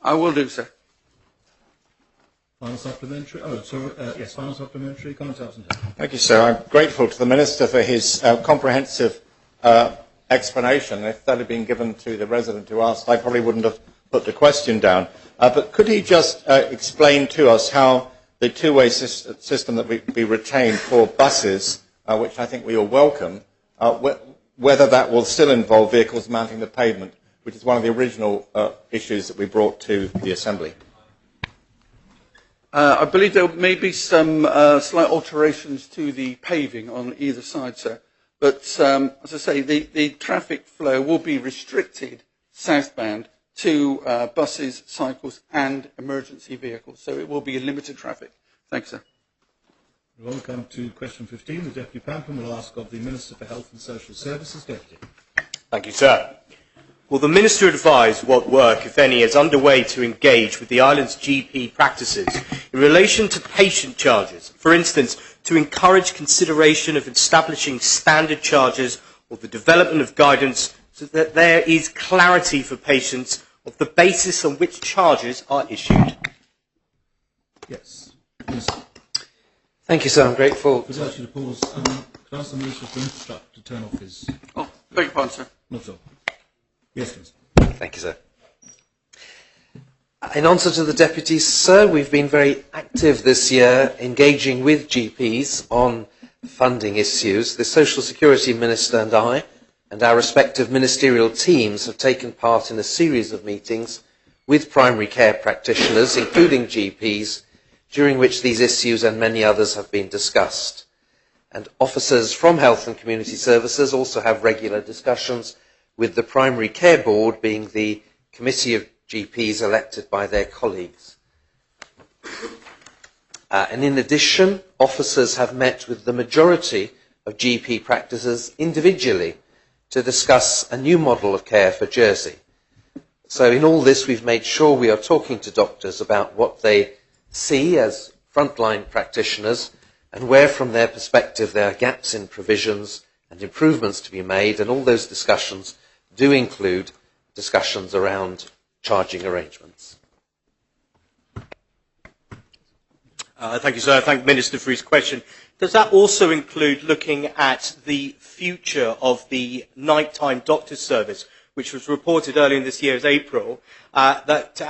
I will do, sir. Final supplementary. Yes, final supplementary. Comment, Alison. Thank you, sir. I'm grateful to the Minister for his comprehensive explanation. If that had been given to the resident who asked, I probably wouldn't have put the question down. But could he just explain to us how the two-way system that we retain for buses, which I think we all welcome, whether that will still involve vehicles mounting the pavement, which is one of the original issues that we brought to the Assembly? I believe there may be some slight alterations to the paving on either side, sir. But as I say, the traffic flow will be restricted southbound to buses, cycles and emergency vehicles. So it will be a limited traffic. Thanks, sir. We will come to question 15. The Deputy Pamplin will ask of the Minister for Health and Social Services. Deputy. Thank you, sir. Will the Minister advise what work, if any, is underway to engage with the island's GP practices in relation to patient charges? For instance, to encourage consideration of establishing standard charges or the development of guidance so that there is clarity for patients of the basis on which charges are issued? Yes. Thank you, sir. I'm grateful. Could I ask you to pause? Could I ask the Minister for Infrastructure to turn off his... Oh, beg your pardon, sir. Not so. Yes, please. Thank you, sir. In answer to the Deputy, sir, we've been very active this year engaging with GPs on funding issues. The Social Security Minister and I and our respective ministerial teams have taken part in a series of meetings with primary care practitioners, including GPs, during which these issues and many others have been discussed. And officers from Health and Community Services also have regular discussions with the Primary Care Board, being the committee of GPs elected by their colleagues. And in addition, officers have met with the majority of GP practices individually to discuss a new model of care for Jersey. So in all this, we've made sure we are talking to doctors about what they see as frontline practitioners and where, from their perspective, there are gaps in provisions and improvements to be made, and all those discussions do include discussions around charging arrangements. Thank you, sir. I thank the Minister for his question. Does that also include looking at the future of the nighttime doctor's service, which was reported earlier in this year as April, that,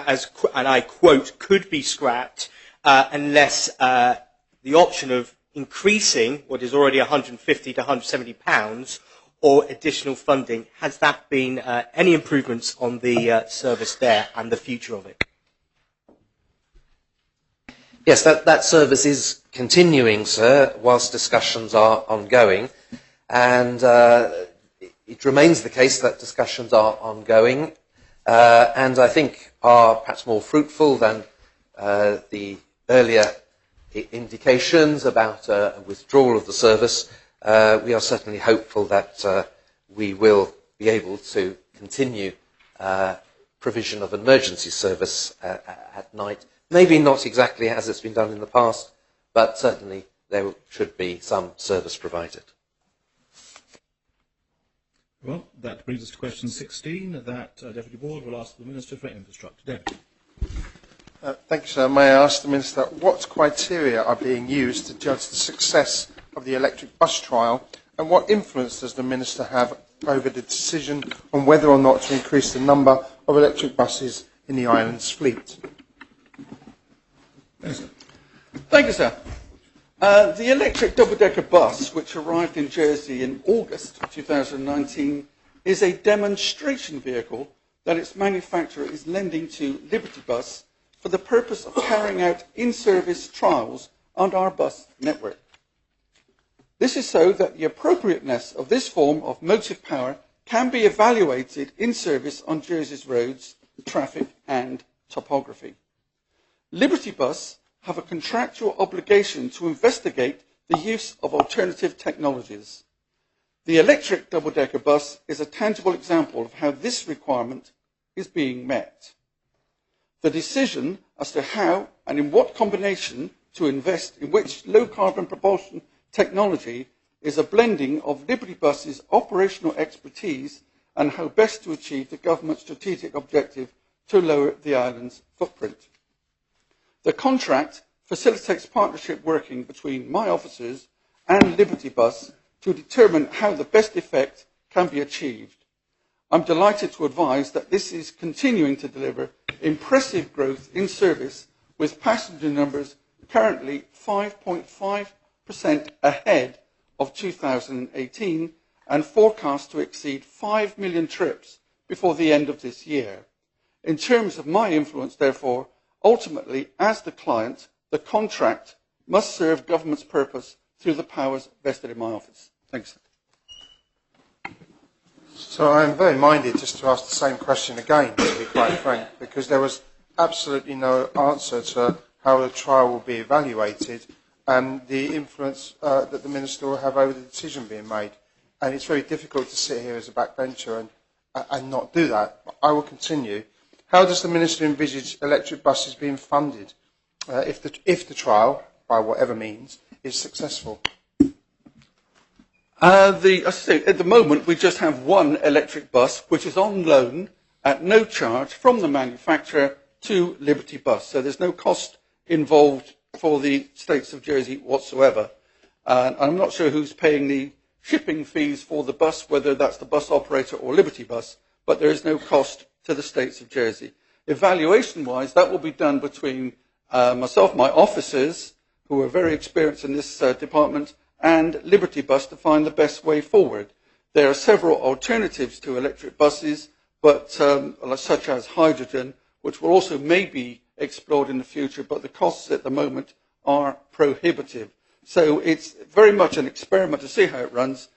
and I quote, could be scrapped unless the option of increasing what is already £150 to £170 or additional funding, has that been any improvements on the service there and the future of it? Yes, that service is continuing, sir, whilst discussions are ongoing. And it remains the case that discussions are ongoing and I think are perhaps more fruitful than the earlier indications about a withdrawal of the service. We are certainly hopeful that we will be able to continue provision of emergency service at night. Maybe not exactly as it's been done in the past, but certainly there should be some service provided. Well, that brings us to question 16, that Deputy Board will ask the Minister for Infrastructure. Deputy. Thank you, sir. May I ask the Minister what criteria are being used to judge the success of the electric bus trial, and what influence does the Minister have over the decision on whether or not to increase the number of electric buses in the island's fleet? Thank you, sir. The electric double-decker bus, which arrived in Jersey in August 2019, is a demonstration vehicle that its manufacturer is lending to Liberty Bus for the purpose of carrying out in-service trials on our bus network. This is so that the appropriateness of this form of motive power can be evaluated in service on Jersey's roads, traffic and topography. Liberty Bus have a contractual obligation to investigate the use of alternative technologies. The electric double-decker bus is a tangible example of how this requirement is being met. The decision as to how and in what combination to invest in which low-carbon propulsion technology is a blending of Liberty Bus's operational expertise and how best to achieve the government's strategic objective to lower the island's footprint. The contract facilitates partnership working between my officers and Liberty Bus to determine how the best effect can be achieved. I'm delighted to advise that this is continuing to deliver impressive growth in service, with passenger numbers currently 5.5% ahead of 2018 and forecast to exceed 5 million trips before the end of this year. In terms of my influence, therefore, ultimately, as the client, the contract must serve government's purpose through the powers vested in my office. Thanks. So I am very minded just to ask the same question again, to be quite frank, because there was absolutely no answer to how the trial will be evaluated and the influence that the Minister will have over the decision being made. And it's very difficult to sit here as a backbencher and not do that. I will continue. How does the Minister envisage electric buses being funded if the trial, by whatever means, is successful? At the moment, we just have one electric bus, which is on loan at no charge from the manufacturer to Liberty Bus. So there's no cost involved for the States of Jersey whatsoever. I'm not sure who's paying the shipping fees for the bus, whether that's the bus operator or Liberty Bus, but there is no cost to the States of Jersey. Evaluation-wise, that will be done between myself, my officers, who are very experienced in this department, and Liberty Bus to find the best way forward. There are several alternatives to electric buses, but such as hydrogen, which will also maybe explored in the future, but the costs at the moment are prohibitive. So it's very much an experiment to see how it runs.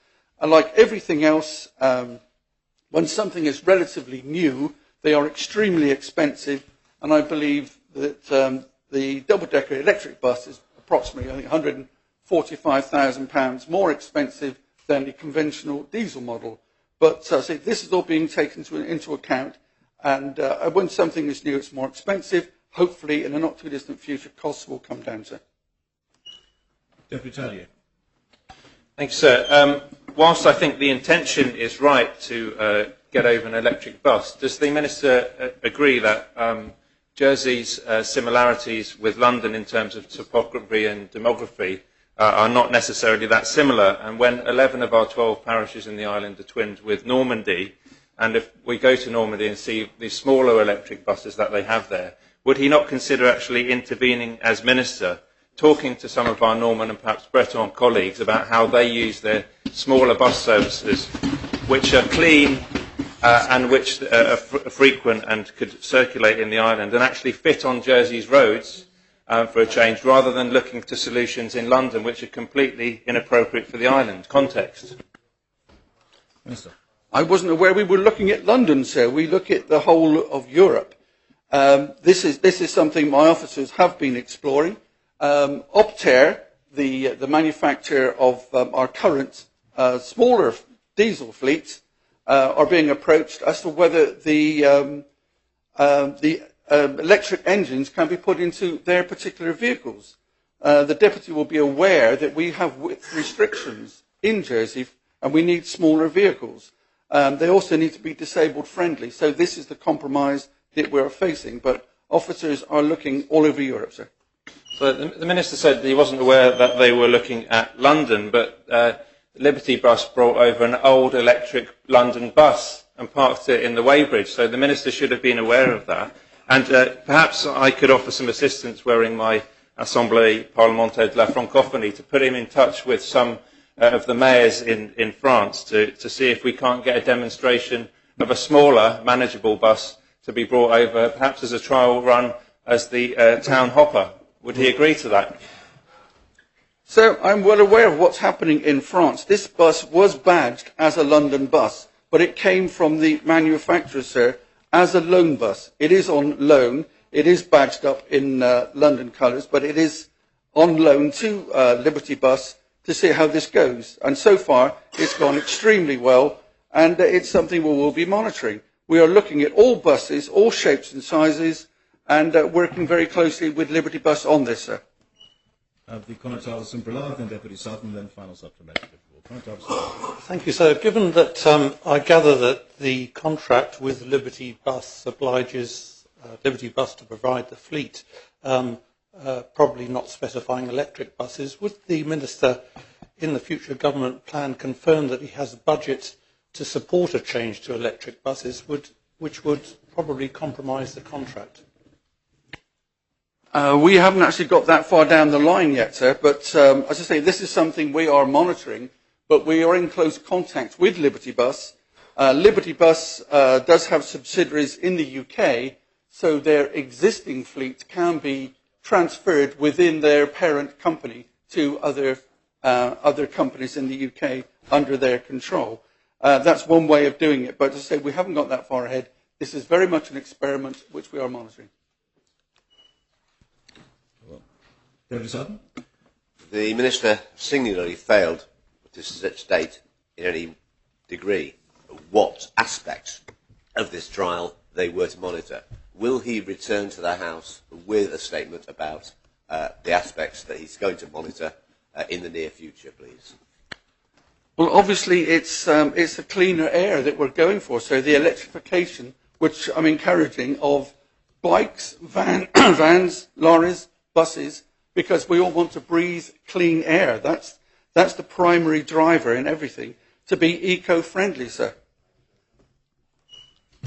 And like everything else, when something is relatively new, they are extremely expensive, and I believe that the double-decker electric bus is approximately, I think, £145,000 more expensive than the conventional diesel model. But this is all being taken into account, and when something is new, it's more expensive. Hopefully, in a not too distant future, costs will come down, sir. Deputy Tallier. Thanks, sir. Whilst I think the intention is right to get over an electric bus, does the Minister agree that Jersey's similarities with London in terms of topography and demography are not necessarily that similar? And when 11 of our 12 parishes in the island are twinned with Normandy, and if we go to Normandy and see the smaller electric buses that they have there, would he not consider actually intervening as Minister, talking to some of our Norman and perhaps Breton colleagues about how they use their smaller bus services, which are clean and which are frequent and could circulate in the island and actually fit on Jersey's roads for a change, rather than looking to solutions in London which are completely inappropriate for the island context? Minister. I wasn't aware we were looking at London, sir. We look at the whole of Europe. This is something my officers have been exploring. Optare, the manufacturer of our current smaller diesel fleets, are being approached as to whether the electric engines can be put into their particular vehicles. The Deputy will be aware that we have width restrictions in Jersey and we need smaller vehicles. They also need to be disabled friendly. So this is the compromise that we're facing. But officers are looking all over Europe, sir. So the Minister said that he wasn't aware that they were looking at London, but Liberty Bus brought over an old electric London bus and parked it in the Weybridge. So the Minister should have been aware of that. And perhaps I could offer some assistance wearing my Assemblée Parlementaire de la Francophonie to put him in touch with some of the mayors in France to see if we can't get a demonstration of a smaller, manageable bus to be brought over, perhaps as a trial run as the town hopper. Would he agree to that? So I'm well aware of what's happening in France. This bus was badged as a London bus, but it came from the manufacturer, sir, as a loan bus. It is on loan. It is badged up in London colours, but it is on loan to Liberty Bus to see how this goes. And so far, it's gone extremely well, and it's something we will be monitoring. We are looking at all buses, all shapes and sizes, and working very closely with Liberty Bus on this, sir. The Conatala Simbrala, then Deputy Sutton, then final supplementary. Thank you, sir. Given that I gather that the contract with Liberty Bus obliges Liberty Bus to provide the fleet, probably not specifying electric buses, would the Minister in the future government plan confirm that he has a budget to support a change to electric buses, which would probably compromise the contract? We haven't actually got that far down the line yet, sir, but as I say, this is something we are monitoring, but we are in close contact with Liberty Bus. Liberty Bus does have subsidiaries in the UK, so their existing fleet can be transferred within their parent company to other companies in the UK under their control. That's one way of doing it, but as I say, we haven't got that far ahead. This is very much an experiment which we are monitoring. Deputy Sutton? The Minister singularly failed to state in any degree what aspects of this trial they were to monitor. Will he return to the House with a statement about the aspects that he's going to monitor in the near future, please? Well, obviously, it's a cleaner air that we're going for. So the electrification, which I'm encouraging, of bikes, vans, lorries, buses, because we all want to breathe clean air. That's the primary driver in everything, to be eco-friendly, sir.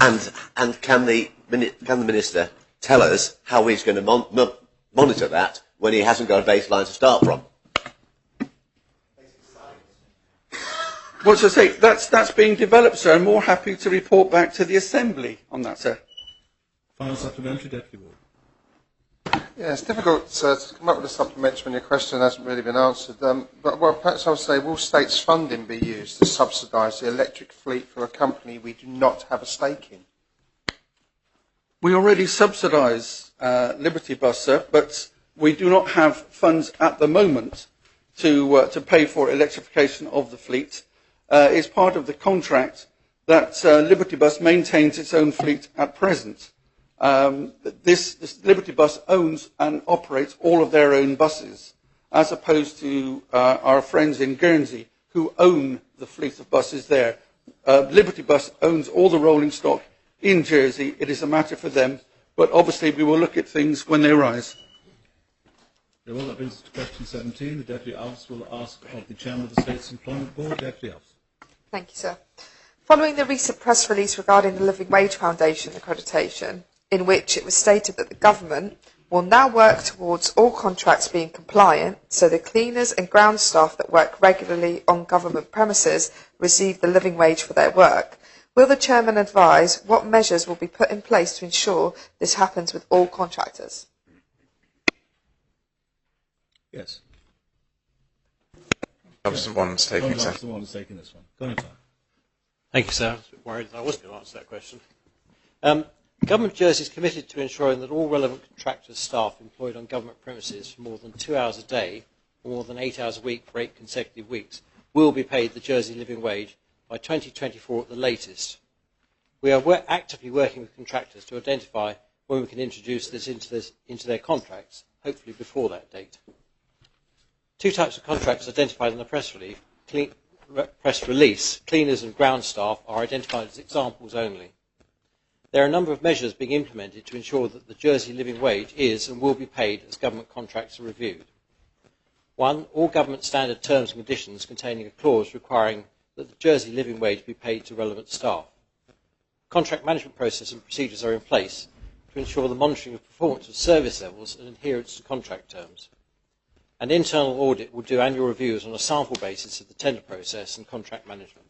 And can the Minister tell us how he's going to monitor that when he hasn't got a baseline to start from? Well, as I say, that's being developed, sir. I'm more happy to report back to the Assembly on that, sir. Final supplementary, Deputy Ward. Yeah, it's difficult to come up with a supplementary when your question hasn't really been answered. But well, perhaps I would say, will states' funding be used to subsidise the electric fleet for a company we do not have a stake in? We already subsidise Liberty Bus, sir, but we do not have funds at the moment to pay for electrification of the fleet. It's part of the contract that Liberty Bus maintains its own fleet at present. This Liberty Bus owns and operates all of their own buses, as opposed to our friends in Guernsey who own the fleet of buses there. Liberty Bus owns all the rolling stock in Jersey. It is a matter for them, but obviously we will look at things when they arise. Well, that brings us to question 17. The Deputy Alves will ask of the Chairman of the States Employment Board. Deputy Alves. Thank you, sir. Following the recent press release regarding the Living Wage Foundation accreditation, in which it was stated that the government will now work towards all contracts being compliant, so the cleaners and ground staff that work regularly on government premises receive the living wage for their work, will the Chairman advise what measures will be put in place to ensure this happens with all contractors? Yes. Robson one's taking this. Robson one is taking this one. Go on, Tom. Thank you, sir. I was a bit worried that I wasn't going to answer that question. Government of Jersey is committed to ensuring that all relevant contractors' staff employed on government premises for more than 2 hours a day or more than 8 hours a week for 8 consecutive weeks will be paid the Jersey living wage by 2024 at the latest. We are actively working with contractors to identify when we can introduce this into their contracts, hopefully before that date. 2 types of contracts identified in the press release, cleaners and ground staff, are identified as examples only. There are a number of measures being implemented to ensure that the Jersey living wage is and will be paid as government contracts are reviewed. 1. All government standard terms and conditions containing a clause requiring that the Jersey living wage be paid to relevant staff. Contract management process and procedures are in place to ensure the monitoring of performance of service levels and adherence to contract terms. An internal audit will do annual reviews on a sample basis of the tender process and contract management.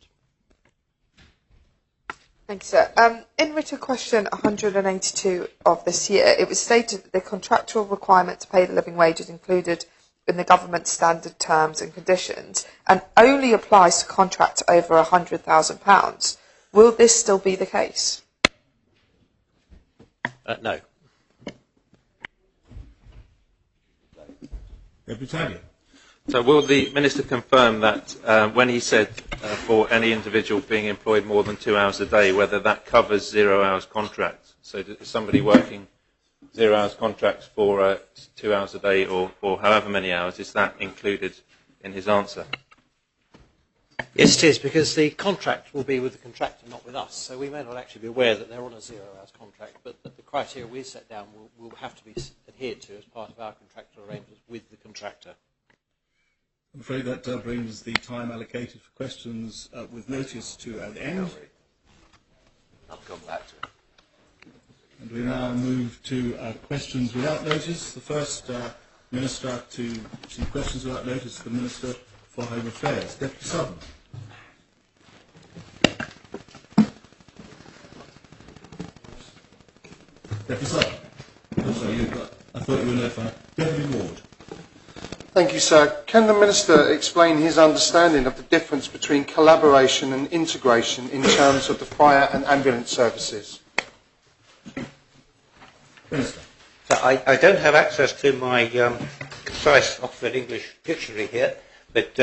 Thank you, sir. In written question 182 of this year, it was stated that the contractual requirement to pay the living wage is included in the government standard terms and conditions and only applies to contracts over £100,000. Will this still be the case? No. So will the Minister confirm that when he said for any individual being employed more than 2 hours a day, whether that covers 0 hours contracts? So is somebody working 0 hours contracts for 2 hours a day or however many hours, is that included in his answer? Yes, it is, because the contract will be with the contractor, not with us. So we may not actually be aware that they're on a 0 hours contract, but that the criteria we set down will have to be adhered to as part of our contractual arrangements with the contractor. I'm afraid that brings the time allocated for questions with notice to an end. I've gone back to it. And we now move to questions without notice. The first Minister to receive questions without notice is the Minister for Home Affairs, Deputy Sutton. Deputy Sutton. Oh, sorry, I thought you were notified. Deputy Ward. Thank you, sir. Can the Minister explain his understanding of the difference between collaboration and integration in terms of the fire and ambulance services? Minister. So I don't have access to my concise Oxford English dictionary here, but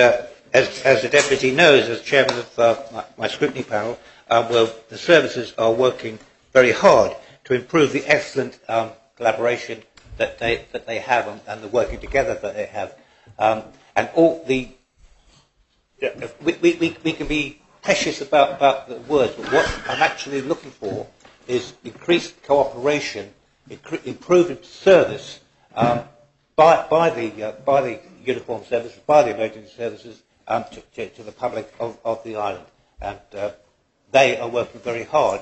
as the Deputy knows, as Chairman of my scrutiny panel, well, the services are working very hard to improve the excellent collaboration that they have and the working together that they have. And all the we can be precious about the words, but what I'm actually looking for is increased cooperation, improved service by the uniformed services, by the emergency services to the public of the island. And they are working very hard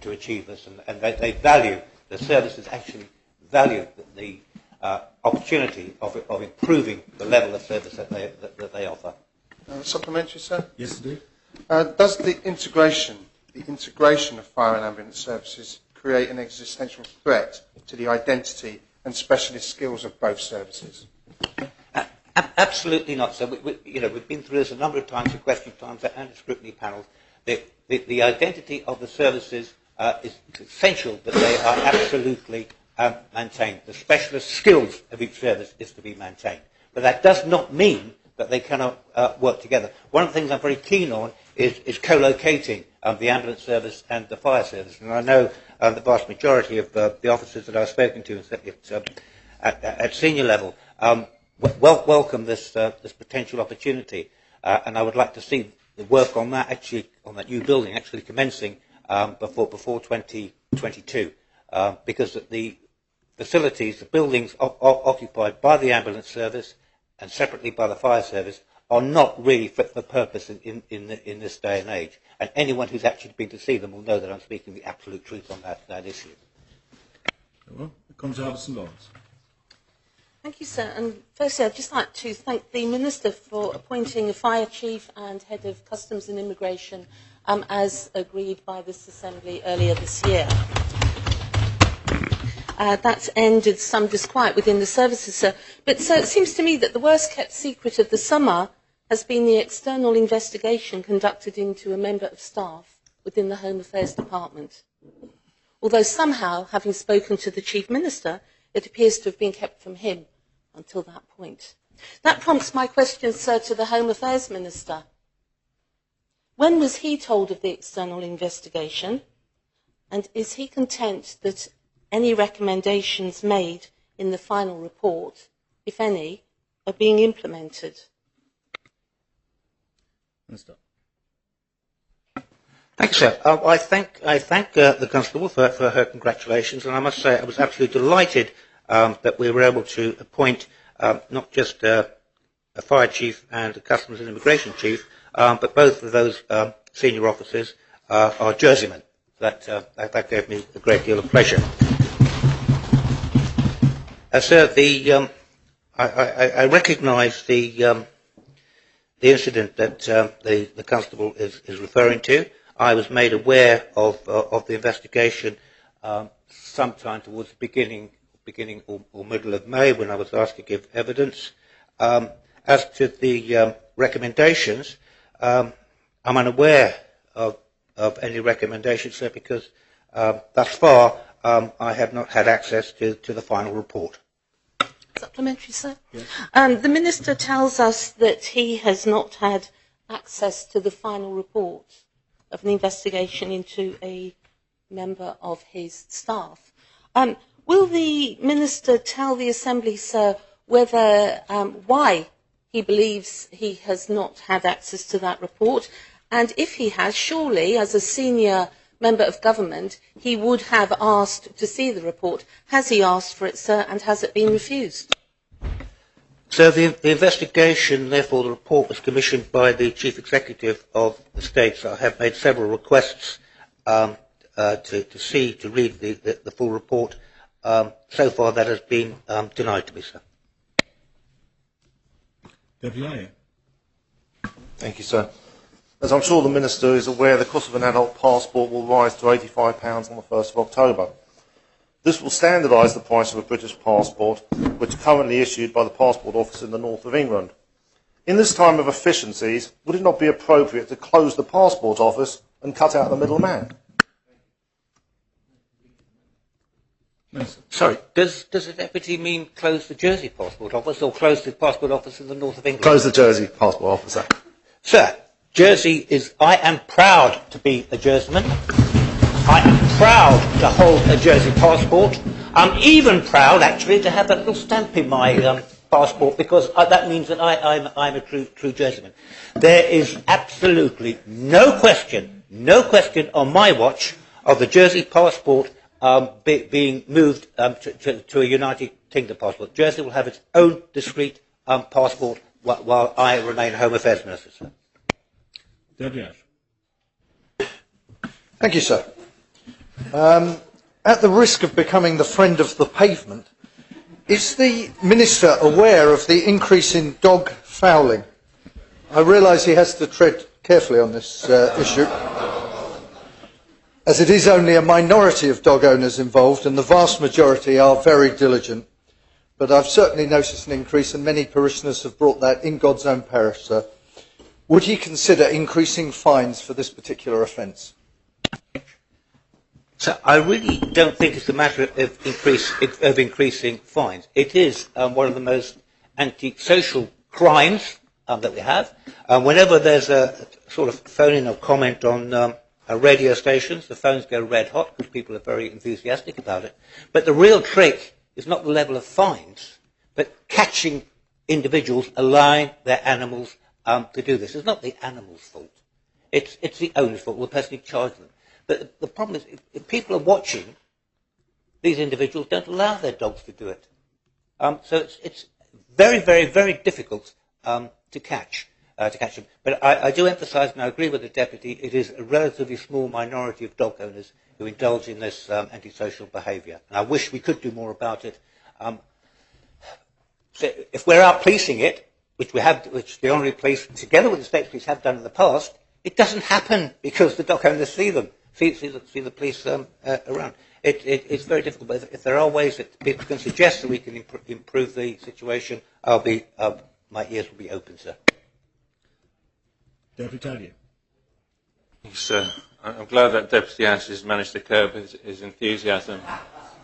to achieve this, and they value, the services actually value the opportunity of improving the level of service that they offer. Supplementary, sir? Yes, indeed. Does the integration of fire and ambulance services create an existential threat to the identity and specialist skills of both services? Absolutely not. So we've been through this a number of times in question times and scrutiny panels. The identity of the services is essential that they are absolutely maintained. The specialist skills of each service is to be maintained. But that does not mean that they cannot work together. One of the things I'm very keen on is co-locating the ambulance service and the fire service. And I know the vast majority of the officers that I've spoken to at senior level welcome this potential opportunity. And I would like to see the work on that new building actually commencing before 2022, because the facilities, the buildings occupied by the ambulance service and separately by the fire service are not really fit for purpose in this day and age. And anyone who's actually been to see them will know that I'm speaking the absolute truth on that issue. Well, Constable Lawrence. Thank you, sir. And firstly, I'd just like to thank the Minister for appointing a Fire Chief and Head of Customs and Immigration as agreed by this Assembly earlier this year. That's ended some disquiet within the services, sir. But so it seems to me that the worst kept secret of the summer has been the external investigation conducted into a member of staff within the Home Affairs Department. Although somehow, having spoken to the Chief Minister, it appears to have been kept from him until that point. That prompts my question, sir, to the Home Affairs Minister. When was he told of the external investigation? And is he content that any recommendations made in the final report, if any, are being implemented? Minister. Thank you, sir. I thank the Constable for her congratulations, and I must say I was absolutely delighted that we were able to appoint not just a Fire Chief and a Customs and Immigration Chief, but both of those senior officers are Jerseymen. That gave me a great deal of pleasure. Sir, I recognise the incident that the Constable is referring to. I was made aware of the investigation sometime towards the beginning or middle of May when I was asked to give evidence. As to the recommendations, I'm unaware of any recommendations, sir, because thus far I have not had access to the final report. Supplementary, sir? Yes. The Minister tells us that he has not had access to the final report of an investigation into a member of his staff. Will the Minister tell the Assembly, sir, whether why he believes he has not had access to that report? And if he has, surely, as a senior member of government, he would have asked to see the report. Has he asked for it, sir, and has it been refused? So the investigation, therefore the report, was commissioned by the Chief Executive of the States. I have made several requests to read the full report. So far that has been denied to me, sir. Thank you, sir. As I'm sure the Minister is aware, the cost of an adult passport will rise to £85 on the 1st of October. This will standardise the price of a British passport, which is currently issued by the Passport Office in the north of England. In this time of efficiencies, would it not be appropriate to close the Passport Office and cut out the middleman? Sorry, does the Deputy mean close the Jersey Passport Office or close the Passport Office in the north of England? Close the Jersey Passport Office, sir. Sir, Jersey is... I am proud to be a Jerseyman. I am proud to hold a Jersey passport. I'm even proud, actually, to have that little stamp in my passport, because that means that I'm a true Jerseyman. There is absolutely no question on my watch of the Jersey passport being moved to a United Kingdom passport. Jersey will have its own discrete passport while I remain Home Affairs Minister, sir. Thank you, sir. At the risk of becoming the friend of the pavement, is the Minister aware of the increase in dog fouling? I realise he has to tread carefully on this issue, as it is only a minority of dog owners involved and the vast majority are very diligent. But I've certainly noticed an increase, and many parishioners have brought that in God's own parish, sir. Would he consider increasing fines for this particular offence? So I really don't think it's a matter of increasing fines. It is one of the most anti-social crimes that we have. Whenever there's a sort of phone-in or comment on radio stations, the phones go red hot because people are very enthusiastic about it. But the real trick is not the level of fines, but catching individuals allowing their animals to do this. It's not the animal's fault. It's the owner's fault, the person who charged them. But the problem is, if people are watching, these individuals don't allow their dogs to do it. So it's very, very, very difficult to catch them. But I do emphasise, and I agree with the Deputy, it is a relatively small minority of dog owners who indulge in this antisocial behaviour. And I wish we could do more about it. So if we're out policing it, which the Honorary Police, together with the State Police, have done in the past, it doesn't happen because the dog owners see them. See the police around. It's very difficult, but if there are ways that people can suggest that we can improve the situation, my ears will be open, sir. Deputy. Sir, I'm glad that Deputy Ash has managed to curb his enthusiasm,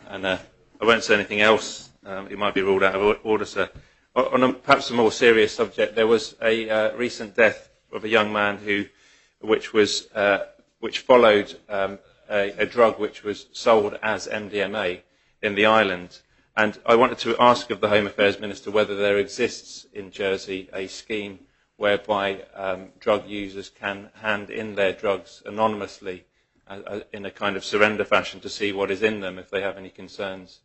and I won't say anything else. It might be ruled out of order, sir. On perhaps a more serious subject, there was a recent death of a young man which followed a drug which was sold as MDMA in the island. And I wanted to ask of the Home Affairs Minister whether there exists in Jersey a scheme whereby drug users can hand in their drugs anonymously in a kind of surrender fashion to see what is in them if they have any concerns,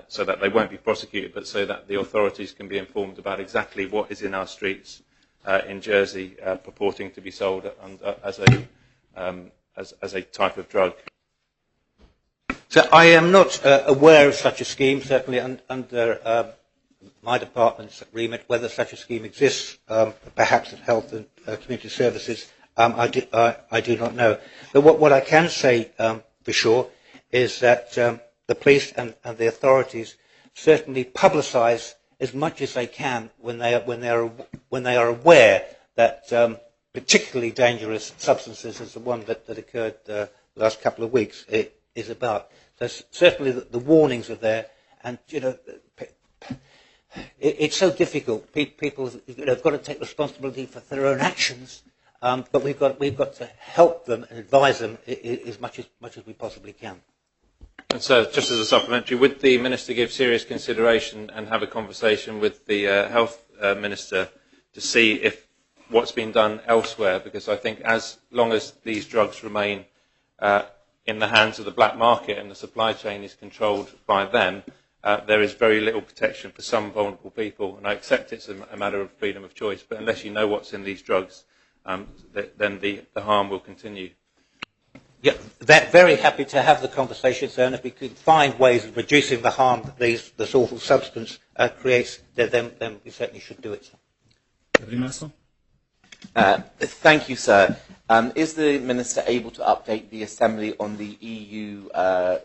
so that they won't be prosecuted, but so that the authorities can be informed about exactly what is in our streets in Jersey purporting to be sold as a type of drug. So I am not aware of such a scheme, certainly under my department's remit. Whether such a scheme exists, perhaps at Health and Community Services, I do not know. But what I can say for sure is that the police and the authorities certainly publicise as much as they can when they are aware that particularly dangerous substances, as the one that occurred the last couple of weeks, is about. So certainly the warnings are there, and it's so difficult. People have got to take responsibility for their own actions, but we've got to help them and advise them as much as we possibly can. And so, just as a supplementary, would the Minister give serious consideration and have a conversation with the Health Minister to see if what's been done elsewhere? Because I think as long as these drugs remain in the hands of the black market and the supply chain is controlled by them, there is very little protection for some vulnerable people. And I accept it's a matter of freedom of choice, but unless you know what's in these drugs, then the harm will continue. Yeah, very happy to have the conversation, sir, and if we could find ways of reducing the harm that this awful substance creates, then we certainly should do it, sir. Deputy Minister? Thank you, sir. Is the Minister able to update the Assembly on the EU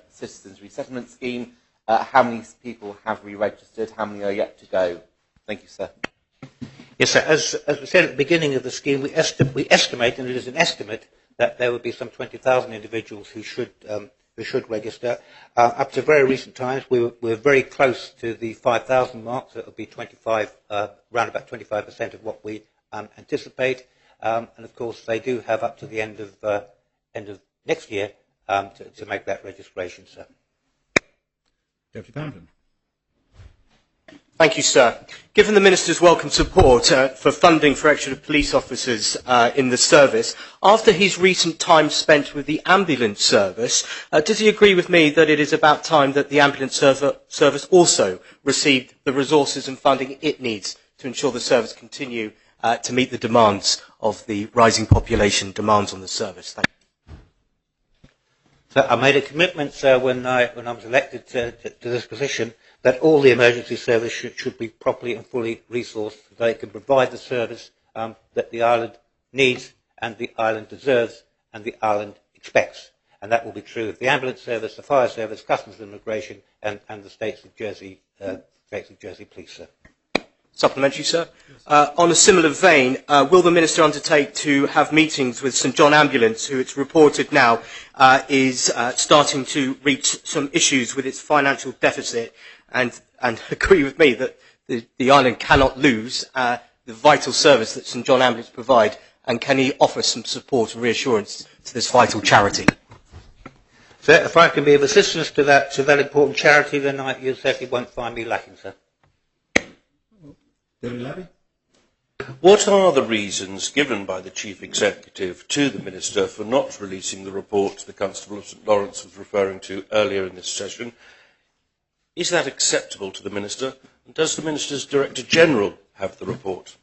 Citizens Resettlement Scheme? How many people have re-registered? How many are yet to go? Thank you, sir. Yes, sir. As we said at the beginning of the scheme, we estimate, and it is an estimate, that there would be some 20,000 individuals who should register. Up to very recent times, we were very close to the 5,000 mark, so it would be 25, around about 25% of what we anticipate. And of course, they do have up to the end of next year to make that registration, sir. Deputy Pamplin. Thank you, sir. Given the Minister's welcome support for funding for extra police officers in the service, after his recent time spent with the ambulance service, does he agree with me that it is about time that the ambulance service also received the resources and funding it needs to ensure the service continue to meet the demands of the rising population demands on the service? Thank you. So I made a commitment, sir, when I was elected to this position, that all the emergency service should be properly and fully resourced so they can provide the service that the island needs and the island deserves and the island expects. And that will be true of the ambulance service, the fire service, customs and immigration, and the States of Jersey Police, sir. Supplementary, sir. On a similar vein, will the Minister undertake to have meetings with St John Ambulance, who it's reported now is starting to reach some issues with its financial deficit, and agree with me that the island cannot lose the vital service that St John Ambulance provide, and can he offer some support and reassurance to this vital charity? Sir, if I can be of assistance to that important charity, then you certainly won't find me lacking, sir. What are the reasons given by the Chief Executive to the Minister for not releasing the report the Constable of St Lawrence was referring to earlier in this session? Is that acceptable to the Minister? And does the Minister's Director General have the report?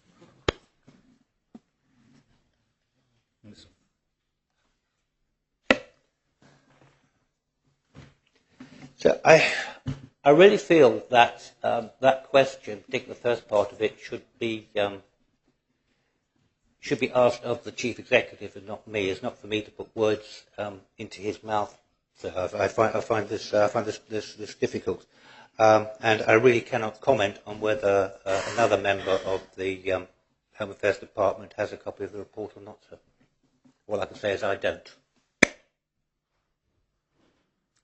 So I really feel that that question, particularly the first part of it, should be asked of the Chief Executive and not me. It's not for me to put words into his mouth. So I find this difficult, and I really cannot comment on whether another member of the Home Affairs Department has a copy of the report or not, sir. All I can say is I don't.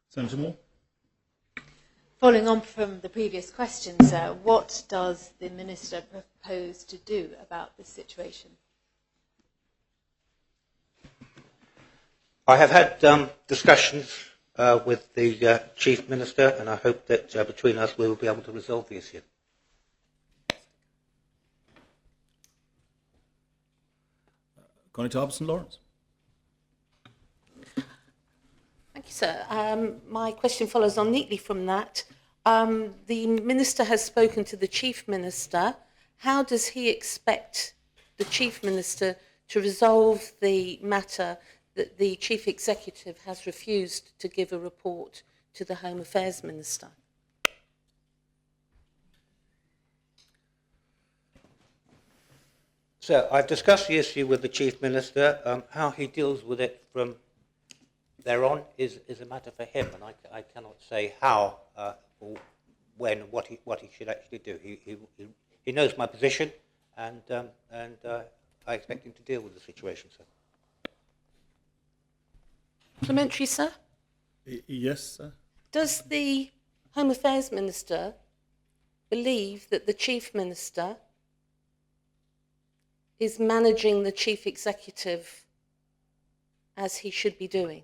Senator Moore. Following on from the previous questions, what does the Minister propose to do about this situation? I have had discussions with the Chief Minister, and I hope that between us we will be able to resolve the issue. Connie Harbison Lawrence. Thank you, sir. My question follows on neatly from that. The Minister has spoken to the Chief Minister. How does he expect the Chief Minister to resolve the matter that the Chief Executive has refused to give a report to the Home Affairs Minister? So I've discussed the issue with the Chief Minister. How he deals with it from thereon is a matter for him, and I cannot say how or when, what he should actually do. He knows my position, and I expect him to deal with the situation, sir. Supplementary, sir? Yes, sir. Does the Home Affairs Minister believe that the Chief Minister is managing the Chief Executive as he should be doing?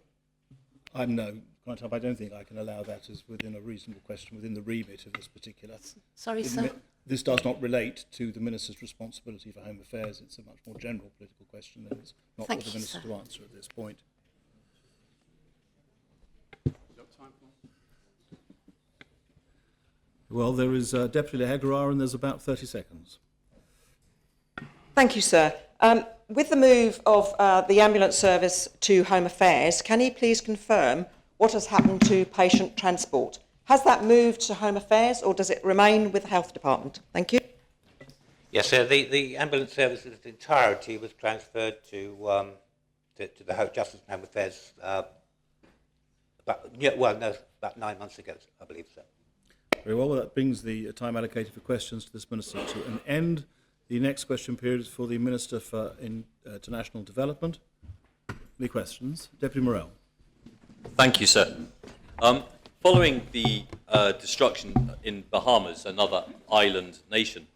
I'm no Grant up, I don't think I can allow that as within a reasonable question within the remit of this particular. Sorry, sir. This does not relate to the Minister's responsibility for Home Affairs. It's a much more general political question, and it's not Thank for the you, Minister sir. to answer at this point. Well, there is Deputy Lehegarar, and there's about 30 seconds. Thank you, sir. With the move of the ambulance service to Home Affairs, can he please confirm what has happened to patient transport? Has that moved to Home Affairs or does it remain with the Health Department? Thank you. Yes, sir. The ambulance service in its entirety was transferred to the Justice and Home Affairs about 9 months ago, I believe, sir. Very well, that brings the time allocated for questions to this Minister to an end. The next question period is for the Minister for International Development. Any questions? Deputy Morell. Thank you, sir. Following the destruction in Bahamas, another island nation,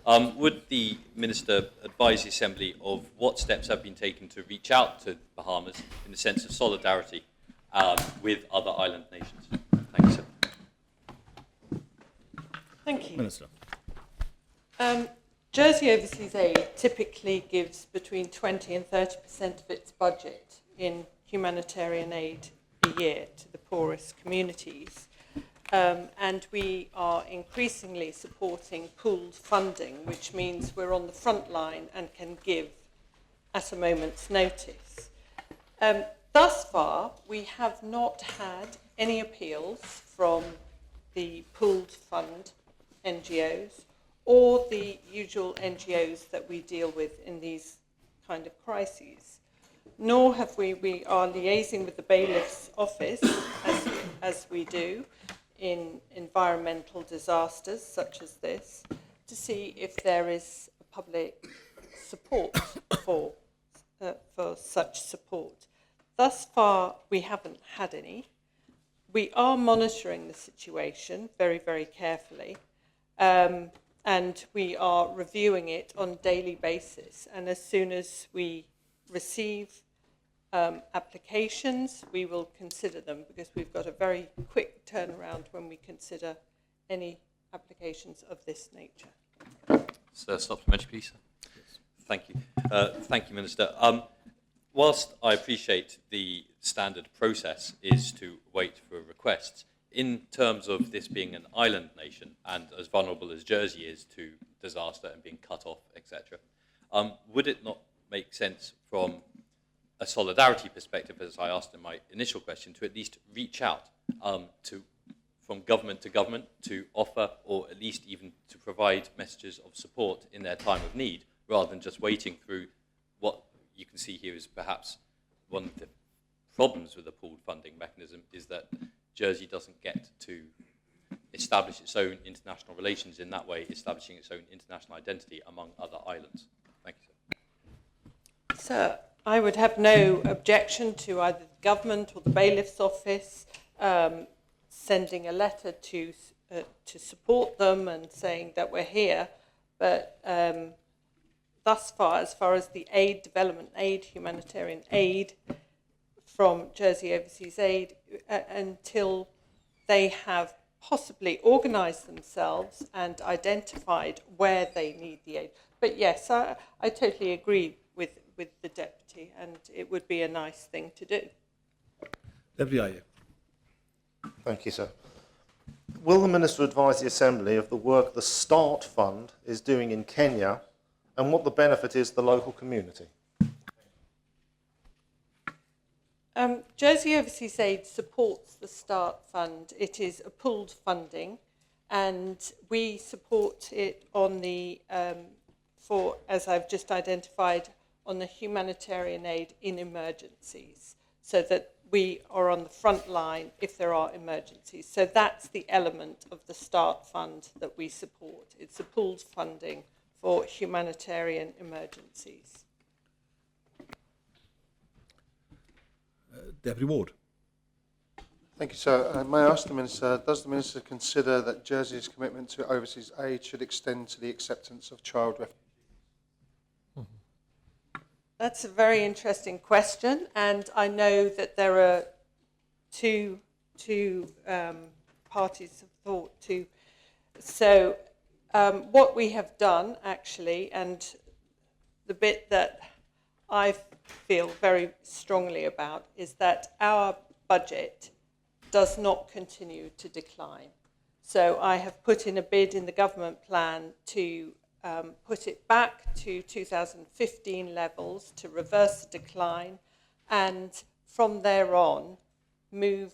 would the Minister advise the Assembly of what steps have been taken to reach out to Bahamas in the sense of solidarity with other island nations? Thank you, sir. Thank you. Minister. Jersey Overseas Aid typically gives between 20 and 30% of its budget in humanitarian aid a year to the poorest communities. And we are increasingly supporting pooled funding, which means we're on the front line and can give at a moment's notice. Thus far, we have not had any appeals from the pooled fund NGOs or the usual NGOs that we deal with in these kind of crises. Nor have we are liaising with the bailiff's office, as we do in environmental disasters such as this, to see if there is a public support for such support. Thus far, we haven't had any. We are monitoring the situation very, very carefully. And we are reviewing it on a daily basis. And as soon as we receive applications, we will consider them because we've got a very quick turnaround when we consider any applications of this nature. Sir, supplementary, please. Thank you. Thank you, Minister. Whilst I appreciate the standard process is to wait for requests, in terms of this being an island nation and as vulnerable as Jersey is to disaster and being cut off, etc., would it not make sense from a solidarity perspective, as I asked in my initial question, to at least reach out from government to government to offer or at least even to provide messages of support in their time of need, rather than just waiting through what you can see here is perhaps one of the problems with the pooled funding mechanism is that Jersey doesn't get to establish its own international relations in that way, establishing its own international identity among other islands. Thank you, sir. Sir, I would have no objection to either the government or the bailiff's office sending a letter to support them and saying that we're here. But thus far, as far as the aid, development aid, humanitarian aid from Jersey Overseas Aid, until they have possibly organised themselves and identified where they need the aid. But yes, I totally agree with the Deputy, and it would be a nice thing to do. Deputy Ayer. Thank you, sir. Will the Minister advise the Assembly of the work the START Fund is doing in Kenya and what the benefit is to the local community? Jersey Overseas Aid supports the START Fund. It is a pooled funding, and we support it on the, as I've just identified, on the humanitarian aid in emergencies, so that we are on the front line if there are emergencies. So that's the element of the START Fund that we support. It's a pooled funding for humanitarian emergencies. Deputy Ward. Thank you, sir. May I ask the Minister, does the Minister consider that Jersey's commitment to overseas aid should extend to the acceptance of child refugees? That's a very interesting question, and I know that there are two parties have thought to. So what we have done actually, and the bit that I feel very strongly about, is that our budget does not continue to decline. So I have put in a bid in the government plan to put it back to 2015 levels, to reverse the decline, and from there on move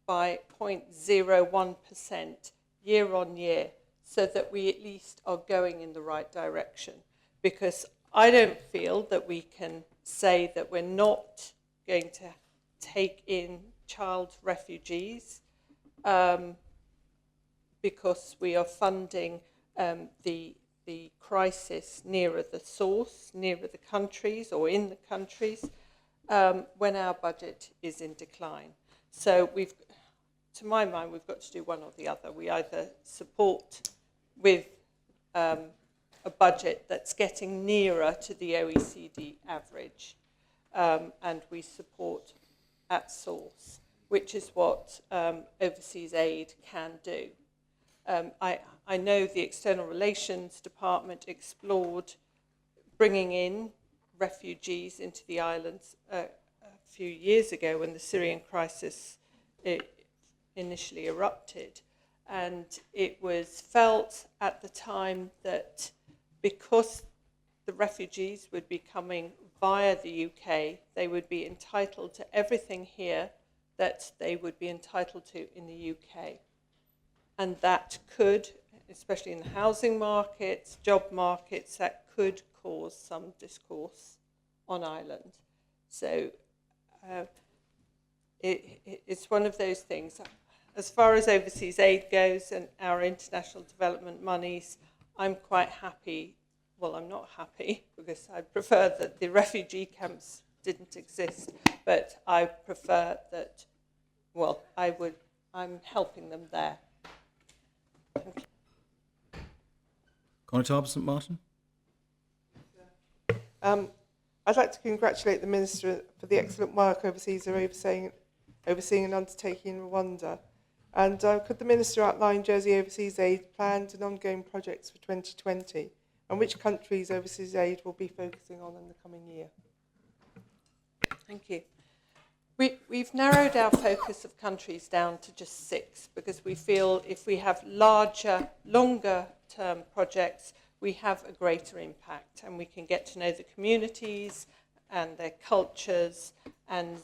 by 0.01% year on year, so that we at least are going in the right direction. Because I don't feel that we can say that we're not going to take in child refugees because we are funding the crisis nearer the source, nearer the countries or in the countries, when our budget is in decline. So we've, to my mind, we've got to do one or the other. We either support with a budget that's getting nearer to the OECD average, and we support at source, which is what overseas aid can do. I know the External Relations Department explored bringing in refugees into the islands a few years ago when the Syrian crisis initially erupted. And it was felt at the time that because the refugees would be coming via the UK, they would be entitled to everything here that they would be entitled to in the UK. And that could, especially in the housing markets, job markets, that could cause some discourse on Ireland. So it's one of those things. As far as overseas aid goes and our international development monies, I'm quite happy. Well, I'm not happy because I prefer that the refugee camps didn't exist, but I prefer that, well, I'm helping them there. Conor St Martin. I'd like to congratulate the Minister for the excellent work overseas overseeing and undertaking in Rwanda. And could the Minister outline Jersey Overseas Aid planned and ongoing projects for 2020, and which countries overseas aid will be focusing on in the coming year? Thank you. We've narrowed our focus of countries down to just 6 because we feel if we have larger, longer-term projects, we have a greater impact and we can get to know the communities and their cultures and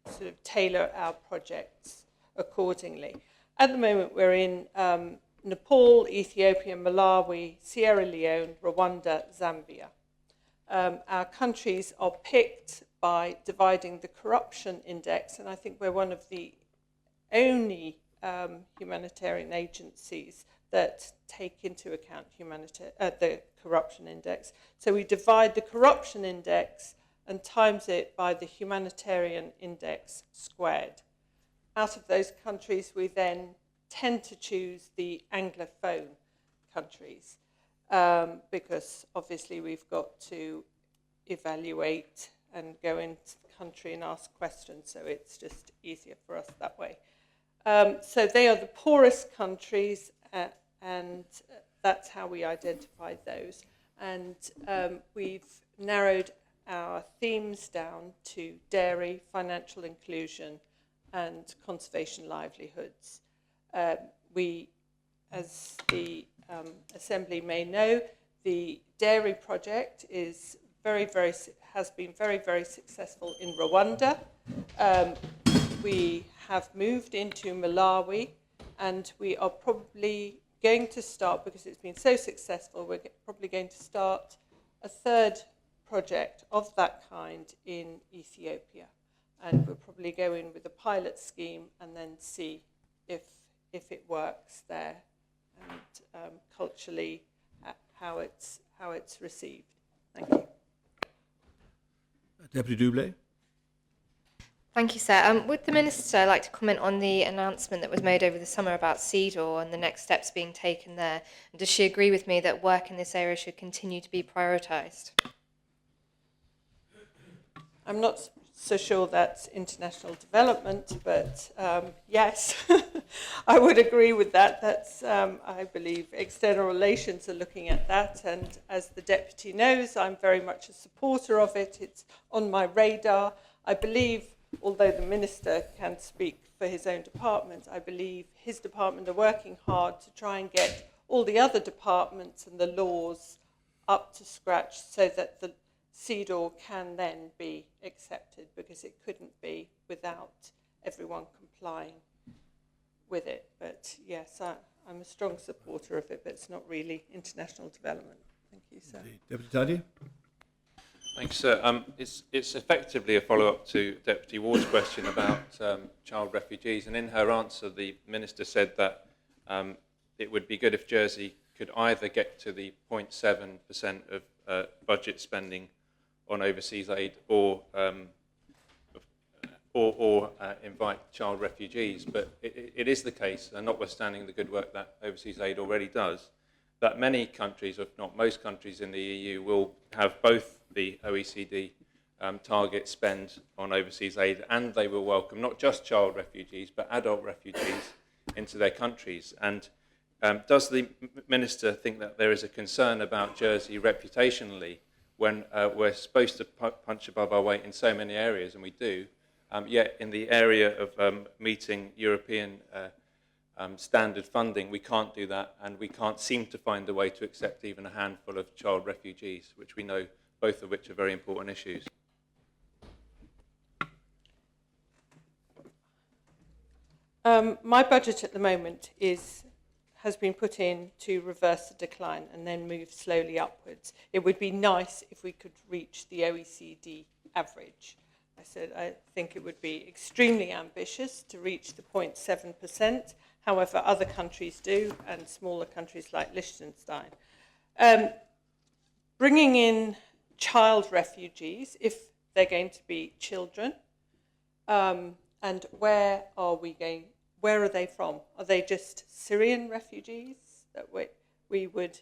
sort of tailor our projects accordingly. At the moment, we're in Nepal, Ethiopia, Malawi, Sierra Leone, Rwanda, Zambia. Our countries are picked by dividing the corruption index, and I think we're one of the only humanitarian agencies that take into account the corruption index. So we divide the corruption index and times it by the humanitarian index squared. Out of those countries, we then tend to choose the Anglophone countries because obviously we've got to evaluate and go into the country and ask questions, so it's just easier for us that way. So they are the poorest countries, and that's how we identify those. And we've narrowed our themes down to dairy, financial inclusion, and conservation livelihoods. We, as the Assembly may know, the dairy project is has been very successful in Rwanda. We have moved into Malawi, and we are probably going to start, because it's been so successful, we're probably going to start a 3rd project of that kind in Ethiopia. And we'll probably go in with a pilot scheme and then see if it works there and culturally how it's received. Thank you. Deputy Doublé. Thank you, sir. Would the Minister like to comment on the announcement that was made over the summer about CEDAW and the next steps being taken there? And does she agree with me that work in this area should continue to be prioritised? I'm not so sure that's international development, but yes, I would agree with that. That's, I believe, external relations are looking at that, and as the Deputy knows, I'm very much a supporter of it. It's on my radar. I believe, although the Minister can speak for his own department, I believe his department are working hard to try and get all the other departments and the laws up to scratch so that the CEDAW can then be accepted, because it couldn't be without everyone complying with it. But yes, I'm a strong supporter of it, but it's not really international development. Thank you, sir. Deputy Tidy. Thanks, sir. It's effectively a follow-up to Deputy Ward's question about child refugees, and in her answer, the Minister said that it would be good if Jersey could either get to the 0.7% of budget spending on overseas aid, or invite child refugees. But it is the case, and notwithstanding the good work that overseas aid already does, that many countries, if not most countries in the EU, will have both the OECD target spend on overseas aid, and they will welcome not just child refugees, but adult refugees into their countries. And does the Minister think that there is a concern about Jersey reputationally, when we're supposed to punch above our weight in so many areas, and we do, yet in the area of meeting European standard funding, we can't do that, and we can't seem to find a way to accept even a handful of child refugees, which we know, both of which are very important issues? My budget at the moment has been put in to reverse the decline and then move slowly upwards. It would be nice if we could reach the OECD average. I said I think it would be extremely ambitious to reach the 0.7%. However, other countries do, and smaller countries like Liechtenstein. Bringing in child refugees, if they're going to be children, and where are they from? Are they just Syrian refugees that we would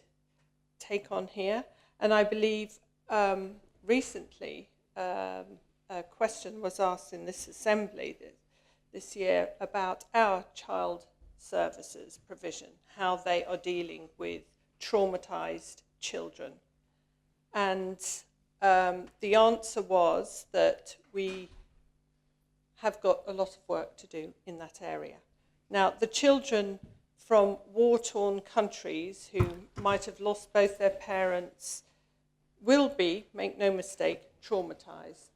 take on here? And I believe recently a question was asked in this assembly this year about our child services provision, how they are dealing with traumatised children. And the answer was that we have got a lot of work to do in that area. Now, the children from war-torn countries who might have lost both their parents will be, make no mistake, traumatised.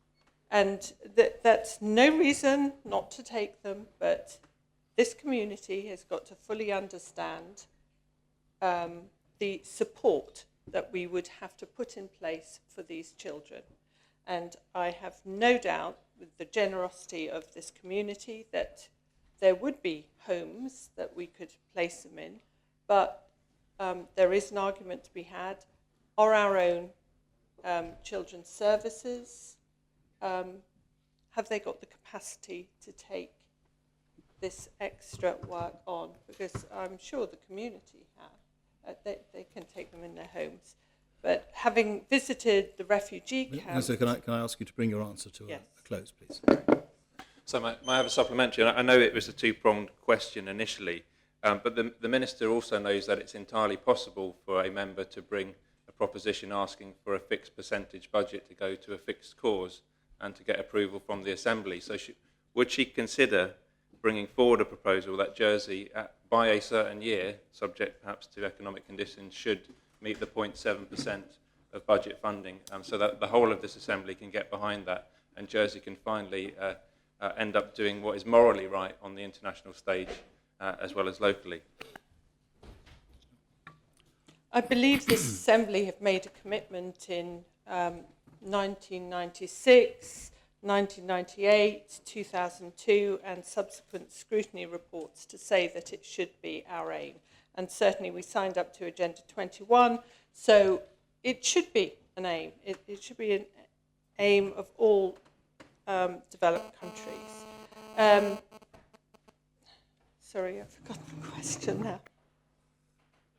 And that's no reason not to take them, but this community has got to fully understand the support that we would have to put in place for these children. And I have no doubt, with the generosity of this community, that there would be homes that we could place them in, but there is an argument to be had. Are our own children's services, have they got the capacity to take this extra work on? Because I'm sure the community have. They can take them in their homes. But having visited the refugee camp... So can I ask you to bring your answer to a close, please? So may I have a supplementary? I know it was a two-pronged question initially, but the Minister also knows that it's entirely possible for a member to bring a proposition asking for a fixed percentage budget to go to a fixed cause and to get approval from the Assembly. So would she consider bringing forward a proposal that Jersey, by a certain year, subject perhaps to economic conditions, should meet the 0.7% of budget funding, so that the whole of this Assembly can get behind that, and Jersey can finally end up doing what is morally right on the international stage as well as locally? I believe this Assembly have made a commitment in 1996, 1998, 2002, and subsequent scrutiny reports to say that it should be our aim. And certainly we signed up to Agenda 21, so it should be an aim. It should be an aim of all developed countries. Sorry, I've forgotten the question now.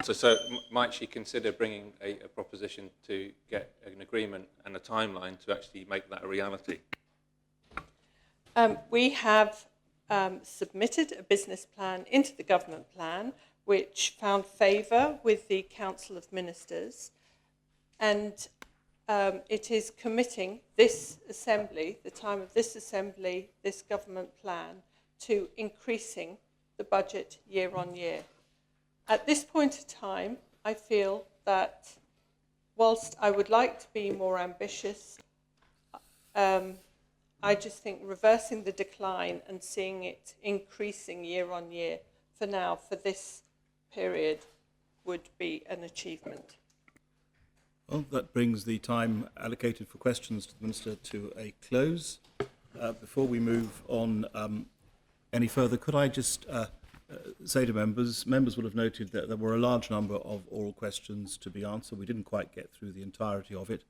So might she consider bringing a proposition to get an agreement and a timeline to actually make that a reality? We have submitted a business plan into the government plan, which found favour with the Council of Ministers, and it is committing this Assembly, the time of this Assembly, this government plan, to increasing the budget year on year. At this point in time, I feel that whilst I would like to be more ambitious, I just think reversing the decline and seeing it increasing year on year for now, for this period, would be an achievement. Well, that brings the time allocated for questions to the Minister to a close. Before we move on any further, could I just say to members will have noted that there were a large number of oral questions to be answered. We didn't quite get through the entirety of it.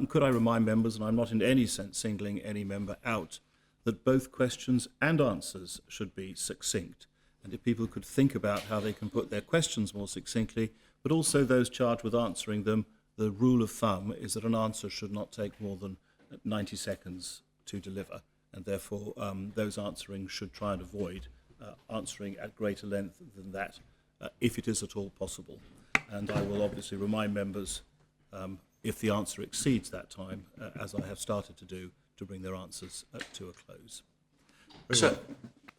Could I remind members, and I'm not in any sense singling any member out, that both questions and answers should be succinct. And if people could think about how they can put their questions more succinctly, but also those charged with answering them, the rule of thumb is that an answer should not take more than 90 seconds to deliver. And therefore, those answering should try and avoid answering at greater length than that, if it is at all possible. And I will obviously remind members, if the answer exceeds that time, as I have started to do, to bring their answers to a close.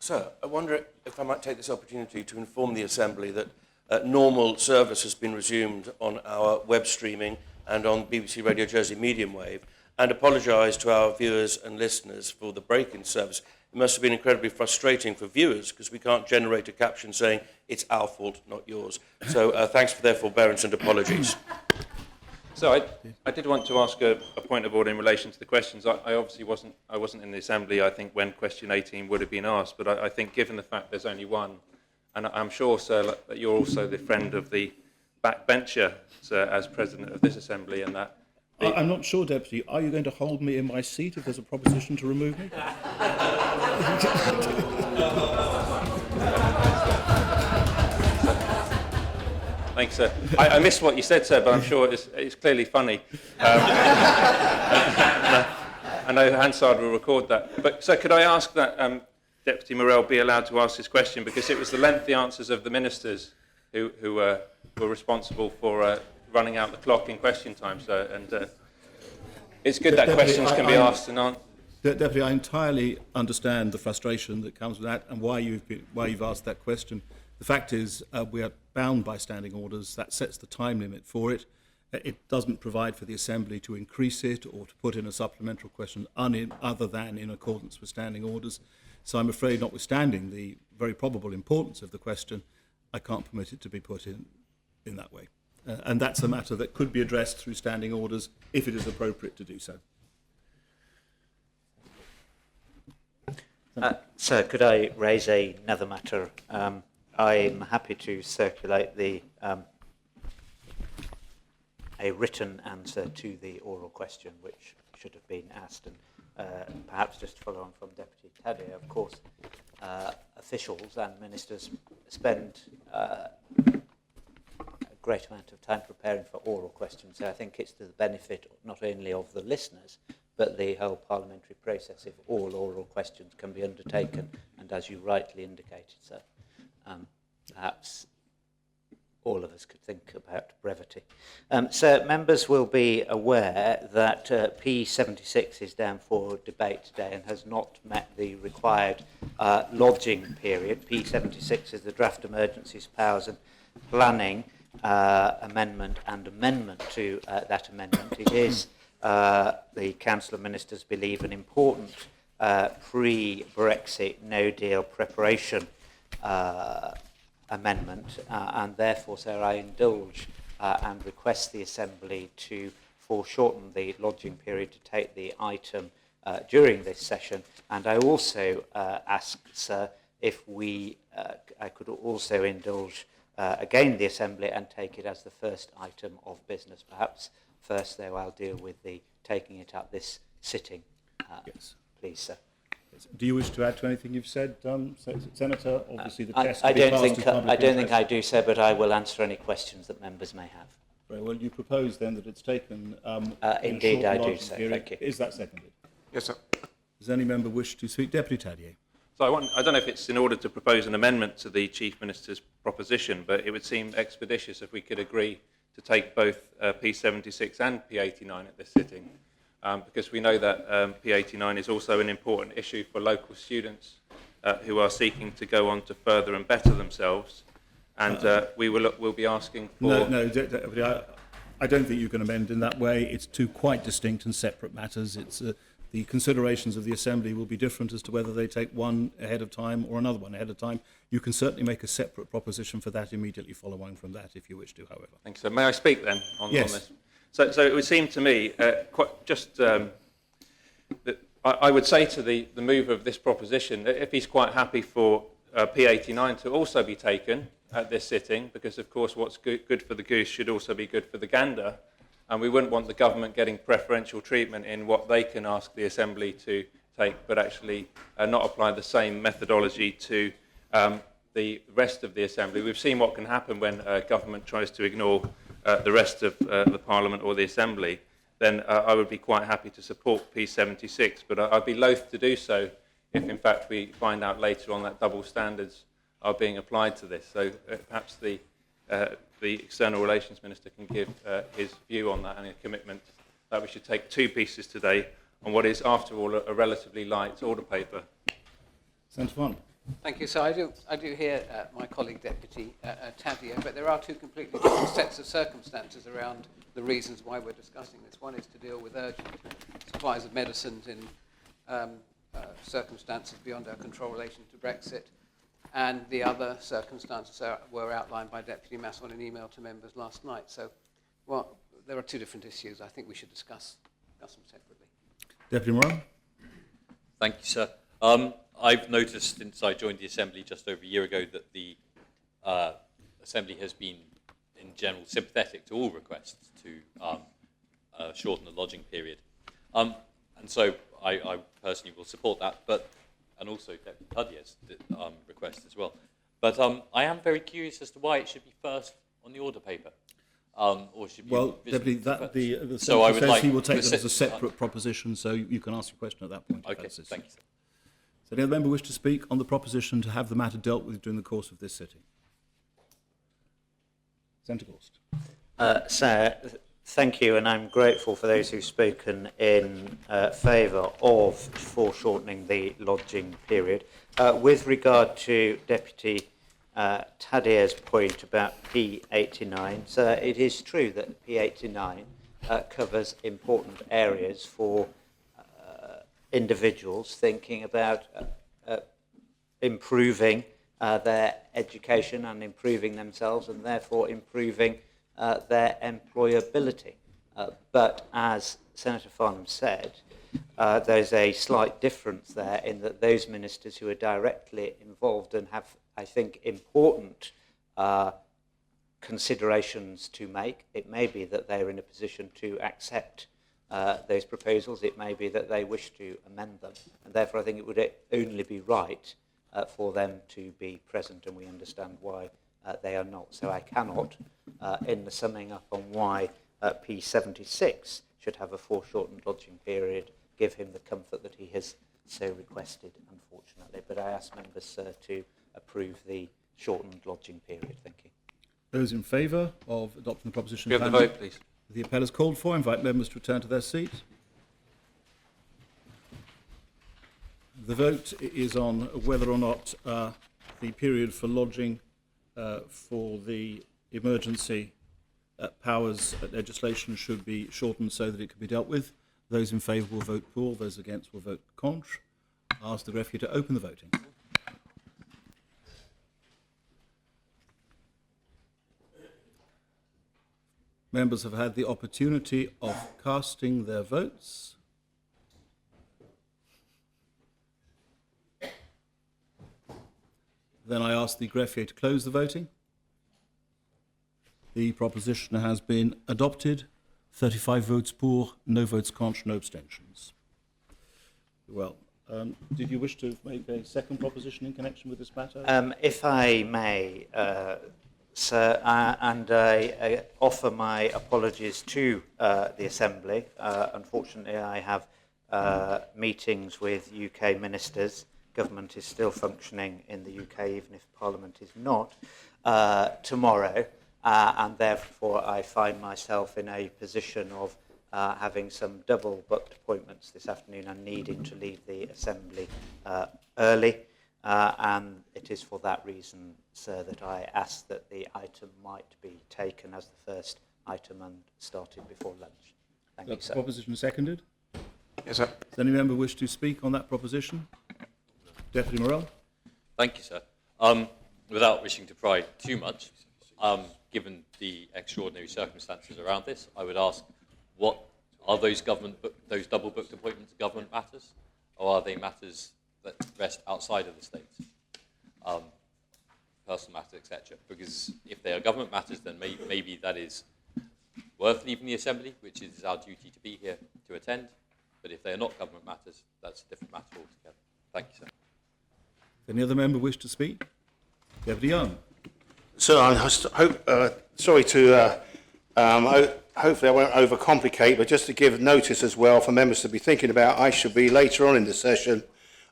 Sir, I wonder if I might take this opportunity to inform the Assembly that normal service has been resumed on our web streaming and on BBC Radio Jersey medium wave, and apologise to our viewers and listeners for the break in service. It must have been incredibly frustrating for viewers because we can't generate a caption saying it's our fault, not yours. So thanks for their forbearance and apologies. So I did want to ask a point of order in relation to the questions. I obviously wasn't in the Assembly, I think, when question 18 would have been asked, but I think given the fact there's only one, and I'm sure, sir, that you're also the friend of the backbencher, sir, as President of this Assembly, and that... I'm not sure, Deputy. Are you going to hold me in my seat if there's a proposition to remove me? Thanks, sir. I missed what you said, sir, but I'm sure it's clearly funny. I know Hansard will record that. But, sir, could I ask that Deputy Morell be allowed to ask this question, because it was the lengthy answers of the ministers who were responsible for running out the clock in question time, sir, and it's good that questions can be asked and answered. Deputy, I entirely understand the frustration that comes with that and why you've asked that question. The fact is, we are bound by standing orders. That sets the time limit for it. It doesn't provide for the Assembly to increase it or to put in a supplementary question other than in accordance with standing orders. So I'm afraid, notwithstanding the very probable importance of the question, I can't permit it to be put in that way. And that's a matter that could be addressed through standing orders if it is appropriate to do so. Sir, could I raise another matter? I'm happy to circulate a written answer to the oral question which should have been asked. And perhaps just to follow on from Deputy Taddy, of course, officials and ministers spend a great amount of time preparing for oral questions. So I think it's to the benefit not only of the listeners, but the whole parliamentary process if all oral questions can be undertaken. And as you rightly indicated, sir, perhaps all of us could think about brevity. So members will be aware that P76 is down for debate today and has not met the required lodging period. P76 is the Draft Emergencies, Powers and Planning amendment and amendment to that amendment. It is, the Council of Ministers believe, an important pre-Brexit no-deal preparation amendment, and therefore, sir, I indulge and request the Assembly to foreshorten the lodging period to take the item during this session. And I also ask, sir, if I could also indulge again the Assembly and take it as the first item of business. Perhaps first, though, I'll deal with the taking it up this sitting. Yes. Please, sir. Do you wish to add to anything you've said, Senator? Obviously, the test I don't think I do, sir, but I will answer any questions that members may have. Very well. You propose then that it's taken. Indeed, I do, sir. Thank you. Is that seconded? Yes, sir. Does any member wish to speak? Deputy Tadier. So I don't know if it's in order to propose an amendment to the Chief Minister's proposition, but it would seem expeditious if we could agree to take both P76 and P89 at this sitting, because we know that P89 is also an important issue for local students who are seeking to go on to further and better themselves, and we'll be asking for... I don't think you can amend in that way. It's two quite distinct and separate matters. It's the considerations of the Assembly will be different as to whether they take one ahead of time or another one ahead of time. You can certainly make a separate proposition for that immediately following from that, if you wish to, however. Thanks. So may I speak then on this? So it would seem to me, that I would say to the mover of this proposition that if he's quite happy for P89 to also be taken at this sitting, because of course what's good for the goose should also be good for the gander, and we wouldn't want the government getting preferential treatment in what they can ask the Assembly to take, but actually not apply the same methodology to the rest of the Assembly. We've seen what can happen when government tries to ignore the rest of the Parliament or the Assembly. Then I would be quite happy to support P76, but I'd be loath to do so if in fact we find out later on that double standards are being applied to this. So perhaps the External Relations Minister can give his view on that and a commitment that we should take two pieces today on what is, after all, a relatively light order paper. Senator Fund. Thank you. So I do hear my colleague Deputy Tadier, but there are two completely different sets of circumstances around the reasons why we're discussing this. One is to deal with urgent supplies of medicines in circumstances beyond our control relation to Brexit, and the other circumstances were outlined by Deputy Mass on an email to members last night. So, well, there are two different issues. I think we should discuss them separately. Deputy Moran. Thank you, sir. I've noticed since I joined the Assembly just over a year ago that the Assembly has been, in general, sympathetic to all requests to shorten the lodging period. And so I personally will support that, and also Deputy Tudier's request as well. But I am very curious as to why it should be first on the order paper. Or should be Deputy, the Senator says he will take that as a separate proposition, so you can ask your question at that point. Okay, thank you, sir. So any other member wish to speak on the proposition to have the matter dealt with during the course of this sitting? Senator Gorst. Sir, thank you, and I'm grateful for those who've spoken in favour of foreshortening the lodging period. With regard to Deputy Tadier's point about P89, so it is true that P89 covers important areas for individuals thinking about improving their education and improving themselves, and therefore improving their employability. But as Senator Farnham said, there's a slight difference there in that those ministers who are directly involved and have, I think, important considerations to make, it may be that they're in a position to accept those proposals. It may be that they wish to amend them, and therefore I think it would only be right for them to be present, and we understand why they are not. So I cannot, in the summing up on why P76 should have a foreshortened lodging period, give him the comfort that he has so requested, unfortunately. But I ask members, sir, to approve the shortened lodging period. Thank you. Those in favour of adopting the proposition... Give the vote, please. The appel is called for. Invite members to return to their seats. The vote is on whether or not the period for lodging for the emergency powers legislation should be shortened so that it can be dealt with. Those in favour will vote pour. Those against will vote contre. I ask the referee to open the voting. Members have had the opportunity of casting their votes. Then I ask the greffier to close the voting. The proposition has been adopted. 35 votes pour, no votes contre, no abstentions. Well, did you wish to make a second proposition in connection with this matter? If I may, sir, and I offer my apologies to the Assembly. Unfortunately, I have meetings with UK ministers. Government is still functioning in the UK, even if Parliament is not, tomorrow. And therefore I find myself in a position of having some double booked appointments this afternoon and needing to leave the Assembly early. And it is for that reason, sir, that I ask that the item might be taken as the first item and started before lunch. Thank you, sir. Proposition seconded. Yes, sir. Does any member wish to speak on that proposition? Deputy Morell. Thank you, sir. Without wishing to pry too much, given the extraordinary circumstances around this, I would ask, what are those those double-booked appointments government matters, or are they matters that rest outside of the state? Personal matters, etc. Because if they are government matters, then maybe that is worth leaving the Assembly, which is our duty to be here to attend. But if they are not government matters, that's a different matter altogether. Thank you, sir. Any other member wish to speak? Deputy Young. Sir, I hope, sorry to, hopefully I won't overcomplicate, but just to give notice as well for members to be thinking about, I shall be later on in the session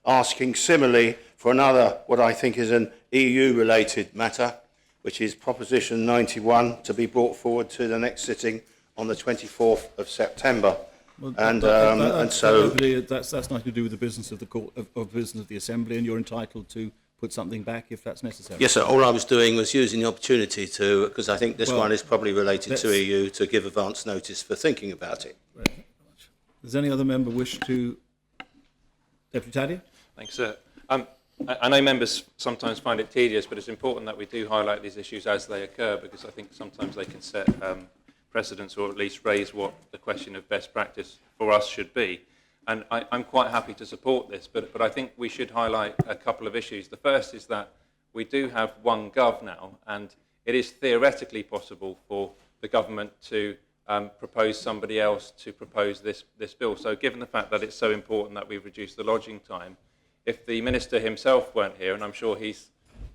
asking similarly for another, what I think is an EU-related matter, which is Proposition 91, to be brought forward to the next sitting on the 24th of September. Well, and so that's nothing to do with the business of the court, of business of the Assembly, and you're entitled to put something back if that's necessary. Yes, sir. All I was doing was using the opportunity to, because I think this one is probably related to EU, to give advance notice for thinking about it. Does any other member wish to? Deputy Taddy? Thanks, sir. I know members sometimes find it tedious, but it's important that we do highlight these issues as they occur, because I think sometimes they can set precedents, or at least raise what the question of best practice for us should be. And I'm quite happy to support this, but I think we should highlight a couple of issues. The first is that we do have one Gov now, and it is theoretically possible for the government to propose somebody else to propose this bill. So given the fact that it's so important that we've reduced the lodging time, if the Minister himself weren't here, and I'm sure he's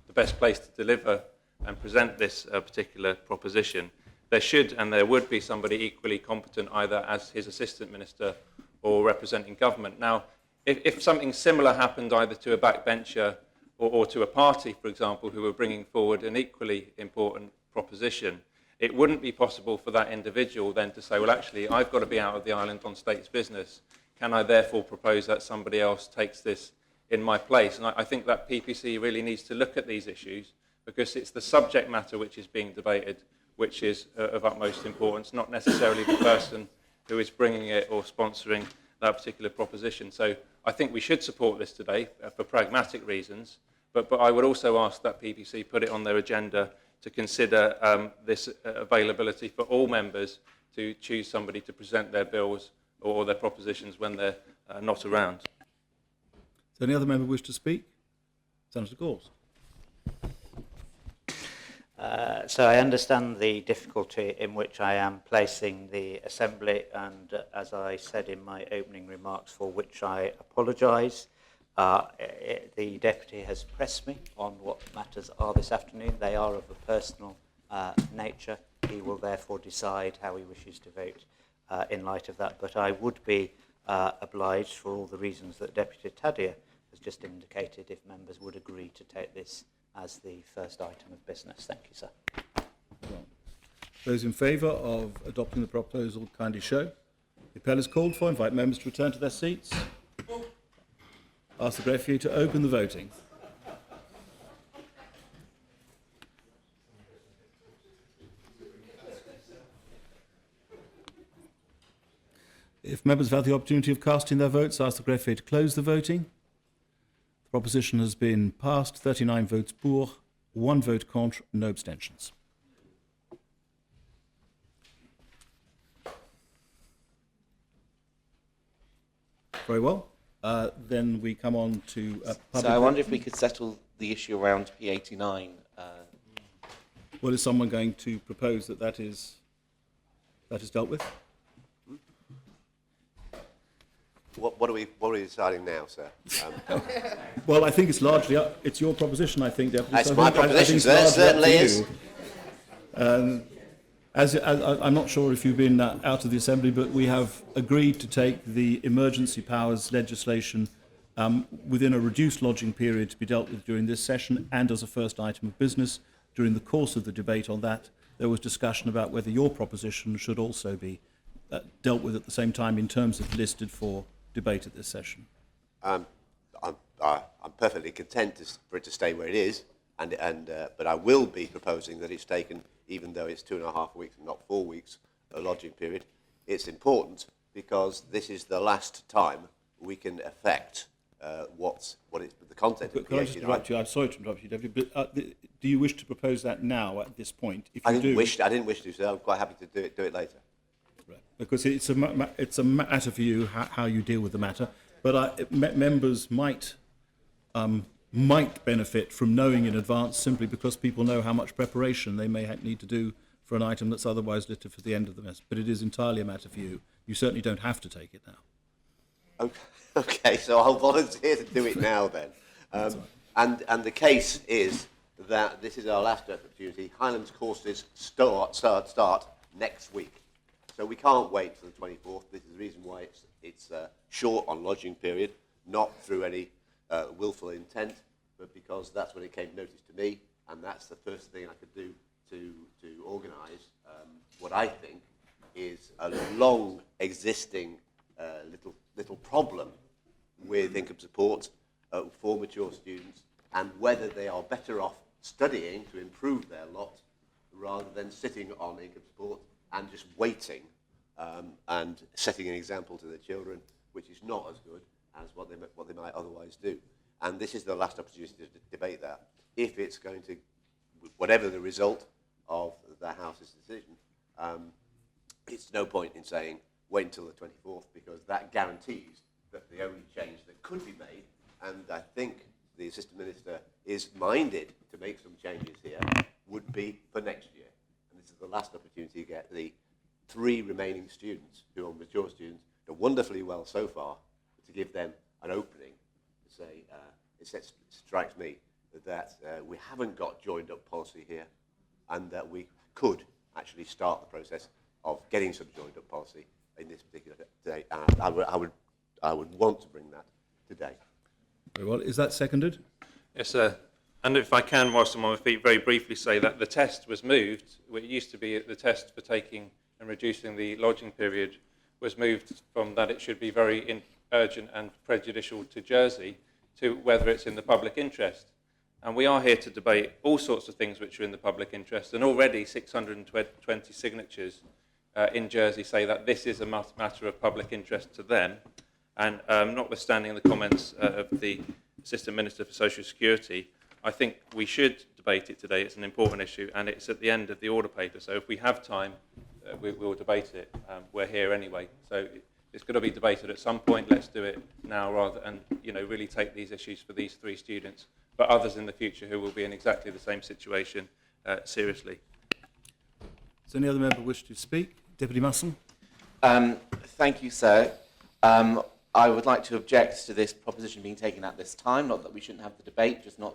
the best place to deliver and present this particular proposition, there should and there would be somebody equally competent either as his Assistant Minister or representing government. Now, if something similar happened either to a backbencher or to a party, for example, who were bringing forward an equally important proposition, it wouldn't be possible for that individual then to say, well, actually, I've got to be out of the island on state's business. Can I therefore propose that somebody else takes this in my place? And I think that PPC really needs to look at these issues, because it's the subject matter which is being debated which is of utmost importance, not necessarily the person who is bringing it or sponsoring that particular proposition. So I think we should support this today for pragmatic reasons, but I would also ask that PPC put it on their agenda to consider this availability for all members to choose somebody to present their bills or their propositions when they're not around. Does any other member wish to speak? Senator Gauls. So I understand the difficulty in which I am placing the Assembly, and as I said in my opening remarks, for which I apologise. The Deputy has pressed me on what matters are this afternoon. They are of a personal nature. He will therefore decide how he wishes to vote in light of that. But I would be obliged, for all the reasons that Deputy Tadea has just indicated, if members would agree to take this as the first item of business. Thank you, sir. Those in favour of adopting the proposal kindly show. The appel is called for. Invite members to return to their seats. Ask the greffier to open the voting. If members have had the opportunity of casting their votes, ask the greffier to close the voting. The proposition has been passed. 39 votes pour, 1 vote contre, no abstentions. Very well. Then we come on to public... So I wonder if we could settle the issue around P89. Well, is someone going to propose that is dealt with? What are we deciding now, sir? Well, I think it's largely it's your proposition, I think, Deputy. That's my proposition, sir, certainly is. I'm not sure if you've been out of the Assembly, but we have agreed to take the emergency powers legislation within a reduced lodging period to be dealt with during this session, and as a first item of business. During the course of the debate on that, there was discussion about whether your proposition should also be dealt with at the same time in terms of listed for debate at this session. I'm perfectly content for it to stay where it is, but I will be proposing that it's taken, even though it's 2.5 weeks and not 4 weeks, a lodging period. It's important because this is the last time we can affect what is the content of Could I just interrupt you? I'm sorry to interrupt you, Deputy, but do you wish to propose that now at this point? If you I didn't wish to, so I'm quite happy to do it later. Right. Because it's a matter for you how you deal with the matter, but members might benefit from knowing in advance, simply because people know how much preparation they may need to do for an item that's otherwise listed for the end of the mess. But it is entirely a matter for you. You certainly don't have to take it now. Okay, so I'll volunteer to do it now then. And the case is that this is our last opportunity. Highlands courses start next week. So we can't wait till the 24th. This is the reason why it's short on lodging period, not through any willful intent, but because that's when it came notice to me, and that's the first thing I could do to organise what I think is a long existing little problem with income support for mature students, and whether they are better off studying to improve their lot rather than sitting on income support and just waiting and setting an example to their children, which is not as good as what they might otherwise do. And this is the last opportunity to debate that. If it's going to, whatever the result of the House's decision, it's no point in saying wait until the 24th, because that guarantees that the only change that could be made, and I think the Assistant Minister is minded to make some changes here, would be for next year. And this is the last opportunity to get the 3 remaining students, who are mature students, done wonderfully well so far, to give them an opening to say, it strikes me that we haven't got joined up policy here, and that we could actually start the process of getting some joined up policy in this particular day. I would want to bring that today. Very well. Is that seconded? Yes, sir. And if I can, whilst I'm on my feet, very briefly say that the test was moved. It used to be the test for taking and reducing the lodging period was moved from that it should be very urgent and prejudicial to Jersey to whether it's in the public interest. And we are here to debate all sorts of things which are in the public interest. And already 620 signatures in Jersey say that this is a matter of public interest to them. And notwithstanding the comments of the Assistant Minister for Social Security, I think we should debate it today. It's an important issue, and it's at the end of the order paper. So if we have time, we'll debate it. We're here anyway. So it's got to be debated at some point. Let's do it now, rather and really take these issues for these 3 students, but others in the future who will be in exactly the same situation seriously. Does any other member wish to speak? Deputy Musson. Thank you, sir. I would like to object to this proposition being taken at this time, not that we shouldn't have the debate, just not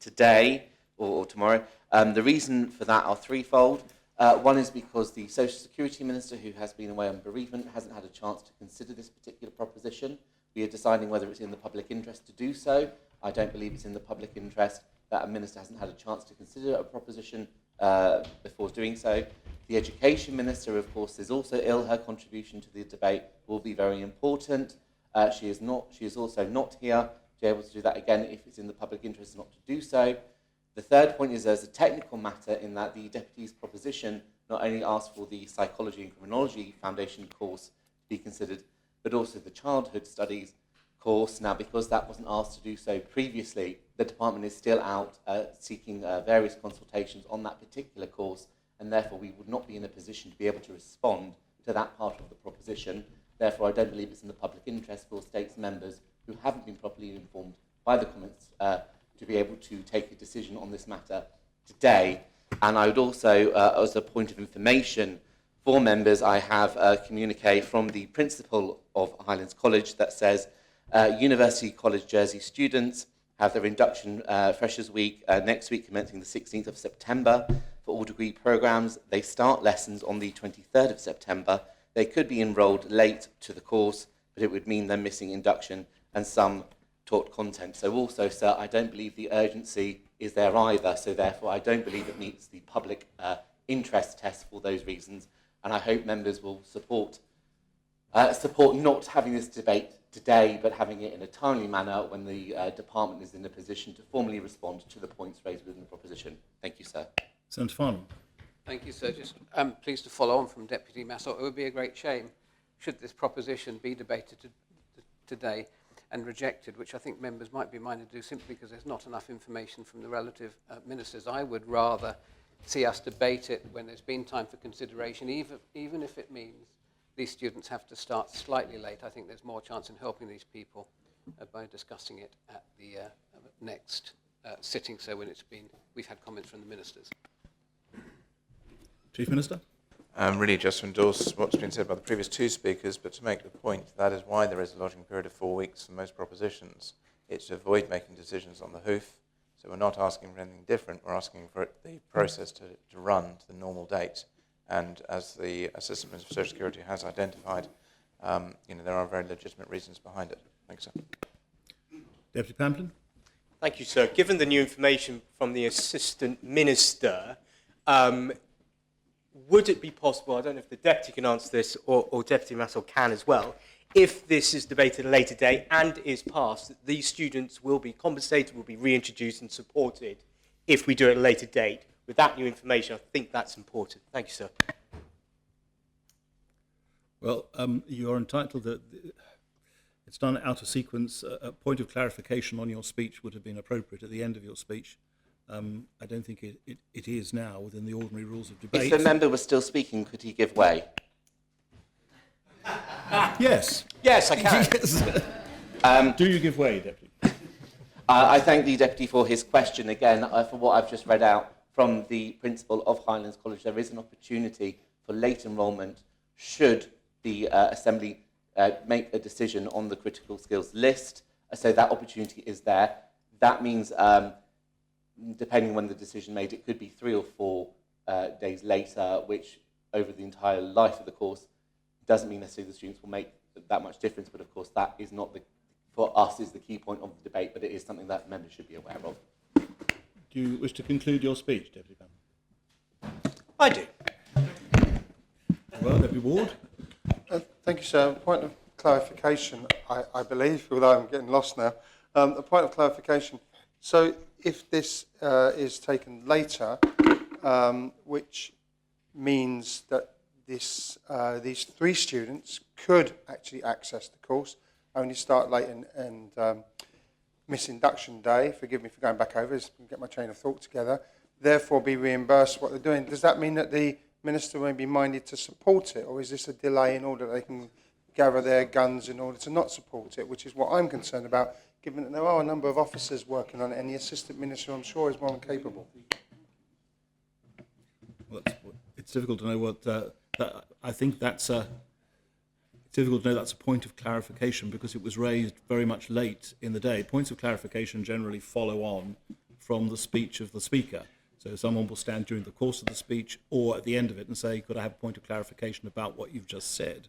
today or tomorrow. The reason for that are threefold. One is because the Social Security Minister, who has been away on bereavement, hasn't had a chance to consider this particular proposition. We are deciding whether it's in the public interest to do so. I don't believe it's in the public interest that a minister hasn't had a chance to consider a proposition before doing so. The Education Minister, of course, is also ill. Her contribution to the debate will be very important. She is also not here to be able to do that again if it's in the public interest not to do so. The third point is there's a technical matter in that the Deputy's proposition not only asks for the Psychology and Criminology Foundation course to be considered, but also the Childhood Studies course. Now, because that wasn't asked to do so previously, the department is still out seeking various consultations on that particular course, and therefore we would not be in a position to be able to respond to that part of the proposition. Therefore, I don't believe it's in the public interest for states members who haven't been properly informed by the comments to be able to take a decision on this matter today. And I would also, as a point of information for members, I have a communique from the principal of Highlands College that says University College Jersey students have their induction Freshers Week next week, commencing the 16th of September. for all degree programmes. They start lessons on the 23rd of September. They could be enrolled late to the course, but it would mean they're missing induction and some taught content. So also, sir, I don't believe the urgency is there either, so therefore I don't believe it meets the public interest test for those reasons, and I hope members will support not having this debate today, but having it in a timely manner when the department is in a position to formally respond to the points raised within the proposition. Thank you, sir. Senator Farnham. Thank you, sir. Just pleased to follow on from Deputy Massot. It would be a great shame should this proposition be debated today and rejected, which I think members might be minded to do simply because there's not enough information from the relative ministers. I would rather see us debate it when there's been time for consideration, even if it means these students have to start slightly late. I think there's more chance in helping these people by discussing it at the next sitting, so when we've had comments from the ministers. Chief Minister. Really just to endorse what's been said by the previous two speakers, but to make the point, that is why there is a lodging period of 4 weeks for most propositions. It's to avoid making decisions on the hoof. So we're not asking for anything different, we're asking for the process to run to the normal date. And as the Assistant Minister for Social Security has identified, there are very legitimate reasons behind it. Thanks, sir. Deputy Pamplin. Thank you, sir. Given the new information from the Assistant Minister, would it be possible, I don't know if the Deputy can answer this or Deputy Massot can as well, if this is debated at a later date and is passed, that these students will be compensated, will be reintroduced and supported if we do it at a later date? With that new information, I think that's important. Thank you, sir. Well, you're entitled to... It's done out of sequence. A point of clarification on your speech would have been appropriate at the end of your speech. I don't think it is now within the ordinary rules of debate. If the member was still speaking, could he give way? Yes. Yes, I can. Yes. Do you give way, Deputy? I thank the Deputy for his question. Again, for what I've just read out from the principal of Highlands College, there is an opportunity for late enrolment should the Assembly make a decision on the critical skills list. So that opportunity is there. That means, depending on when the decision made, it could be 3 or 4 days later, which over the entire life of the course doesn't mean necessarily the students will make that much difference. But of course, that is not for us is the key point of the debate, but it is something that members should be aware of. Do you wish to conclude your speech, Deputy Pamplin? I do. Well, Deputy Ward. Thank you, sir. A point of clarification, I believe, although I'm getting lost now. A point of clarification. So if this is taken later, which means that these 3 students could actually access the course, only start late and miss induction day, forgive me for going back over this, get my train of thought together, therefore be reimbursed what they're doing. Does that mean that the Minister may be minded to support it, or is this a delay in order that they can gather their guns in order to not support it, which is what I'm concerned about, given that there are a number of officers working on it, and the Assistant Minister, I'm sure, is more than capable. Well, it's difficult to know what... I think that's it's difficult to know that's a point of clarification because it was raised very much late in the day. Points of clarification generally follow on from the speech of the Speaker. So someone will stand during the course of the speech or at the end of it and say, could I have a point of clarification about what you've just said?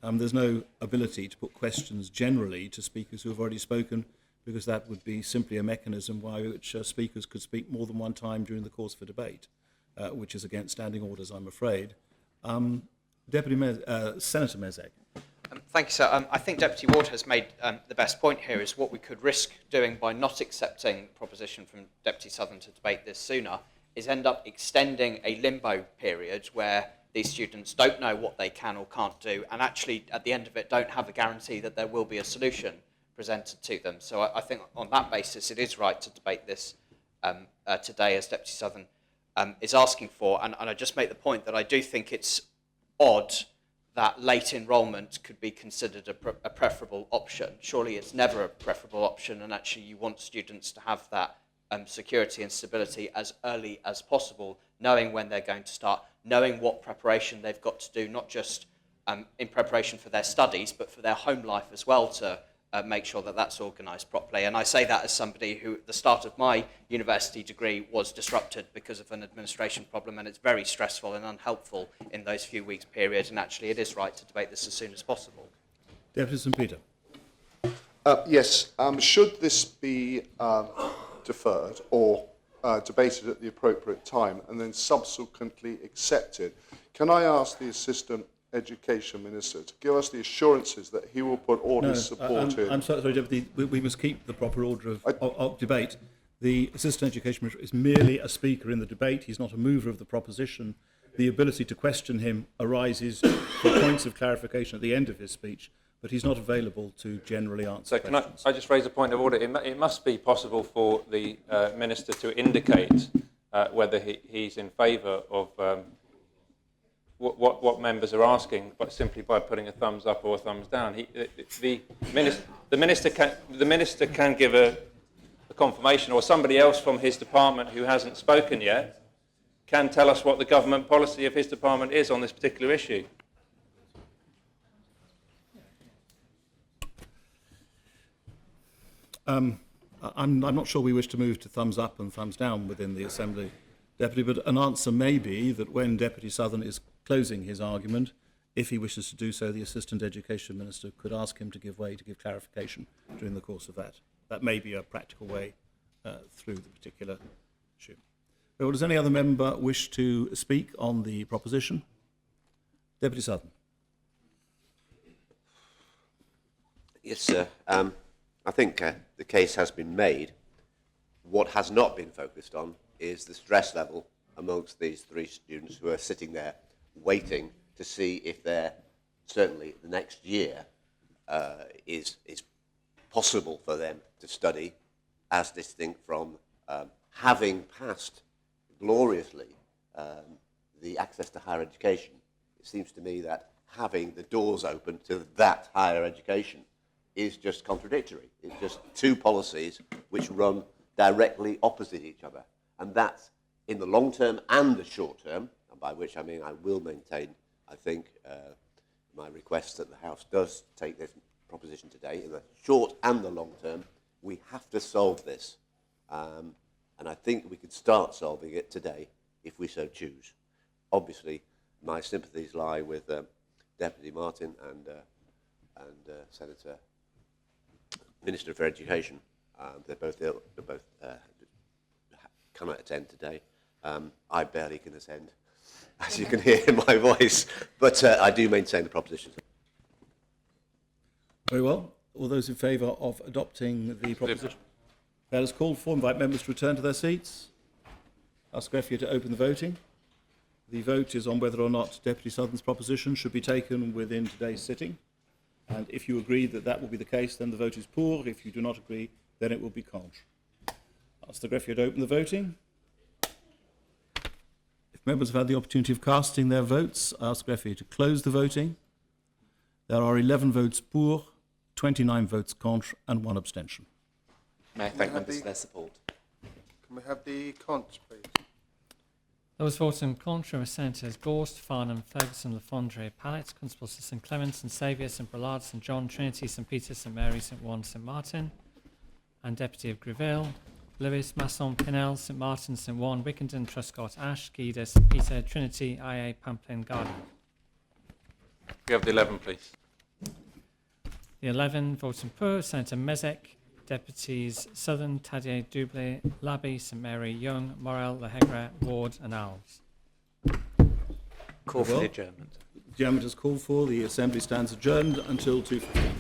There's no ability to put questions generally to speakers who have already spoken because that would be simply a mechanism by which speakers could speak more than one time during the course of a debate, which is against standing orders, I'm afraid. Senator Mezek. Thank you, sir. I think Deputy Ward has made the best point here is what we could risk doing by not accepting proposition from Deputy Southern to debate this sooner is end up extending a limbo period where these students don't know what they can or can't do and actually at the end of it don't have a guarantee that there will be a solution presented to them. So I think on that basis it is right to debate this today as Deputy Southern is asking for. And I just make the point that I do think it's odd that late enrolment could be considered a preferable option. Surely it's never a preferable option, and actually you want students to have that security and stability as early as possible, knowing when they're going to start, knowing what preparation they've got to do, not just in preparation for their studies, but for their home life as well, to make sure that that's organised properly. And I say that as somebody who, at the start of my university degree, was disrupted because of an administration problem, and it's very stressful and unhelpful in those few weeks period, and actually it is right to debate this as soon as possible. Deputy St Peter. Yes. Should this be deferred or debated at the appropriate time and then subsequently accepted, can I ask the Assistant Education Minister to give us the assurances that he will put all his support in? I'm sorry, Deputy. We must keep the proper order of debate. The Assistant Education Minister is merely a speaker in the debate. He's not a mover of the proposition. The ability to question him arises for points of clarification at the end of his speech, but he's not available to generally answer questions. Can I just raise a point of order? It must be possible for the Minister to indicate whether he's in favour of what members are asking, but simply by putting a thumbs up or a thumbs down. The minister can give a confirmation, or somebody else from his department who hasn't spoken yet can tell us what the government policy of his department is on this particular issue. I'm not sure we wish to move to thumbs up and thumbs down within the Assembly, Deputy, but an answer may be that when Deputy Southern is closing his argument, if he wishes to do so, the Assistant Education Minister could ask him to give way, to give clarification during the course of that. That may be a practical way through the particular issue. Well, does any other member wish to speak on the proposition? Deputy Southern. Yes, sir. I think the case has been made. What has not been focused on is the stress level amongst these three students who are sitting there waiting to see if they're, certainly the next year, is possible for them to study, as distinct from having passed gloriously the access to higher education. It seems to me that having the doors open to that higher education is just contradictory. It's just two policies which run directly opposite each other. And that's in the long term and the short term, and by which I mean I will maintain, I think, my request that the House does take this proposition today. In the short and the long term, we have to solve this. And I think we could start solving it today if we so choose. Obviously, my sympathies lie with Deputy Martin and Senator Minister for Education. They're both ill. They both cannot attend today. I barely can attend, as you can hear in my voice. But I do maintain the proposition. Very well. All those in favour of adopting the proposition? That is called for. Invite members to return to their seats. Ask Greffier to open the voting. The vote is on whether or not Deputy Southern's proposition should be taken within today's sitting. And if you agree that that will be the case, then the vote is pour. If you do not agree, then it will be contre. Ask the Greffier to open the voting. If members have had the opportunity of casting their votes, ask Greffier to close the voting. There are 11 votes pour, 29 votes contre, and 1 abstention. May I thank members for their support? Can we have the cons, please? Those voting contre were Senators Gorst, Farnham, Ferguson, Le Fondre, Pallet, Constables St Clement, St Saviour, St Brelard, St John, Trinity, St Peter, St Mary, St Juan, St Martin, and Deputy of Greville, Lewis, Masson, Pinnell, St Martin, St Juan, Wickenden, Truscott, Ash, Geda, St Peter, Trinity, IA, Pamplin, Garden. We have the 11, please. The 11 voting pour, Senator Mezek, Deputies Southern, Tadier, Doublé, Labby, St Mary, Young, Morel, Lehegre, Ward and Alves. Call for the adjournment. The adjournment is called for. The Assembly stands adjourned until 2:15.